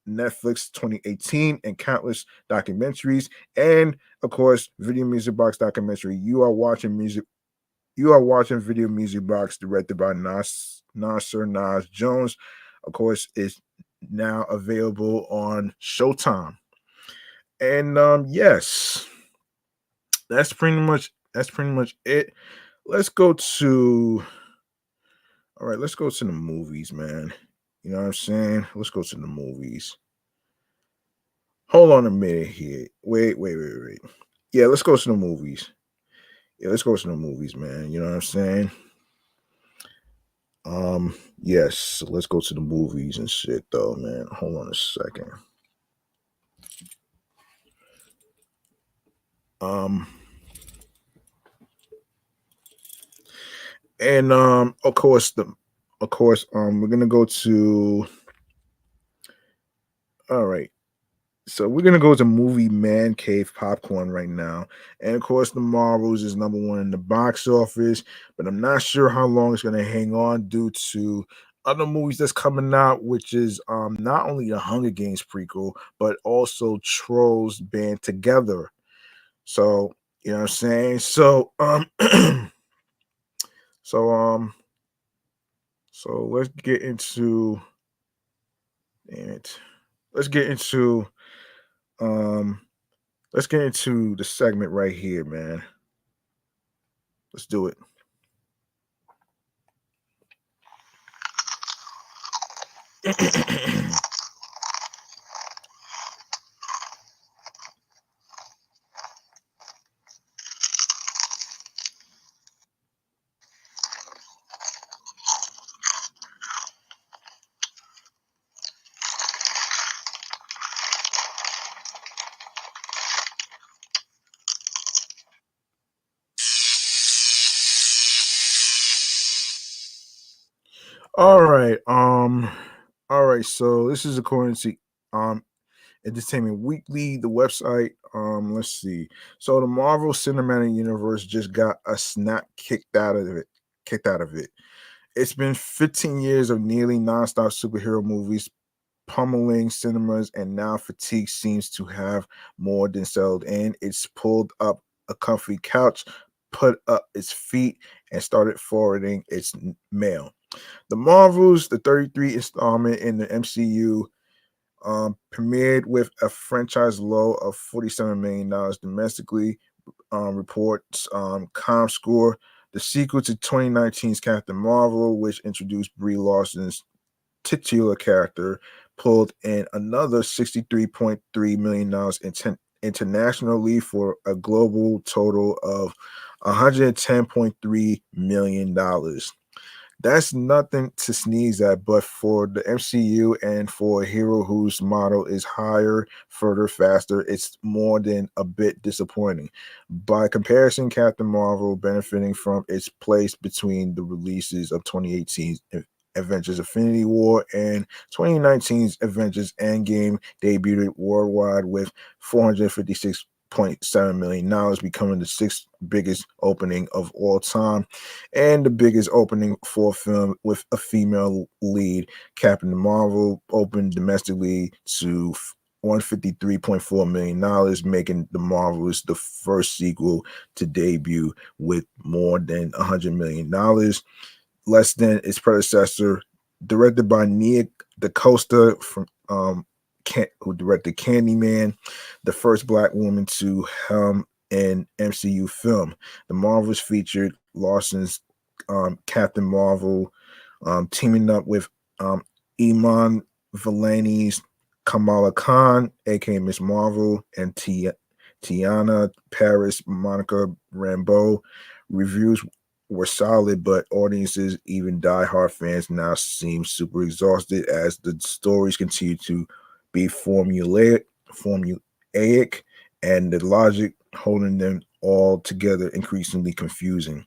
Netflix 2018, and countless documentaries, and of course, Video Music Box documentary. You are watching Video Music Box, directed by Nasser Nas Jones. Of course, is now available on Showtime. And yes, that's pretty much it. Let's go to all right, let's go to the movies, man. You know what I'm saying? Let's go to the movies. Hold on a minute here. Wait. Yeah, let's go to the movies. Yeah, let's go to the movies, man. You know what I'm saying? Yes, let's go to the movies and shit though, man. Hold on a second. Um and of course we're gonna go to all right. So we're gonna go to movie Man Cave Popcorn right now. And of course the Marvels is number one in the box office, but I'm not sure how long it's gonna hang on due to other movies that's coming out, which is not only the Hunger Games prequel, but also Trolls Band Together. So you know what I'm saying? So so let's get into damn it. Let's get into um let's get into the segment right here, man. Let's do it. All right. All right. So this is according to um Entertainment Weekly, the website. Let's see. So the Marvel Cinematic Universe just got a snap kicked out of it. Kicked out of it. It's been 15 years of nearly nonstop superhero movies pummeling cinemas, and now fatigue seems to have more than settled in. It's pulled up a comfy couch, put up its feet, and started forwarding its mail. The Marvels, the 33 installment in the MCU, premiered with a franchise low of $47 million domestically, reports ComScore. The sequel to 2019's Captain Marvel, which introduced Brie Larson's titular character, pulled in another $63.3 million internationally for a global total of $110.3 million. That's nothing to sneeze at, but for the MCU and for a hero whose motto is higher, further, faster, it's more than a bit disappointing. By comparison, Captain Marvel, benefiting from its place between the releases of 2018's Avengers Infinity War and 2019's Avengers Endgame, debuted worldwide with $456.7 million, becoming the sixth biggest opening of all time and the biggest opening for a film with a female lead. Captain Marvel opened domestically to $153.4 million, making the Marvels the first sequel to debut with more than $100 million, less than its predecessor. Directed by Nia DaCosta, from who directed Candyman, the first Black woman to helm an MCU film. The Marvels featured Larson's Captain Marvel, teaming up with Iman Vellani's Kamala Khan, aka Miss Marvel, and Tiana Paris, Monica Rambeau. Reviews were solid, but audiences, even diehard fans, now seem super exhausted as the stories continue to be formulaic, and the logic holding them all together increasingly confusing.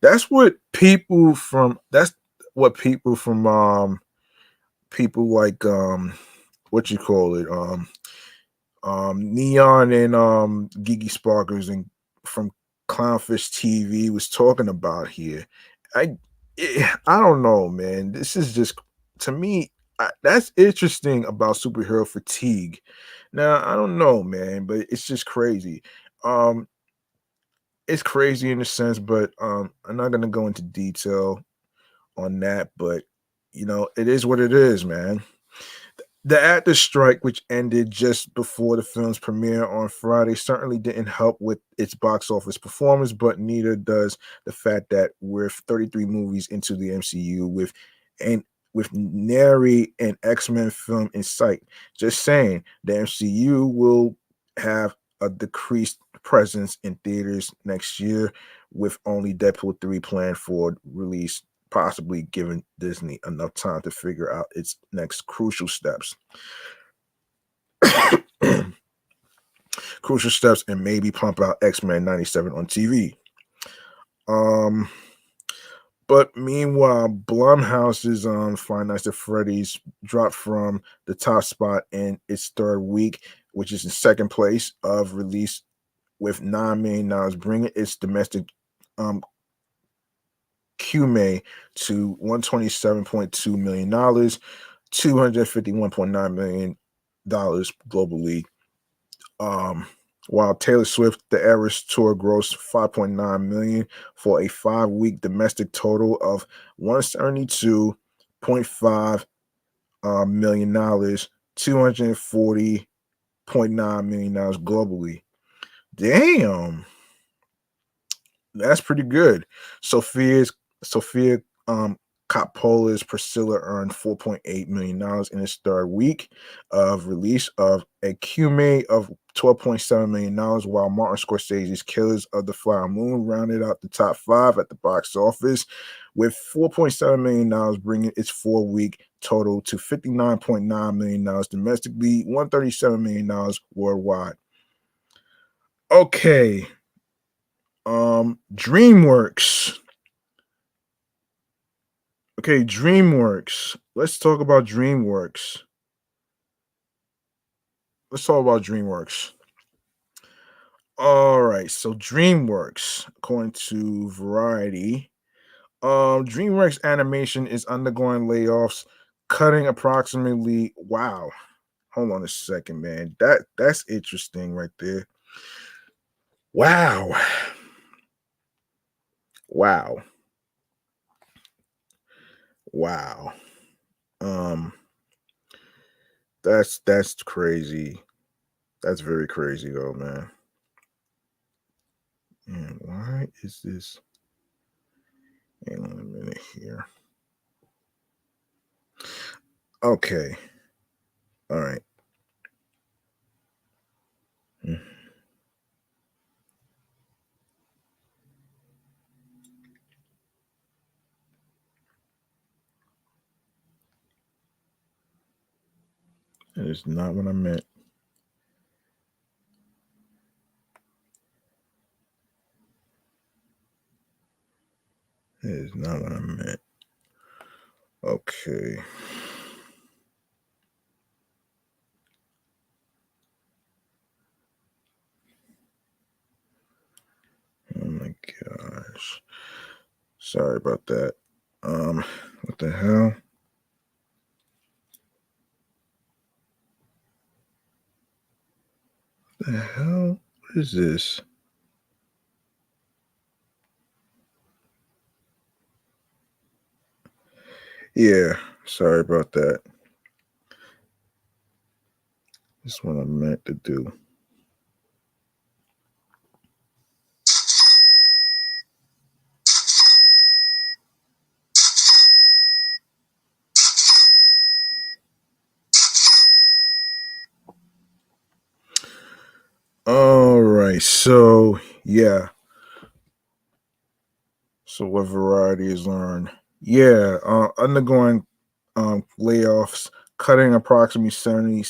That's what people from people like what you call it Neon and Geeky Sparkers and from Clownfish TV was talking about here. I I don't know, man. This is just, to me, that's interesting about superhero fatigue. Now I don't know, man, but it's just crazy. Um, it's crazy in a sense, but I'm not gonna go into detail on that. But it is what it is, man. The actors' strike, which ended just before the film's premiere on Friday, certainly didn't help with its box office performance, but neither does the fact that we're 33 movies into the MCU and with nary an X-Men film in sight. Just saying, the MCU will have a decreased presence in theaters next year, with only Deadpool 3 planned for release, possibly giving Disney enough time to figure out its next crucial steps. Crucial steps, and maybe pump out X-Men 97 on TV. Um, but meanwhile, Blumhouse's Five Nights at Freddy's dropped from the top spot in its third week, which is in second place of release with $9 million, bringing its domestic QMA to $127.2 million, $251.9 million globally. While Taylor Swift The Eras Tour grossed $5.9 million for a 5-week domestic total of $172.5 million, $240.9 million globally. Damn, that's pretty good. Sophia Coppola's Priscilla earned $4.8 million in its third week of release of a QMA of $12.7 million, while Martin Scorsese's Killers of the Flower Moon rounded out the top 5 at the box office with $4.7 million, bringing its 4-week total to $59.9 million domestically, $137 million worldwide. Okay. DreamWorks. Okay, DreamWorks. Let's talk about DreamWorks. All right, so DreamWorks, according to Variety, DreamWorks Animation is undergoing layoffs, cutting approximately. Wow, hold on a second, man. That's interesting right there. Wow. Wow. Wow. Um, that's crazy. That's very crazy though, man. And why is this? Hang on a minute here. Okay. All right. Mm, That is not what I meant. That is not what I meant. Okay. Oh my gosh. Sorry about that. What the hell? The hell? What is this? Yeah, sorry about that. This is what I meant to do. All right. So, yeah. So, what Variety has learned? Yeah, undergoing layoffs, cutting approximately 70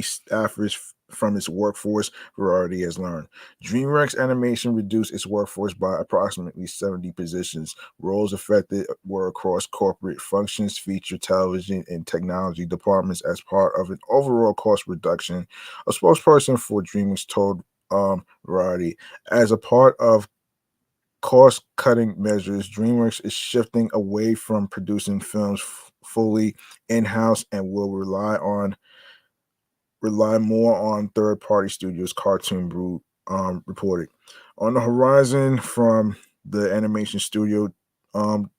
staffers from its workforce, Variety has learned. DreamWorks Animation reduced its workforce by approximately 70 positions. Roles affected were across corporate functions, feature television, and technology departments as part of an overall cost reduction. A spokesperson for DreamWorks told Variety, as a part of cost cutting measures, DreamWorks is shifting away from producing films fully in house and will rely more on third party studios. Cartoon Brew reported on the horizon from the animation studio. Um,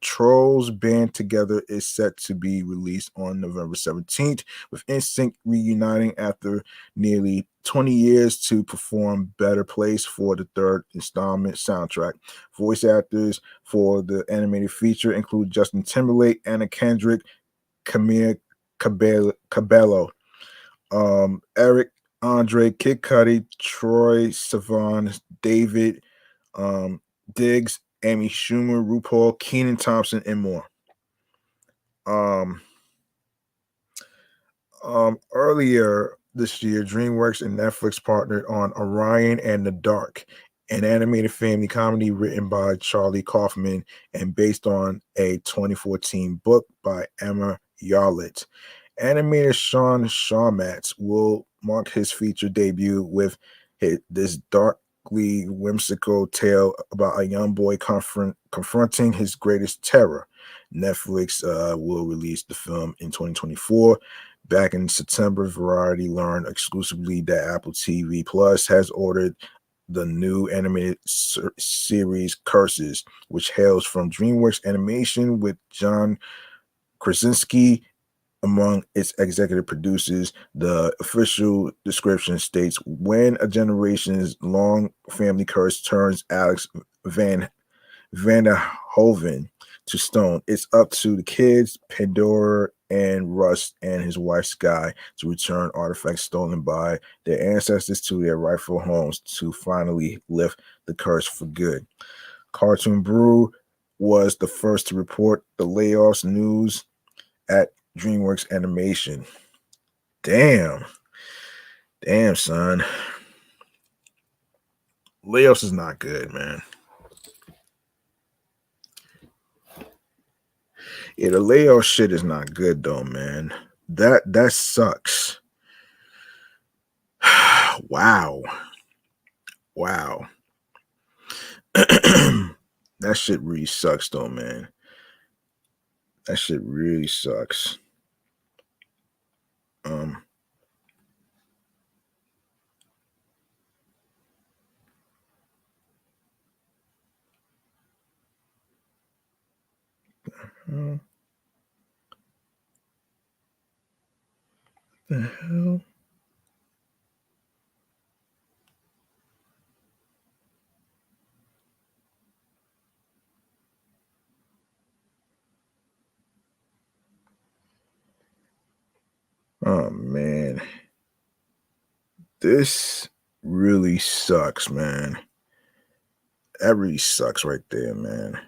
Trolls Band Together is set to be released on November 17th, with Instinct reuniting after nearly 20 years to perform Better Place for the third installment soundtrack. Voice actors for the animated feature include Justin Timberlake, Anna Kendrick, Camille Cabello, Eric Andre, Kid Cudi, Troy Sivan, David Diggs, Amy Schumer, RuPaul, Keenan Thompson, and more. Um, Earlier this year, DreamWorks and Netflix partnered on Orion and the Dark, an animated family comedy written by Charlie Kaufman and based on a 2014 book by Emma Yarlett. Animator Sean Shawmats will mark his feature debut with this darkly whimsical tale about a young boy confronting his greatest terror. Netflix will release the film in 2024. Back in September, Variety learned exclusively that Apple TV Plus has ordered the new animated series Curses, which hails from DreamWorks Animation with John Krasinski among its executive producers. The official description states when a generation's long family curse turns Alex Van Vanderhoven to stone, it's up to the kids, Pandora and Russ and his wife Sky, to return artifacts stolen by their ancestors to their rightful homes to finally lift the curse for good. Cartoon Brew was the first to report the layoffs news at DreamWorks Animation. Damn. Damn, son. Layoffs is not good, man. Yeah, the layoff shit is not good though, man. That sucks. Wow. Wow. That shit really sucks though, man. That shit really sucks. Um hell? The hell? Oh man, this really sucks, man. That really sucks right there, man.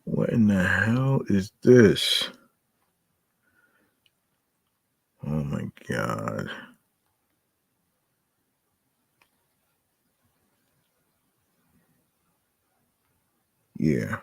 What in the hell is this? Oh my god. Yeah.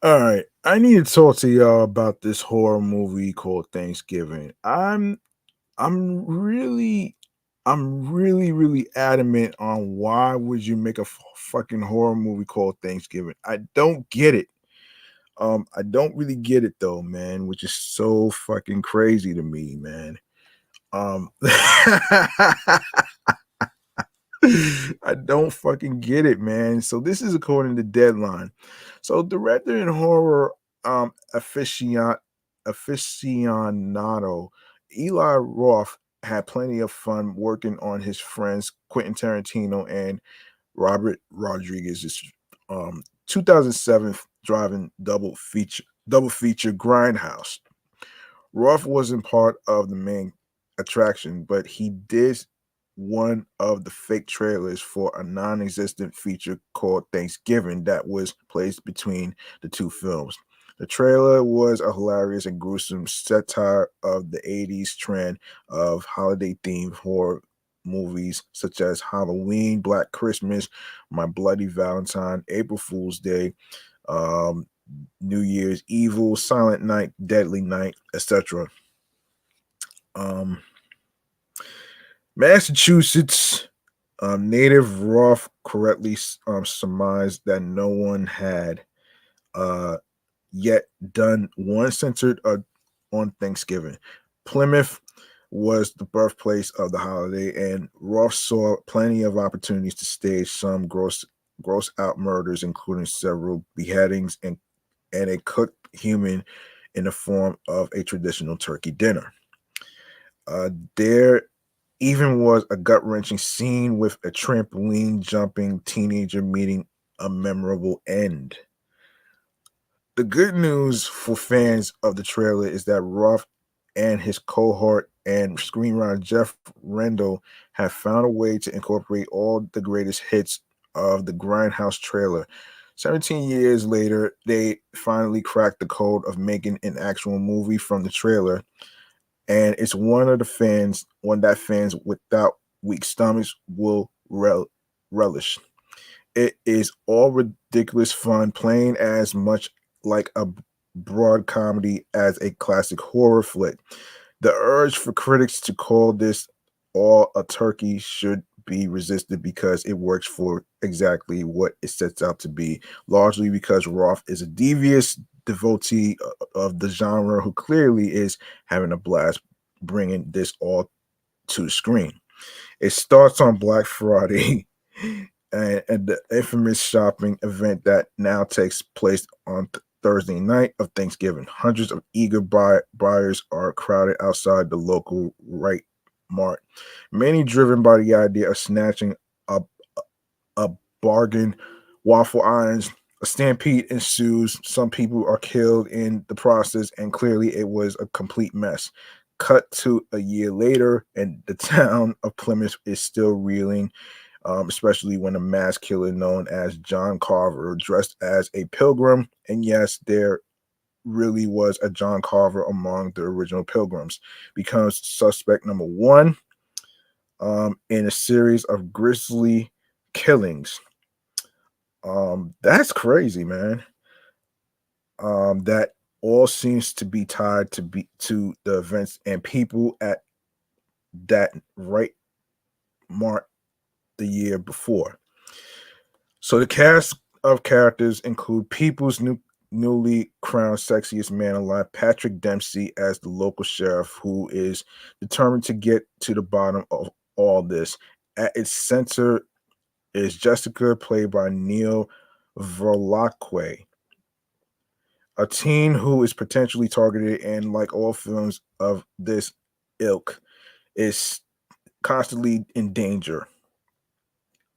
All right, I need to talk to y'all about this horror movie called Thanksgiving. I'm really adamant on why would you make a fucking horror movie called Thanksgiving? I don't get it. I don't really get it though, man, which is so fucking crazy to me, man. Um I don't fucking get it, man. So this is according to Deadline. So director and horror aficionado Eli Roth had plenty of fun working on his friends Quentin Tarantino and Robert Rodriguez's 2007 driving double feature Grindhouse. Ruff wasn't part of the main attraction, but he did one of the fake trailers for a non-existent feature called Thanksgiving that was placed between the two films. The trailer was a hilarious and gruesome satire of the 80s trend of holiday-themed horror movies such as Halloween, Black Christmas, My Bloody Valentine, April Fool's Day, um, New Year's Evil, Silent Night, Deadly Night, etc. Um, Massachusetts native Roth correctly surmised that no one had uh, yet done one centered on Thanksgiving. Plymouth was the birthplace of the holiday, and Roth saw plenty of opportunities to stage some gross out murders, including several beheadings and a cooked human in the form of a traditional turkey dinner. There even was a gut wrenching scene with a trampoline jumping teenager meeting a memorable end. The good news for fans of the trailer is that Roth and his cohort and screenwriter Jeff Rendell have found a way to incorporate all the greatest hits of the Grindhouse trailer. 17 years later, they finally cracked the code of making an actual movie from the trailer, and it's one that fans without weak stomachs will relish. It is all ridiculous fun, playing as much like a broad comedy as a classic horror flick. The urge for critics to call this all a turkey should be resisted because it works for exactly what it sets out to be, largely because Roth is a devious devotee of the genre who clearly is having a blast bringing this all to the screen. It starts on Black Friday and the infamous shopping event that now takes place on Thursday night of Thanksgiving. Hundreds of eager buyers are crowded outside the local Right Mart, many driven by the idea of snatching up a bargain. Waffle irons. A stampede ensues. Some people are killed in the process, and clearly it was a complete mess. Cut to a year later, and the town of Plymouth is still reeling, especially when a mass killer known as John Carver, dressed as a pilgrim, and yes, there really was a John Carver among the original pilgrims, becomes suspect number one in a series of grisly killings. That's crazy, man. That all seems to be tied to the events and people at that right mark the year before. So the cast of characters include People's newly crowned sexiest man alive, Patrick Dempsey, as the local sheriff who is determined to get to the bottom of all this. At its center is Jessica, played by Neil Verlacque, a teen who is potentially targeted, and like all films of this ilk, is constantly in danger.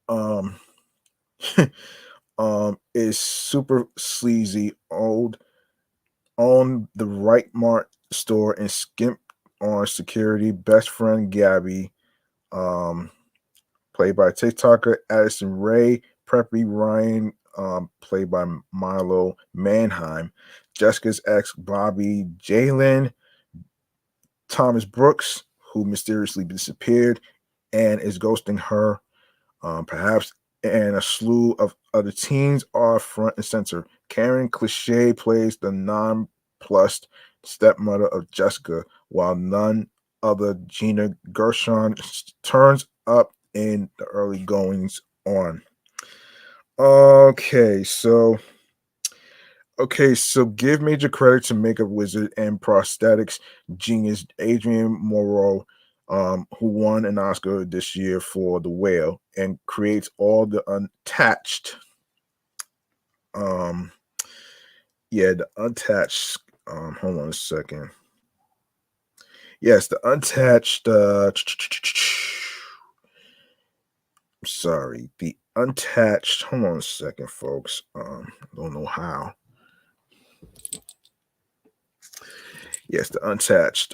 Um, is super sleazy, old, on the Right Mart store and skimp on security. Best friend Gabby, um, played by TikToker Addison Ray, Preppy Ryan, played by Milo Manheim, Jessica's ex Bobby Jalen, Thomas Brooks, who mysteriously disappeared and is ghosting her, perhaps, and a slew of other teens are front and center. Karen Cliche plays the nonplussed stepmother of Jessica, while none other Gina Gershon turns up in the early goings on. Okay, so give major credit to makeup wizard and prosthetics genius Adrian Moreau, who won an Oscar this year for The Whale and creates all the unattached. Um, the unattached. Hold on a second. Yes, the unattached. Sorry, the unattached. Hold on a second, folks. Don't know how. Yes, the unattached.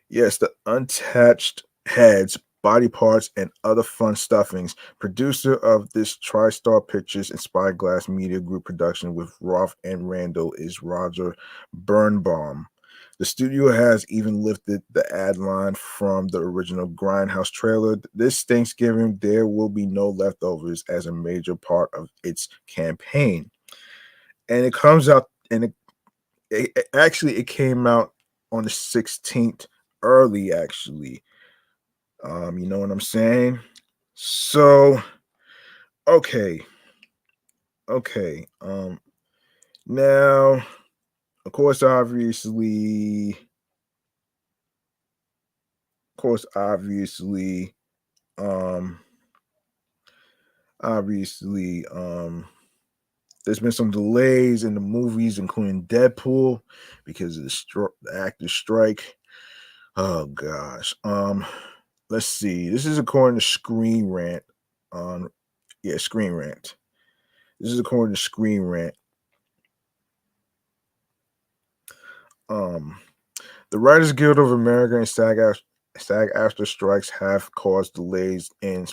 Yes, the unattached heads, body parts, and other fun stuffings. Producer of this TriStar Pictures and Spyglass Media Group production with Roth and Randall is Roger Birnbaum. The studio has even lifted the ad line from the original Grindhouse trailer. This Thanksgiving, there will be no leftovers as a major part of its campaign. And it comes out, and it came out on the 16th early, actually. You know what I'm saying? So, okay. Okay. Now, of course, obviously, um, obviously, there's been some delays in the movies, including Deadpool, because of the actor's strike. Oh gosh. Let's see. This is according to Screen Rant. Screen Rant. This is according to Screen Rant. Um, the Writers Guild of America and SAG-AFTRA strikes have caused delays in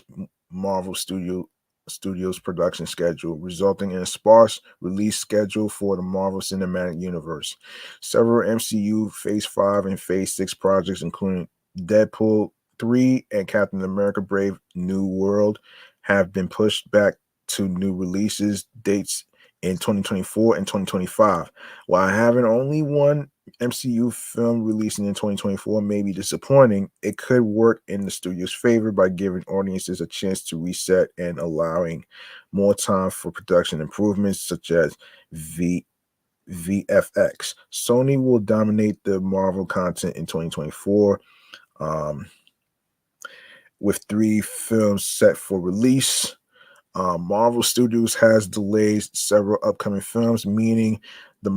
Marvel Studios' production schedule, resulting in a sparse release schedule for the Marvel Cinematic Universe. Several MCU Phase 5 and Phase 6 projects, including Deadpool 3 and Captain America Brave New World, have been pushed back to new releases dates in 2024 and 2025. While having only one MCU film releasing in 2024 may be disappointing, it could work in the studio's favor by giving audiences a chance to reset and allowing more time for production improvements such as VFX. Sony will dominate the Marvel content in 2024, with 3 films set for release. Marvel Studios has delayed several upcoming films, meaning the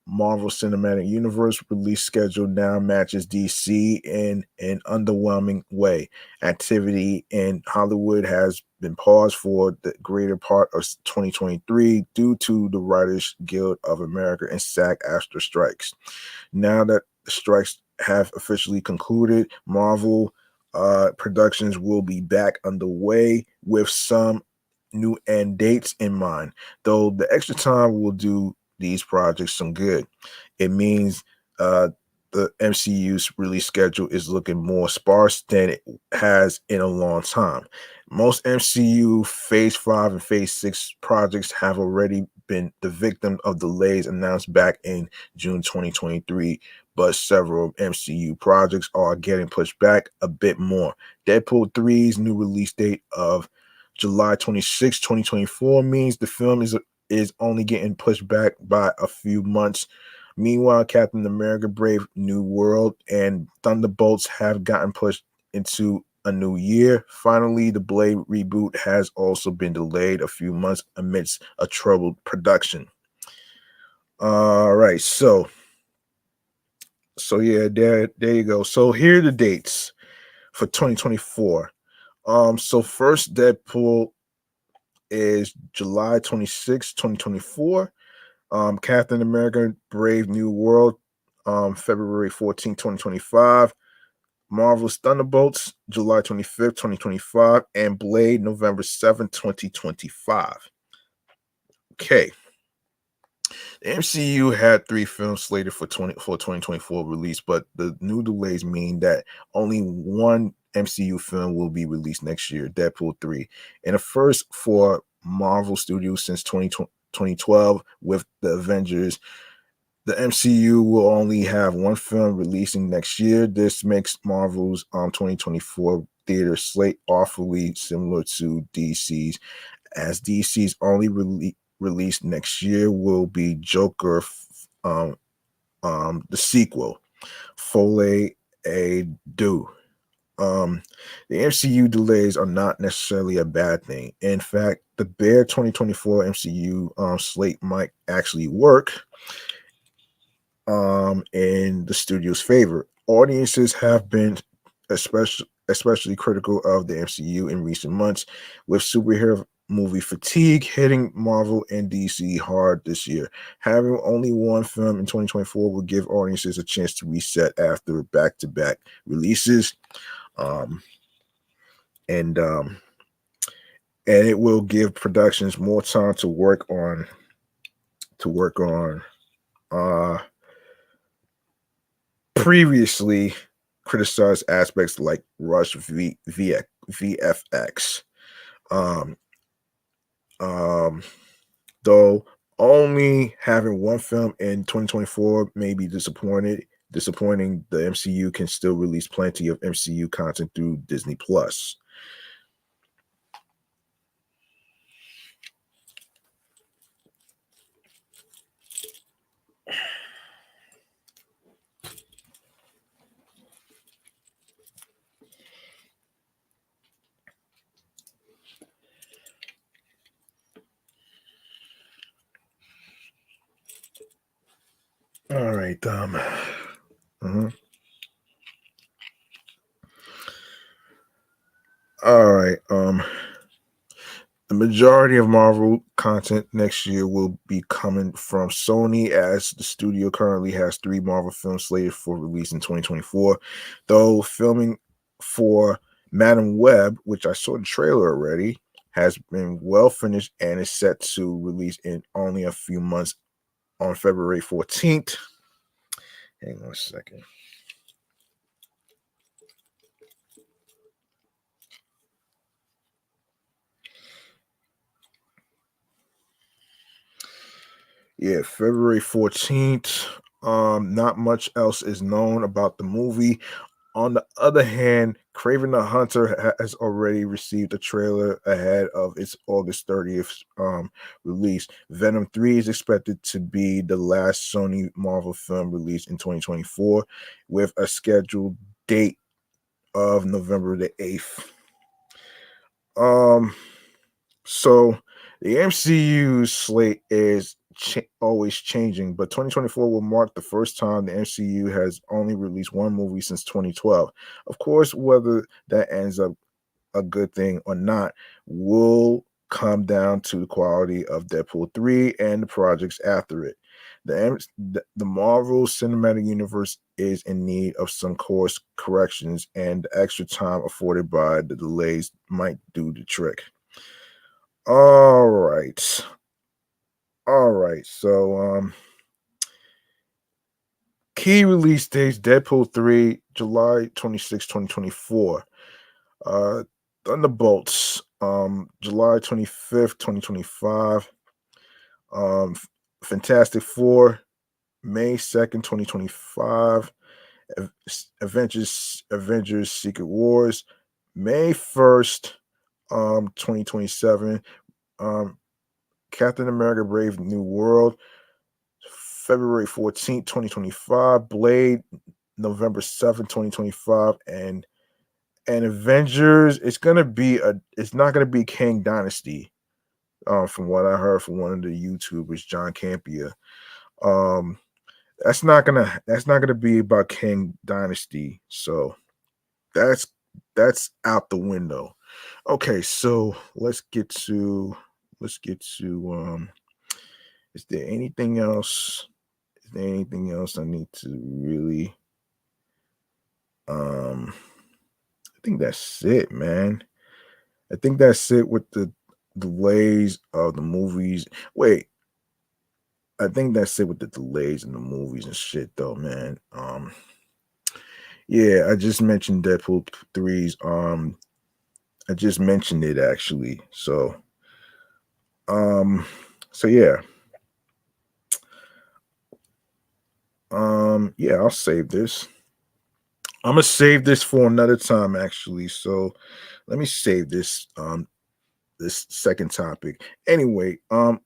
Marvel Cinematic Universe release schedule now matches DC in an underwhelming way. Activity in Hollywood has been paused for the greater part of 2023 due to the Writers Guild of America and SAG-AFTRA strikes. Now that the strikes have officially concluded, Marvel productions will be back underway with some new end dates in mind. Though the extra time will do these projects some good. It means uh, the MCU's release schedule is looking more sparse than it has in a long time. Most MCU Phase 5 and Phase 6 projects have already been the victim of delays announced back in June 2023, but several MCU projects are getting pushed back a bit more. Deadpool 3's new release date of July 26, 2024 means the film is only getting pushed back by a few months. Meanwhile, Captain America Brave New World and Thunderbolts have gotten pushed into a new year. Finally, the Blade reboot has also been delayed a few months amidst a troubled production. All right, so yeah, there you go. So here are the dates for 2024. So first Deadpool is July 26, 2024. Captain America Brave New World, February 14th, 2025. Marvel's Thunderbolts, July 25th, 2025, and Blade, November 7th, 2025. Okay. The MCU had 3 films slated for 2024 release, but the new delays mean that only one MCU film will be released next year, Deadpool 3. And a first for Marvel Studios since 2012 with the Avengers. The MCU will only have one film releasing next year. This makes Marvel's 2024 theater slate awfully similar to DC's, as DC's only release next year will be Joker, the sequel, Folie à Deux. The MCU delays are not necessarily a bad thing. In fact, the bare 2024 MCU slate might actually work in the studio's favor. Audiences have been especially critical of the MCU in recent months, with superhero movie fatigue hitting Marvel and DC hard this year. Having only one film in 2024 will give audiences a chance to reset after back-to-back releases, um, and um, and it will give productions more time to work on uh, previously criticized aspects like VFX. Um, though only having one film in 2024 may be disappointing, the MCU can still release plenty of MCU content through Disney Plus. All right. Mhm. All right. The majority of Marvel content next year will be coming from Sony, as the studio currently has 3 Marvel films slated for release in 2024. Though filming for Madam Web, which I saw the trailer already, has been well finished and is set to release in only a few months on February 14th. Hang on a second. Yeah, February 14th. Not much else is known about the movie. On the other hand, Craven the Hunter has already received a trailer ahead of its August 30th release. Venom 3 is expected to be the last Sony Marvel film released in 2024, with a scheduled date of November the 8th. Um, So the MCU slate is always changing, but 2024 will mark the first time the MCU has only released one movie since 2012. Of course, whether that ends up a good thing or not will come down to the quality of Deadpool 3 and the projects after it. The Marvel Cinematic Universe is in need of some course corrections, and the extra time afforded by the delays might do the trick. All right. All right. Key release dates: Deadpool 3, July 26, 2024. Thunderbolts, July 25th, 2025. Fantastic Four, May 2nd, 2025. Avengers Secret Wars, May 1st, 2027. Um, Captain America Brave New World, February 14th, 2025. Blade, November 7th, 2025. And Avengers, it's not gonna be Kang Dynasty, from what I heard from one of the YouTubers, John Campia. Um, that's not gonna be about Kang Dynasty. So that's that's out the window. Okay, so let's get to is there anything else? Is there anything else I need to really I think that's it, man. I think that's it with the delays of the movies. Wait, I think that's it with the delays in the movies and shit though, man. Yeah, I just mentioned Deadpool 3's I just mentioned it actually. Um so yeah. Yeah, I'll save this. I'm gonna save this for another time actually. So let me save this second topic. Anyway, I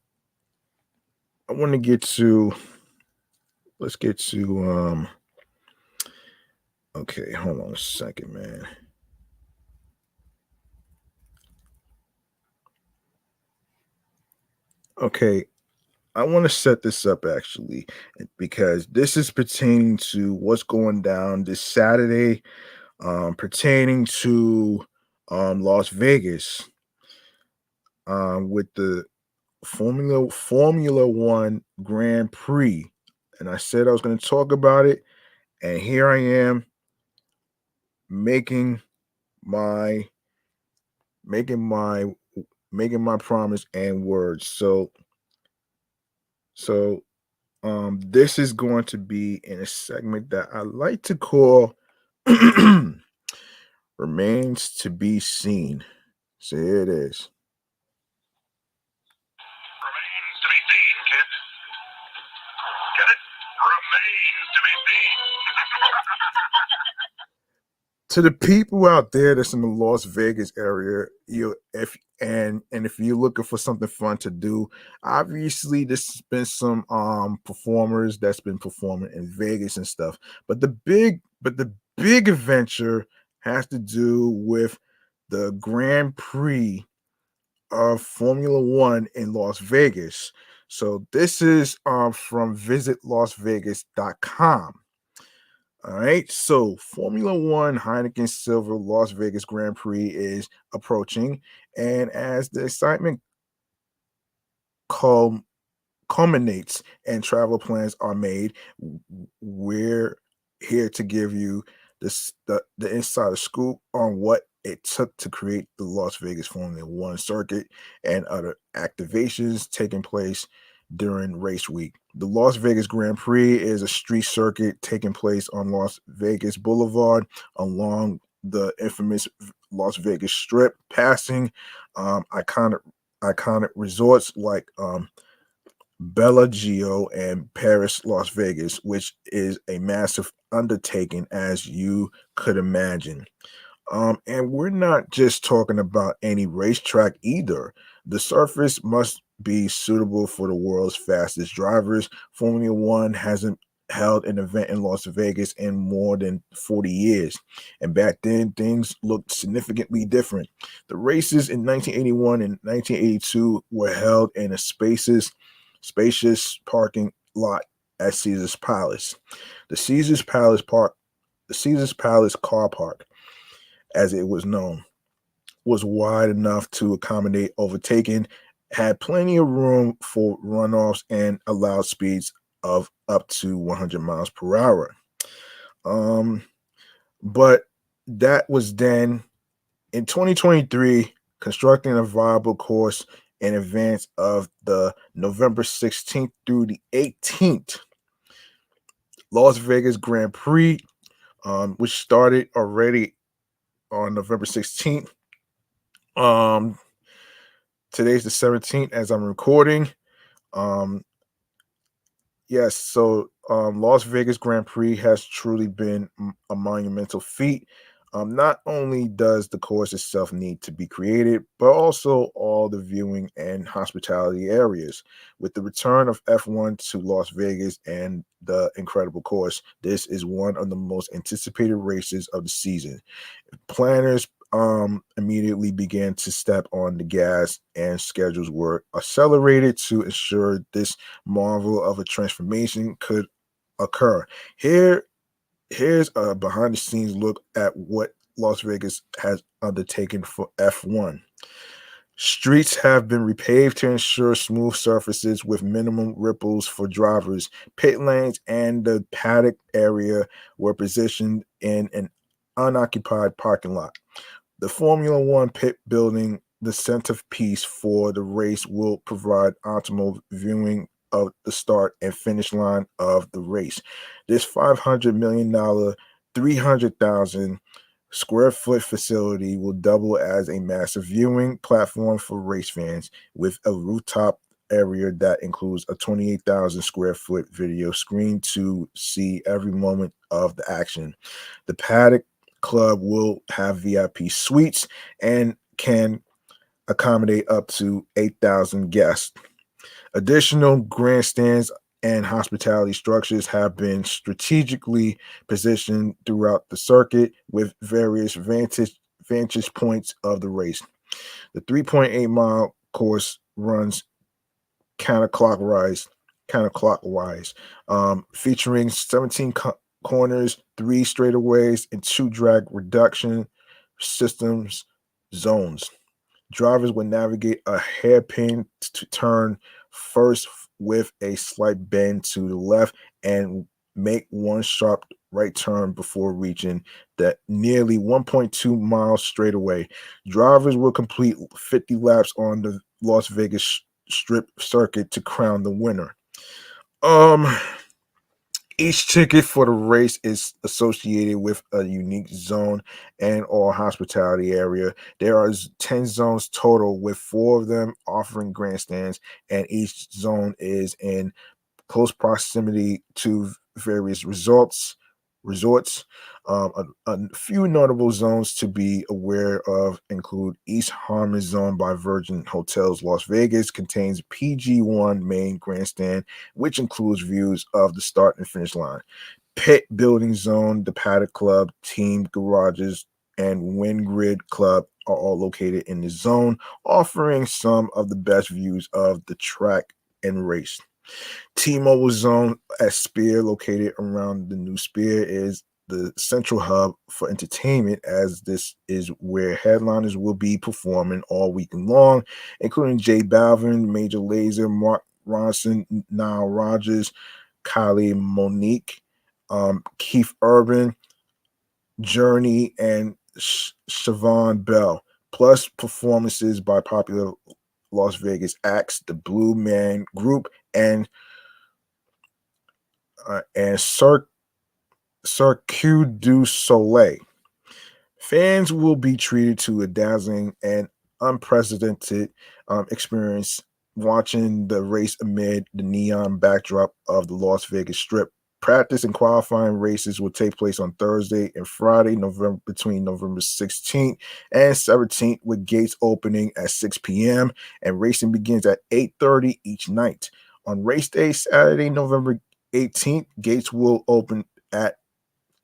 want to get to let's get to okay, hold on a second, man. Okay, I want to set this up actually because this is pertaining to what's going down this Saturday, pertaining to Las Vegas, with the Formula One Grand Prix. And I said I was going to talk about it, and here I am making my making my making my promise and words. So this is going to be in a segment that I like to call remains to be seen. So here it is. Remains to be seen, kid. Get it? Remains to be seen. To the people out there that's in the Las Vegas area, if you're looking for something fun to do, obviously this has been some performers that's been performing in Vegas and stuff. But the big adventure has to do with the Grand Prix of Formula One in Las Vegas. So this is from visitlasvegas.com. All right, so Formula One Heineken Silver Las Vegas Grand Prix is approaching, and as the excitement cul- culminates and travel plans are made, we're here to give you the insider scoop on what it took to create the Las Vegas Formula One circuit and other activations taking place during race week. The Las Vegas Grand Prix is a street circuit taking place on Las Vegas Boulevard along the infamous Las Vegas Strip, passing iconic resorts like Bellagio and Paris, Las Vegas, which is a massive undertaking, as you could imagine. And we're not just talking about any racetrack either. The surface must be suitable for the world's fastest drivers. Formula One hasn't held an event in Las Vegas in more than 40 years. And back then, things looked significantly different. The races in 1981 and 1982 were held in a spacious parking lot at Caesar's Palace. The Caesar's Palace Park, the Caesar's Palace car park, as it was known, was wide enough to accommodate overtaking, had plenty of room for runoffs, and allowed speeds of up to 100 miles per hour. Um, but that was then. In 2023, constructing a viable course in advance of the November 16th through the 18th Las Vegas Grand Prix, which started already on November 16th. Um, Today's the 17th as I'm recording. Um, yes, so Las Vegas Grand Prix has truly been a monumental feat. Not only does the course itself need to be created, but also all the viewing and hospitality areas. With the return of F1 to Las Vegas and the incredible course, this is one of the most anticipated races of the season. Planners immediately began to step on the gas, and schedules were accelerated to ensure this marvel of a transformation could occur. Here's a behind the scenes look at what Las Vegas has undertaken for F1. Streets have been repaved to ensure smooth surfaces with minimum ripples for drivers. Pit lanes and the paddock area were positioned in an unoccupied parking lot. The Formula One pit building, the centerpiece for the race, will provide optimal viewing of the start and finish line of the race. This $500 million, 300,000 square foot facility will double as a massive viewing platform for race fans, with a rooftop area that includes a 28,000 square foot video screen to see every moment of the action. The paddock club will have VIP suites and can accommodate up to 8,000 guests. Additional grandstands and hospitality structures have been strategically positioned throughout the circuit with various vantage points of the race. The 3.8-mile course runs counterclockwise, featuring 17 corners, 3 straightaways, and 2 drag reduction systems zones. Drivers will navigate a hairpin to turn first with a slight bend to the left and make one sharp right turn before reaching that nearly 1.2 miles straightaway. Drivers will complete 50 laps on the Las Vegas Strip circuit to crown the winner. Um, each ticket for the race is associated with a unique zone and or hospitality area. There are 10 zones total, with 4 of them offering grandstands, and each zone is in close proximity to various resorts. A few notable zones to be aware of include East Harmon Zone by Virgin Hotels Las Vegas, contains PG1 main grandstand, which includes views of the start and finish line. Pit Building Zone, the Paddock Club, Team Garages, and Wind Grid Club are all located in the zone, offering some of the best views of the track and race. T-Mobile Zone at Spear, located around the new Spear, is the central hub for entertainment, as this is where headliners will be performing all weekend long, including J Balvin, Major Lazer, Mark Ronson, Nile Rodgers, Kylie Monique, Keith Urban, Journey, and Siobhan Bell, plus performances by popular Las Vegas acts, the Blue Man Group, and Cirque du Soleil. Fans will be treated to a dazzling and unprecedented experience watching the race amid the neon backdrop of the Las Vegas Strip. Practice and qualifying races will take place on Thursday and Friday, between November 16th and 17th, with gates opening at 6 p.m. and racing begins at 8:30 each night. On race day, Saturday, November 18th, gates will open at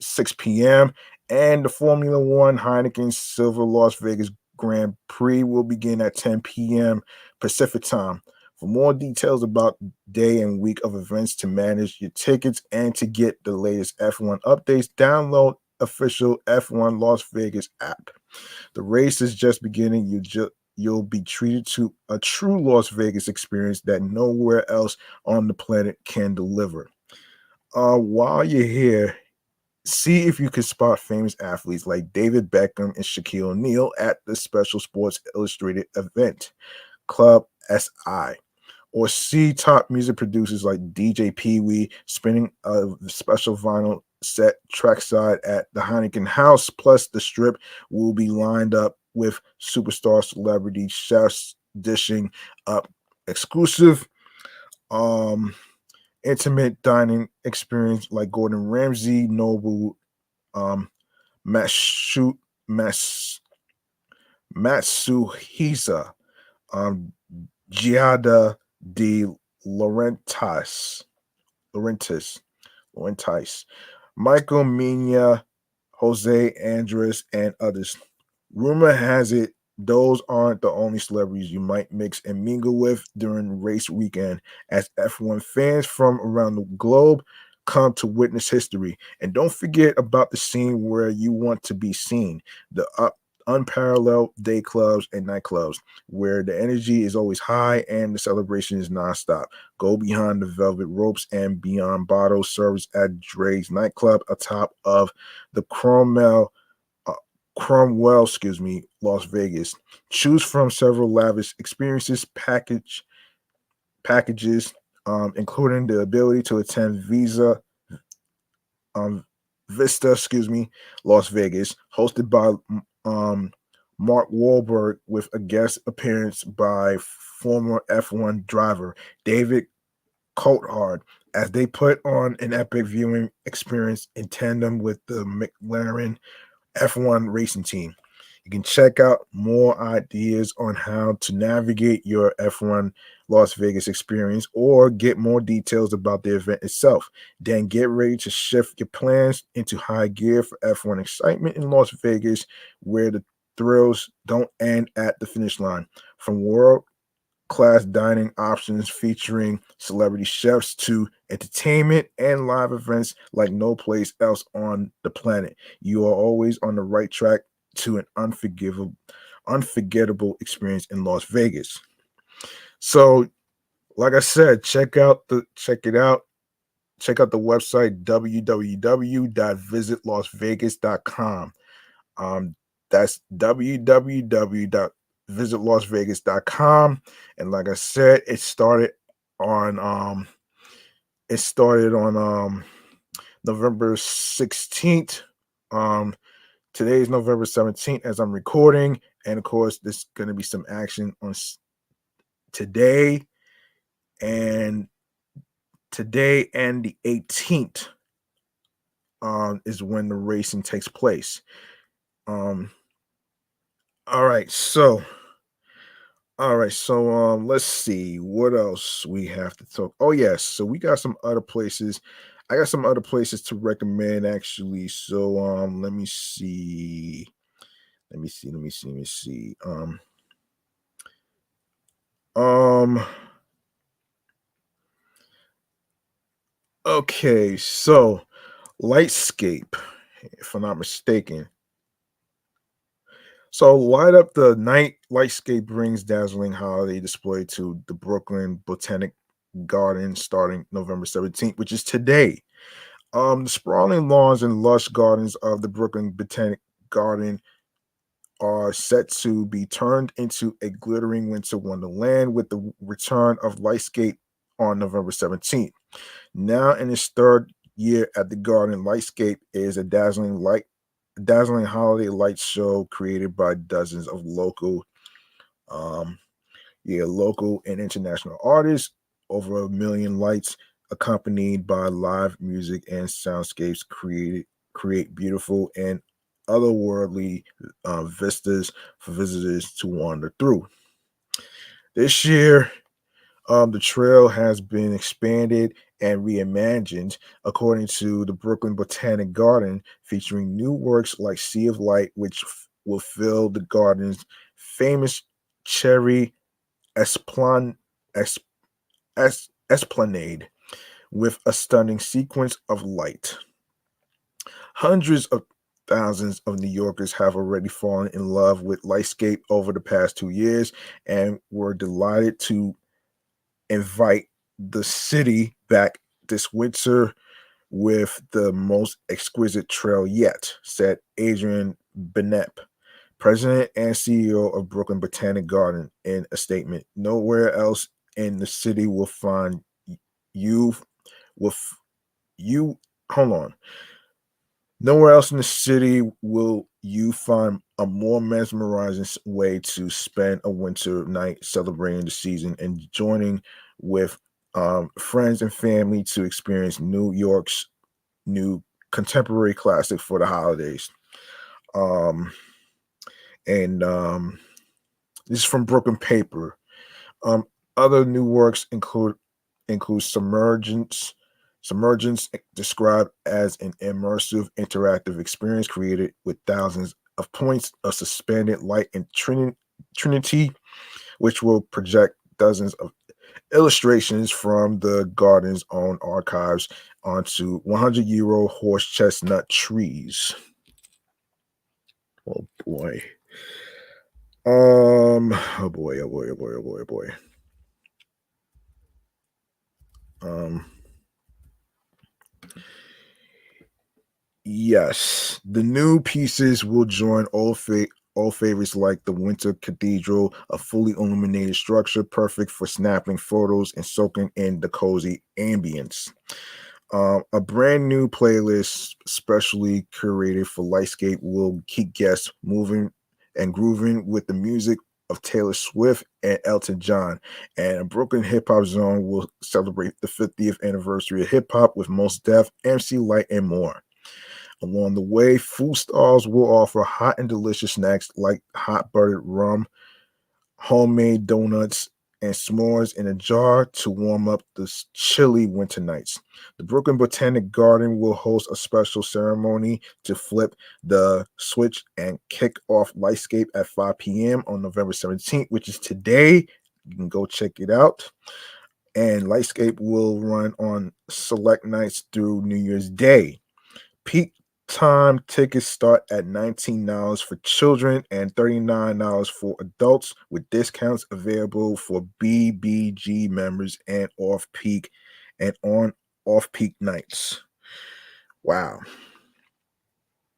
6 p.m. and the Formula One Heineken Silver Las Vegas Grand Prix will begin at 10 p.m. Pacific time. For more details about day and week of events, to manage your tickets and to get the latest F1 updates, download official F1 Las Vegas app. The race is just beginning. You'll be treated to a true Las Vegas experience that nowhere else on the planet can deliver. While you're here, see if you can spot famous athletes like David Beckham and Shaquille O'Neal at the Special Sports Illustrated event, Club SI, or see top music producers like DJ Pee Wee spinning a special vinyl set trackside at the Heineken House. Plus, the strip will be lined up with superstar celebrity chefs dishing up exclusive um intimate dining experience like Gordon Ramsay, Nobu, um Matsu, Mas, Matsuhisa, um Giada de Laurentis, Laurentis, Laurentis, Michael Mina, Jose Andres, and others. Rumor has it those aren't the only celebrities you might mix and mingle with during race weekend, as F1 fans from around the globe come to witness history. And don't forget about the scene where you want to be seen, the unparalleled day clubs and nightclubs, where the energy is always high and the celebration is nonstop. Go behind the velvet ropes and beyond bottle service at Dre's nightclub atop of the uh, Cromwell, Las Vegas. Choose from several lavish experiences packages, including the ability to attend um, Vista, Las Vegas, hosted by um, Mark Wahlberg, with a guest appearance by former F1 driver David Coulthard, as they put on an epic viewing experience in tandem with the McLaren F1 racing team. You can check out more ideas on how to navigate your F1 Las Vegas experience or get more details about the event itself. Then get ready to shift your plans into high gear for F1 excitement in Las Vegas, where the thrills don't end at the finish line. From world class dining options featuring celebrity chefs to entertainment and live events like no place else on the planet, you are always on the right track to an unforgettable experience in Las Vegas. So, like I said, check out the website www.visitlasvegas.com. That's www.visitlasvegas.com. And like I said, on it started on November 16th. Today is November 17th as I'm recording, and of course there's going to be some action on today and the 18th is when the racing takes place. Um all right, so let's see what else we have to talk. Oh yes, so we got some other places. I got some other places to recommend actually. So let me see. Let me see. Um okay, so Lightscape, if I'm not mistaken. So light up the night. Lightscape brings dazzling holiday display to the Brooklyn Botanic Garden starting November 17th, which is today. The sprawling lawns and lush gardens of the Brooklyn Botanic Garden are set to be turned into a glittering winter wonderland with the return of Lightscape on November 17th. Now in its third year at the Garden, Lightscape is a dazzling holiday light show created by dozens of um, local and international artists. Over a million lights, accompanied by live music and soundscapes, create beautiful and otherworldly vistas for visitors to wander through. This year, The trail has been expanded and reimagined according to the Brooklyn Botanic Garden, featuring new works like Sea of Light, which will fill the garden's famous cherry esplan- es- esplanade with a stunning sequence of light. Hundreds of thousands of New Yorkers have already fallen in love with Lightscape over the past 2 years and were delighted to invite the city back this winter with the most exquisite trail yet, said Adrian Benep, president and CEO of Brooklyn Botanic Garden, in a statement. Nowhere else in the city will find you with you. Hold on. Nowhere else in the city will you find a more mesmerizing way to spend a winter night celebrating the season and joining with friends and family to experience New York's new contemporary classic for the holidays. Um, and this is from Brooklyn Paper. Um, Other new works include Submergence, described as an immersive interactive experience created with thousands of points of suspended light in Trinity, which will project dozens of illustrations from the garden's own archives onto 100-year-old horse chestnut trees. Oh boy. Oh boy, oh boy, oh boy, oh boy, oh boy. Um, yes, the new pieces will join old favorites like the Winter Cathedral, a fully illuminated structure perfect for snapping photos and soaking in the cozy ambience. A brand new playlist specially curated for Lightscape will keep guests moving and grooving with the music of Taylor Swift and Elton John. And a Brooklyn Hip Hop Zone will celebrate the 50th anniversary of hip hop with Most Def, MC Light, and more. Along the way, food stalls will offer hot and delicious snacks like hot buttered rum, homemade donuts, and s'mores in a jar to warm up the chilly winter nights. The Brooklyn Botanic Garden will host a special ceremony to flip the switch and kick off Lightscape at 5 p.m. on November 17th, which is today. You can go check it out. And Lightscape will run on select nights through New Year's Day. Peak time tickets start at $19 for children and $39 for adults, with discounts available for BBG members and on off peak nights. Wow.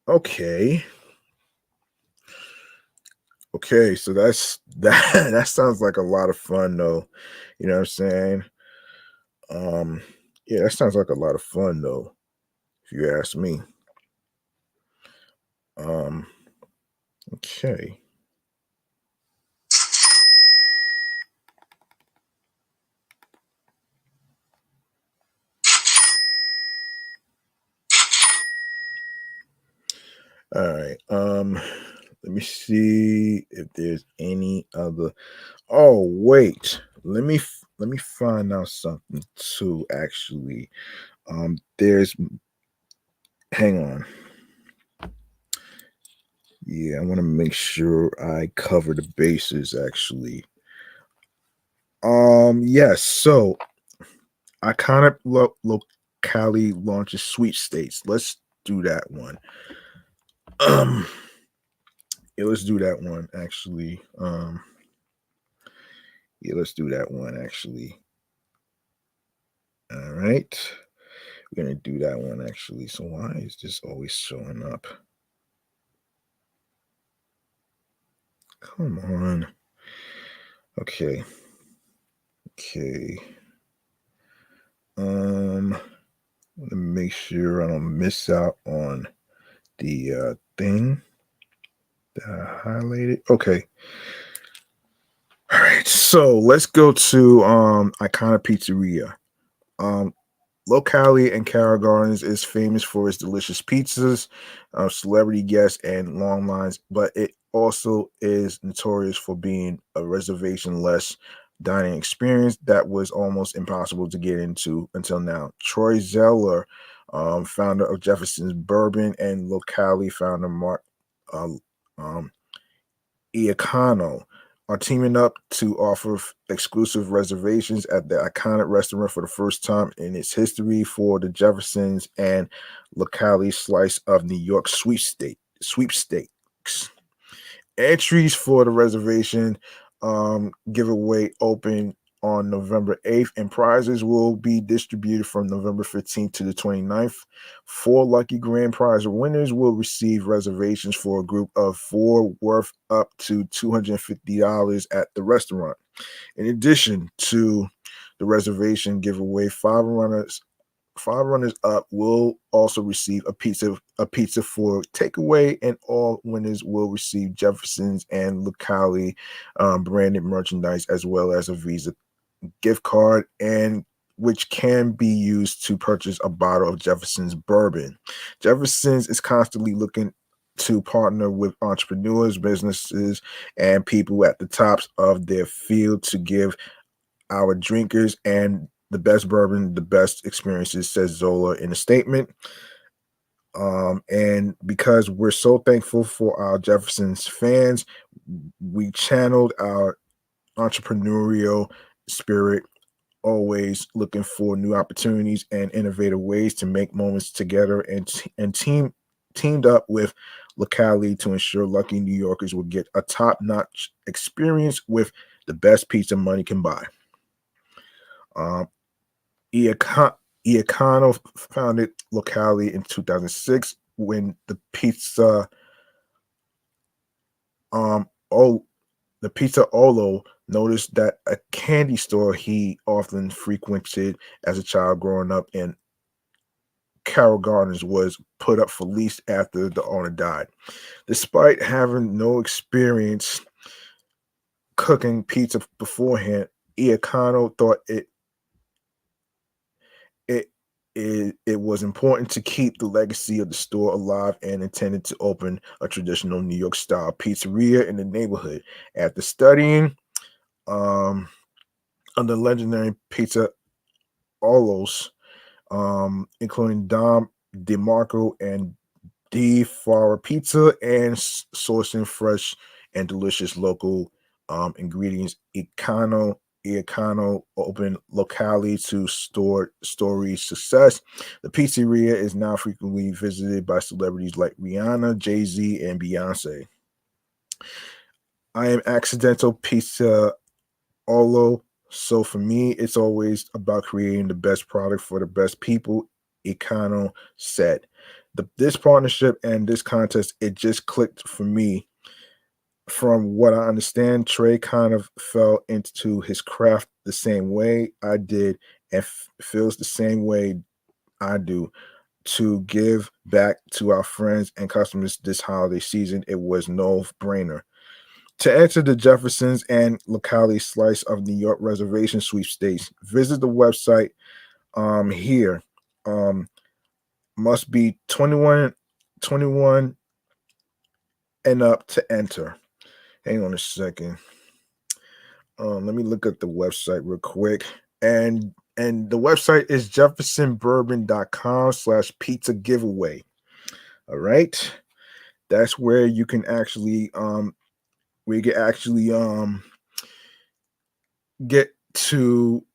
Okay. Okay, so that's that that sounds like a lot of fun though. You know what I'm saying? Um yeah, that sounds like a lot of fun though, if you ask me. Um okay. All right. Let me see if there's any other. Oh, wait. Let me find out something too. Actually, there's. Hang on. Yeah, I want to make sure I cover the bases. Actually, yes. So I kind of locally launches sweepstakes. Let's do that one. Um, yeah, let's do that one. Actually, yeah, let's do that one. Actually. All right. We're gonna do that one actually. So why is this always showing up? Come on. Okay. Okay. Let me make sure I don't miss out on the thing that I highlighted. Okay. All right. So let's go to Icona Pizzeria. Um Locality and Carroll Gardens is famous for its delicious pizzas, celebrity guests, and long lines, but it also is notorious for being a reservation less dining experience that was almost impossible to get into until now. Troy Zeller, founder of Jefferson's Bourbon, and locally founder Mark uh, um, Iacano are teaming up to offer exclusive reservations at the iconic restaurant for the first time in its history for the Jeffersons and locally slice of New York sweepstakes. Entries for the reservation giveaway open on November 8th, and prizes will be distributed from November 15th to the 29th. Four lucky grand prize winners will receive reservations for a group of four worth up to $250 at the restaurant. In addition to the reservation giveaway, five runners up will also receive a pizza for takeaway, and all winners will receive Jefferson's and locally branded merchandise as well as a Visa gift card, and which can be used to purchase a bottle of Jefferson's bourbon. Jefferson's is constantly looking to partner with entrepreneurs, businesses, and people at the tops of their field to give our drinkers and the best bourbon, the best experiences, says Zola in a statement. And because we're so thankful for our Jefferson's fans, we channeled our entrepreneurial spirit, always looking for new opportunities and innovative ways to make moments together, and teamed up with locality to ensure lucky New Yorkers will get a top-notch experience with the best pizza money can buy. Um, Iacano founded locality in 2006 when um oh the pizza Olo noticed that a candy store he often frequented as a child growing up in Carroll Gardens was put up for lease after the owner died. Despite having no experience cooking pizza beforehand, Iacano thought it it was important to keep the legacy of the store alive and intended to open a traditional New York style pizzeria in the neighborhood. After studying um, under legendary pizza Olos, including Dom DeMarco and D Farah Pizza, and sourcing fresh and delicious local ingredients, Icano opened locally to story success. The pizzeria is now frequently visited by celebrities like Rihanna, Jay-Z, and Beyonce. I am accidental pizza Olo. So for me, it's always about creating the best product for the best people. Icano said. This partnership and this contest, it just clicked for me. From what I understand, Trey kind of fell into his craft the same way I did, and feels the same way I do, to give back to our friends and customers this holiday season. It was no brainer. To enter the Jeffersons and locality slice of New York reservation sweepstakes, visit the website here. Um, must be 21 and up to enter. Hang on a second. Let me look at the website real quick. And the website is jeffersonbourbon.com/pizza giveaway. All right. That's where you can actually get to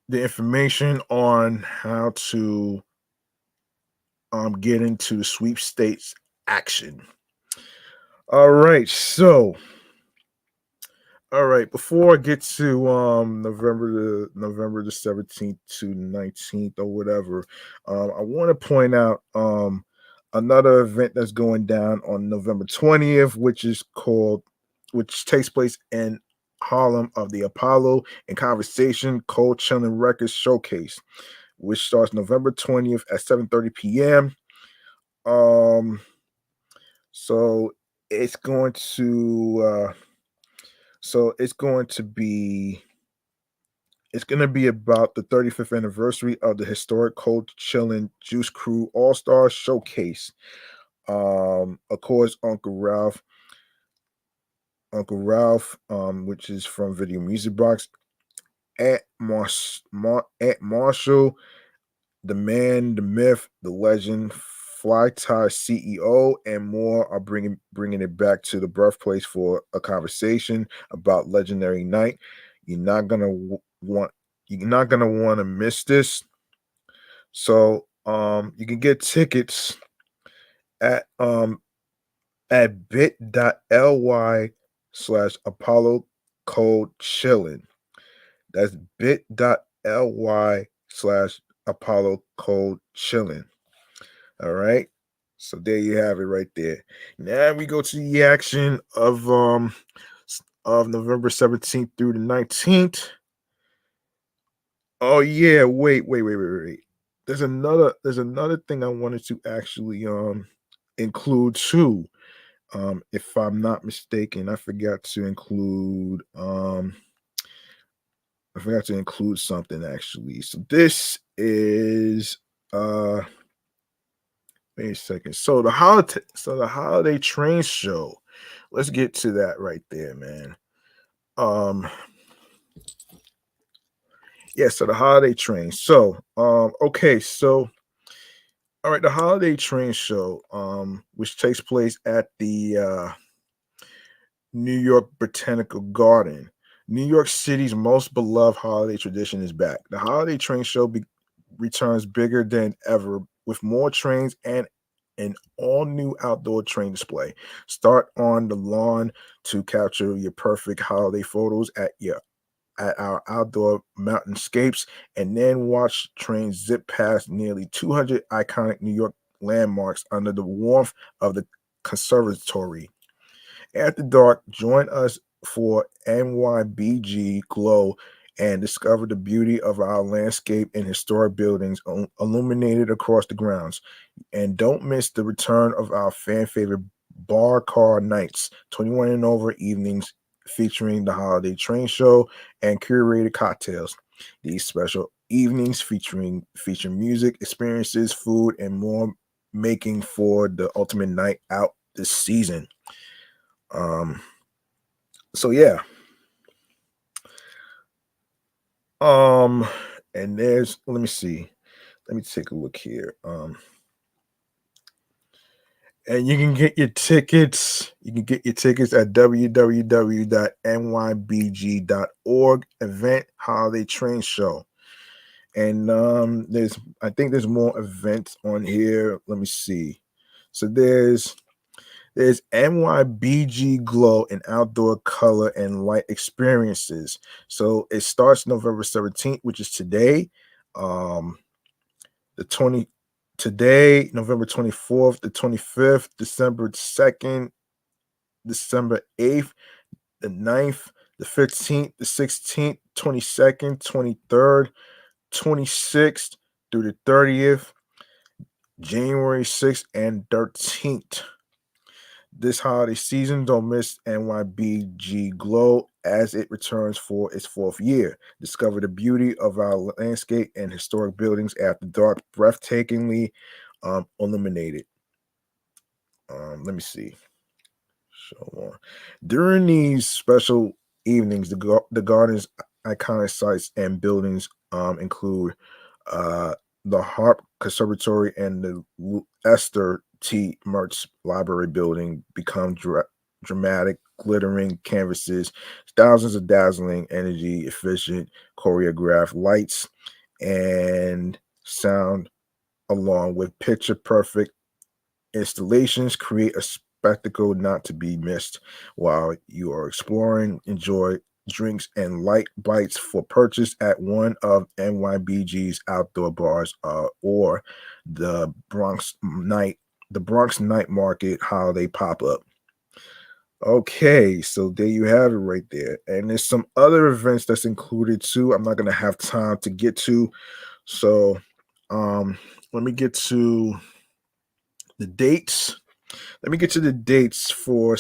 the information on how to get into the sweepstakes action. All right, so all right, before I get to November the 17th to 19th or whatever, I want to point out another event that's going down on November 20th, which takes place in Harlem, of the Apollo and Conversation Cold Chilling Records Showcase, which starts November 20th at 7:30 p.m. Um, so it's going to it's going to be about the 35th anniversary of the historic Cold Chillin' Juice Crew All Star Showcase. Of course, Uncle Ralph, which is from Video Music Box, at Marshall, the man, the myth, the legend, Fly Tie CEO, and more are bringing it back to the birthplace for a conversation about legendary night. You're not gonna want you're not gonna want to miss this. So you can get tickets at bit.ly slash Apollo code chillin. That's bit.ly slash Apollo code chillin. All right. So there you have it right there. Now we go to the action of November 17th through the 19th. Oh yeah, wait. There's another thing I wanted to actually include too. If I'm not mistaken, I forgot to include something actually. So this is wait a second. So the holiday train show. Let's get to that right there, man. Um yeah, so the holiday train. Okay, so all right, the holiday train show, which takes place at the New York Botanical Garden. New York City's most beloved holiday tradition is back. The holiday train show returns bigger than ever with more trains and an all new outdoor train display. Start on the lawn to capture your perfect holiday photos at our outdoor mountainscapes, and then watch trains zip past nearly 200 iconic New York landmarks under the warmth of the conservatory. After dark, join us for NYBG Glow and discover the beauty of our landscape and historic buildings illuminated across the grounds. And don't miss the return of our fan favorite bar car nights, 21 and over evenings featuring the holiday train show and curated cocktails. These special evenings feature music, experiences, food, and more, making for the ultimate night out this season. Um, so yeah. Um, and there's let me see. Let me take a look here. And you can get your tickets at www.nybg.org event holiday train show. And I think there's more events on here. Let me see. So there's NYBG Glow and Outdoor Color and Light Experiences. So it starts November 17th, which is today. Um, the 20 Today, November 24th, the 25th, December 2nd, December 8th, the 9th, the 15th, the 16th, 22nd, 23rd, 26th through the 30th, January 6th and 13th. This holiday season, don't miss NYBG Glow as it returns for its fourth year. Discover the beauty of our landscape and historic buildings after dark, breathtakingly illuminated. Let me see. Show more. During these special evenings, the garden's iconic sites and buildings include uh, the Harp Conservatory and the Esther T. Mertz Library building become dramatic, glittering canvases, thousands of dazzling, energy efficient, choreographed lights and sound, along with picture perfect installations, create a spectacle not to be missed while you are exploring. Enjoy drinks and light bites for purchase at one of NYBG's outdoor bars or the the Bronx Night Market holiday pop-up. Okay, so there you have it right there. And there's some other events that's included too. I'm not gonna have time to get to. So let me get to the dates. Let me get to the dates for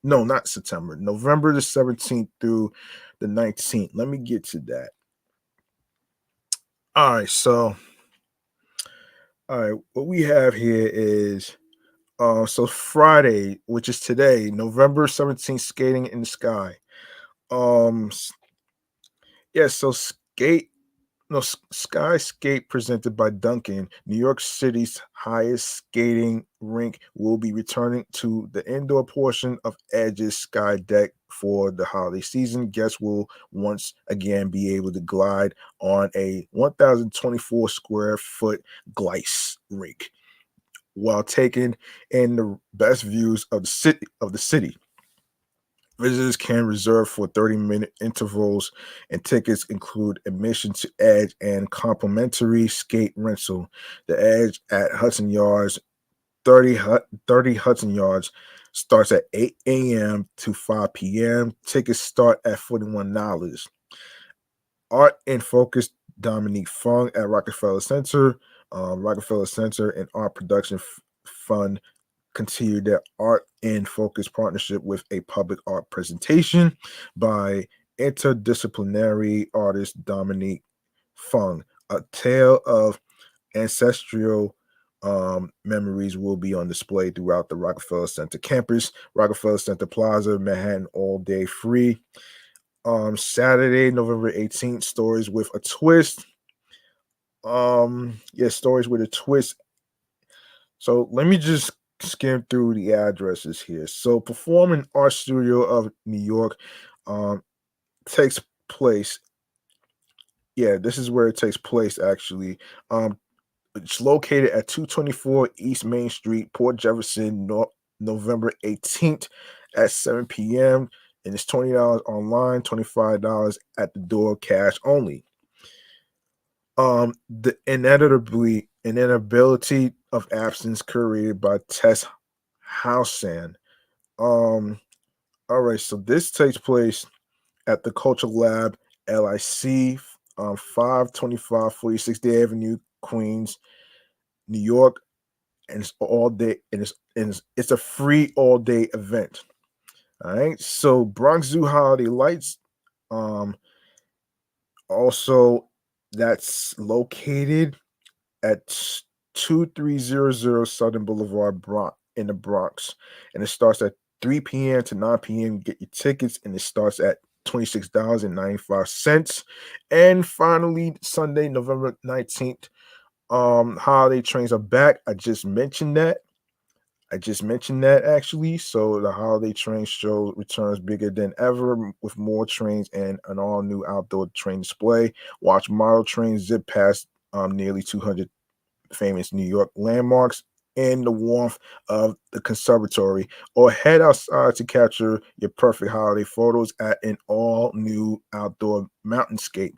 no, not September, November the 17th through the 19th. Let me get to that. All right, so all right, what we have here is so Friday, which is today, November 17th, skating in the sky. Um Yes, so Sky Skate presented by Duncan, New York City's highest skating rink, will be returning to the indoor portion of Edge's Sky Deck for the holiday season. Guests will once again be able to glide on a 1,024 square foot glice rink while taking in the best views of the city. Visitors can reserve for 30-minute intervals, and tickets include admission to Edge and complimentary skate rental. The Edge at Hudson Yards, 30 Hudson Yards, starts at 8 a.m. to 5 p.m. Tickets start at $41. Art in Focus, Dominique Fung at Rockefeller Center. Rockefeller Center and Art Production Fund continue their art in focus partnership with a public art presentation by interdisciplinary artist Dominique Fung. A tale of ancestral memories will be on display throughout the Rockefeller Center campus. Rockefeller Center Plaza, Manhattan, all day free. Saturday, November 18th, Stories with a Twist. Yeah, Stories with a Twist. So let me just skim through the addresses here. So Performing Art Studio of New York um takes place. Yeah, this is where it takes place actually. It's located at 224 East Main Street, Port Jefferson, November 18th at 7 p.m. And it's $20 online, $25 at the door, cash only. The inevitability of absence, curated by Tess Housan. Um, all right, so this takes place at the Culture Lab, LIC, 525 46th Avenue, Queens, New York, and it's all day, and it's a free all day event. All right, so Bronx Zoo Holiday Lights, um, also that's located at 2300 Southern Boulevard, Bronx, in the Bronx, and it starts at 3 p.m. to 9 p.m. Get your tickets, and it starts at $26.95. And finally, Sunday, November 19th, holiday trains are back. I just mentioned that actually. So the holiday train show returns bigger than ever with more trains and an all new outdoor train display. Watch model trains zip past nearly 200 famous New York landmarks in the warmth of the conservatory, or head outside to capture your perfect holiday photos at an all new outdoor mountainscape.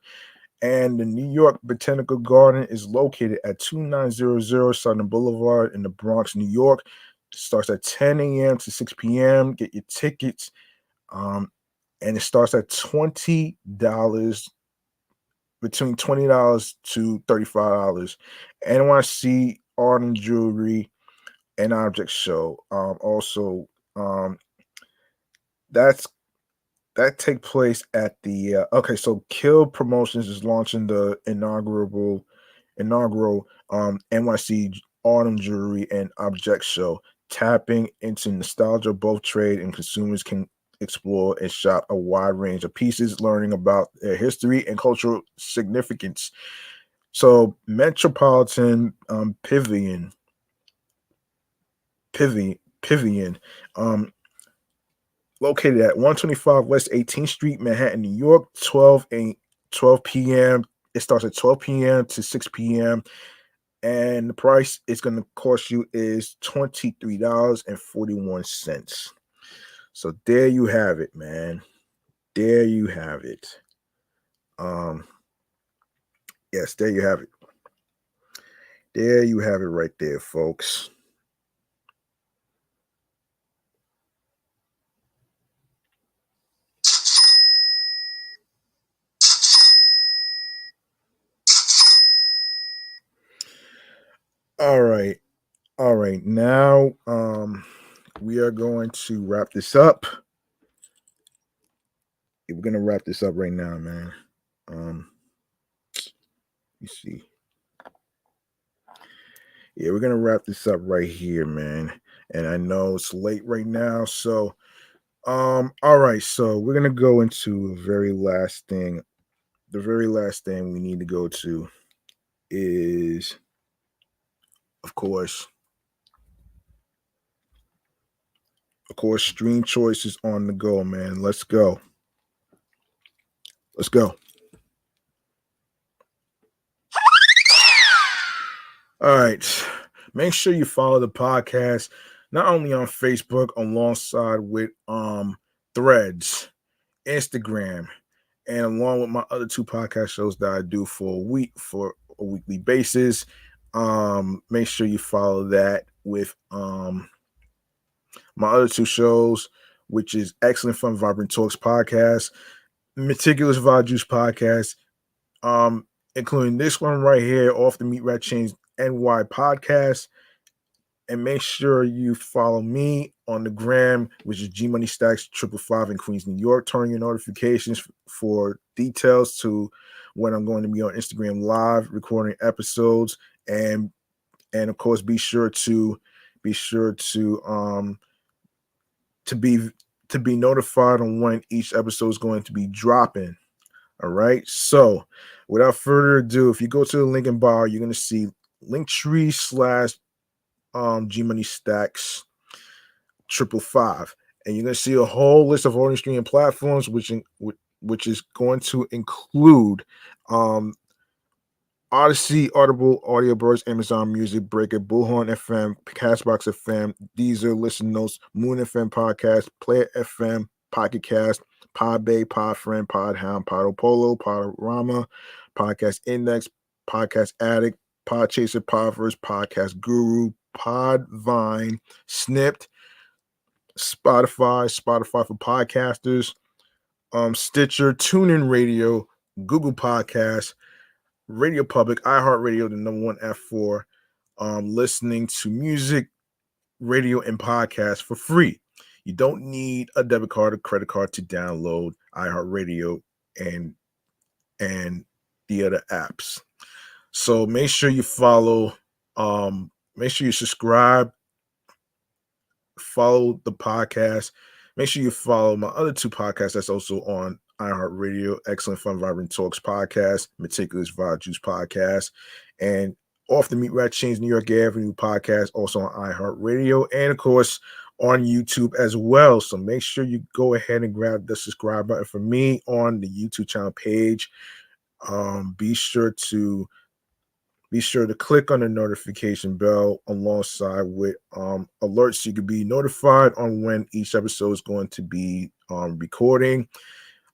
And the New York Botanical Garden is located at 2900 Southern Boulevard in the Bronx, New York. Starts at 10 a.m. to 6 p.m. Get your tickets. Um, and it starts at $20, between $20 to $35. NYC Art and Jewelry and Object Show. Also, that's that take place at the okay. So Kill Promotions is launching the inaugural NYC Autumn Jewelry and Object Show, tapping into nostalgia. Both trade and consumers can explore and shop a wide range of pieces, learning about their history and cultural significance. So Metropolitan Pavilion, um, located at 125 West 18th Street, Manhattan, New York, 12 p.m. It starts at 12 p.m. to 6 p.m. And the price it's going to cost you is $23.41. So there you have it, man. There you have it. Um, yes, there you have it. There you have it right there, folks. All right. All right. Now we are going to wrap this up. We're gonna wrap this up right now, man. You see. Yeah, we're gonna wrap this up right here, man. And I know it's late right now, so all right, so we're gonna go into a very last thing the very last thing we need to go to is, of course, stream choices on the go, man. Let's go. Let's go. All right. Make sure you follow the podcast not only on Facebook alongside with Threads, Instagram, and along with my other two podcast shows that I do for a weekly basis. Make sure you follow that with my other two shows, which is Excellent Fun Vibrant Talks podcast, Meticulous Vibe Juice podcast, including this one right here, Off the Meat Rat Chainz NY podcast. And make sure you follow me on the gram, which is G Money Stacks 555 in Queens, New York. Turn your notifications for details to when I'm going to be on Instagram Live recording episodes, and of course be sure to be notified on when each episode is going to be dropping. All right. So without further ado, if you go to the link in bio, you're going to see Linktree / G Money Stacks 555, and you're going to see a whole list of audio streaming platforms, which is going to include Odyssey, Audible, Audio Burst, Amazon Music, Breaker, Bullhorn FM, Castbox FM, Deezer, Listen Notes, Moon FM Podcast, Player FM, Pocket Cast, Podbay, Podfriend, Podhound, Podopolo, Podorama, Podcast Index, Podcast Addict, Podchaser, Podverse, Podcast Guru, Podvine, Snipped, Spotify for podcasters, Stitcher, TuneIn Radio, Google Podcasts, Radio Public, iHeartRadio, the number one app for listening to music, radio, and podcasts for free. You don't need a debit card or credit card to download iHeartRadio and the other apps. So make sure you follow, make sure you subscribe, follow the podcast. Make sure you follow my other two podcasts that's also on iHeartRadio, Excellent Fun Vibrant Talks podcast, Meticulous Vibe Juice podcast, and Off the Meat Rat Chainz New York Avenue podcast, also on iHeartRadio, and of course on YouTube as well. So make sure you go ahead and grab the subscribe button for me on the YouTube channel page. Be sure to click on the notification bell alongside with alerts so you can be notified on when each episode is going to be recording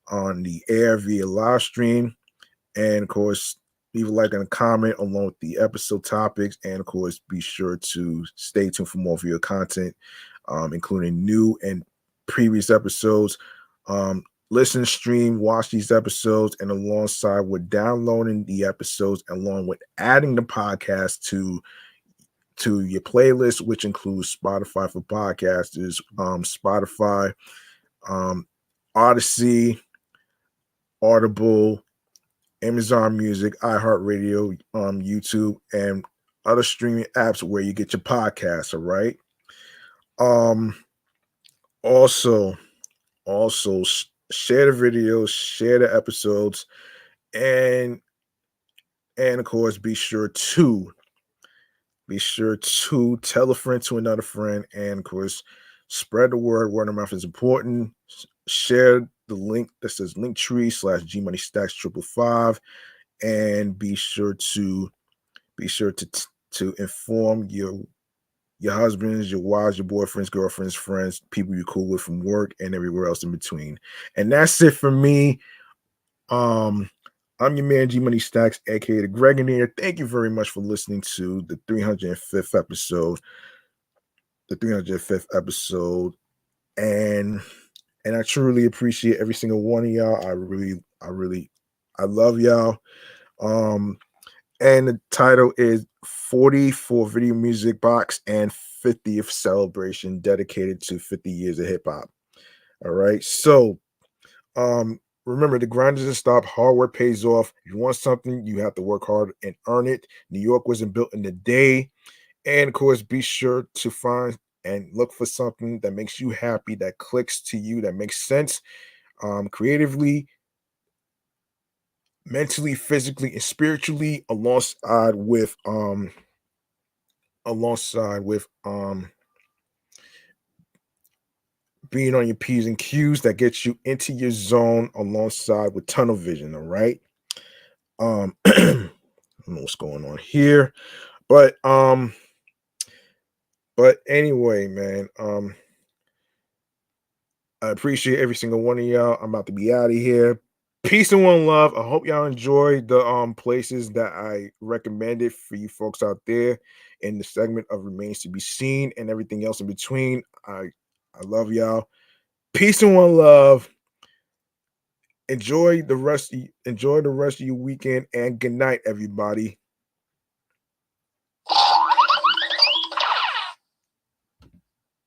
on the air via live stream. And of course, leave a like and a comment along with the episode topics. And of course, be sure to stay tuned for more video content, including new and previous episodes. Listen, stream, watch these episodes, and alongside with downloading the episodes, along with adding the podcast to your playlist, which includes Spotify for podcasters, Spotify, Odyssey, Audible, Amazon Music, iHeartRadio, YouTube, and other streaming apps where you get your podcasts. All right. Also share the videos, share the episodes, and of course be sure to tell a friend to another friend, and of course spread the word. Word of mouth is important. Share the link that says Linktree / G Money Stacks 555, and be sure to inform your husbands, your wives, your boyfriends, girlfriends, friends, people you're cool with from work, and everywhere else in between. And that's it for me. I'm your man G Money Stacks, aka the Gregonator. Thank you very much for listening to the 305th episode. And I truly appreciate every single one of y'all. I love y'all. And the title is 40 for Video Music Box and 50th celebration dedicated to 50 years of hip hop. All right. So remember, the grind doesn't stop. Hard work pays off. If you want something, you have to work hard and earn it. New York wasn't built in a day. And of course, be sure to find and look for something that makes you happy, that clicks to you, that makes sense creatively. mentally, physically, and spiritually, alongside with being on your P's and Q's that gets you into your zone alongside with tunnel vision. All right. I don't know what's going on here, but anyway, man. I appreciate every single one of y'all. I'm about to be out of here. Peace and one love. I hope y'all enjoyed the places that I recommended for you folks out there in the segment of remains to be seen and everything else in between. I love y'all. Peace and one love. Enjoy the rest of your weekend and good night, everybody.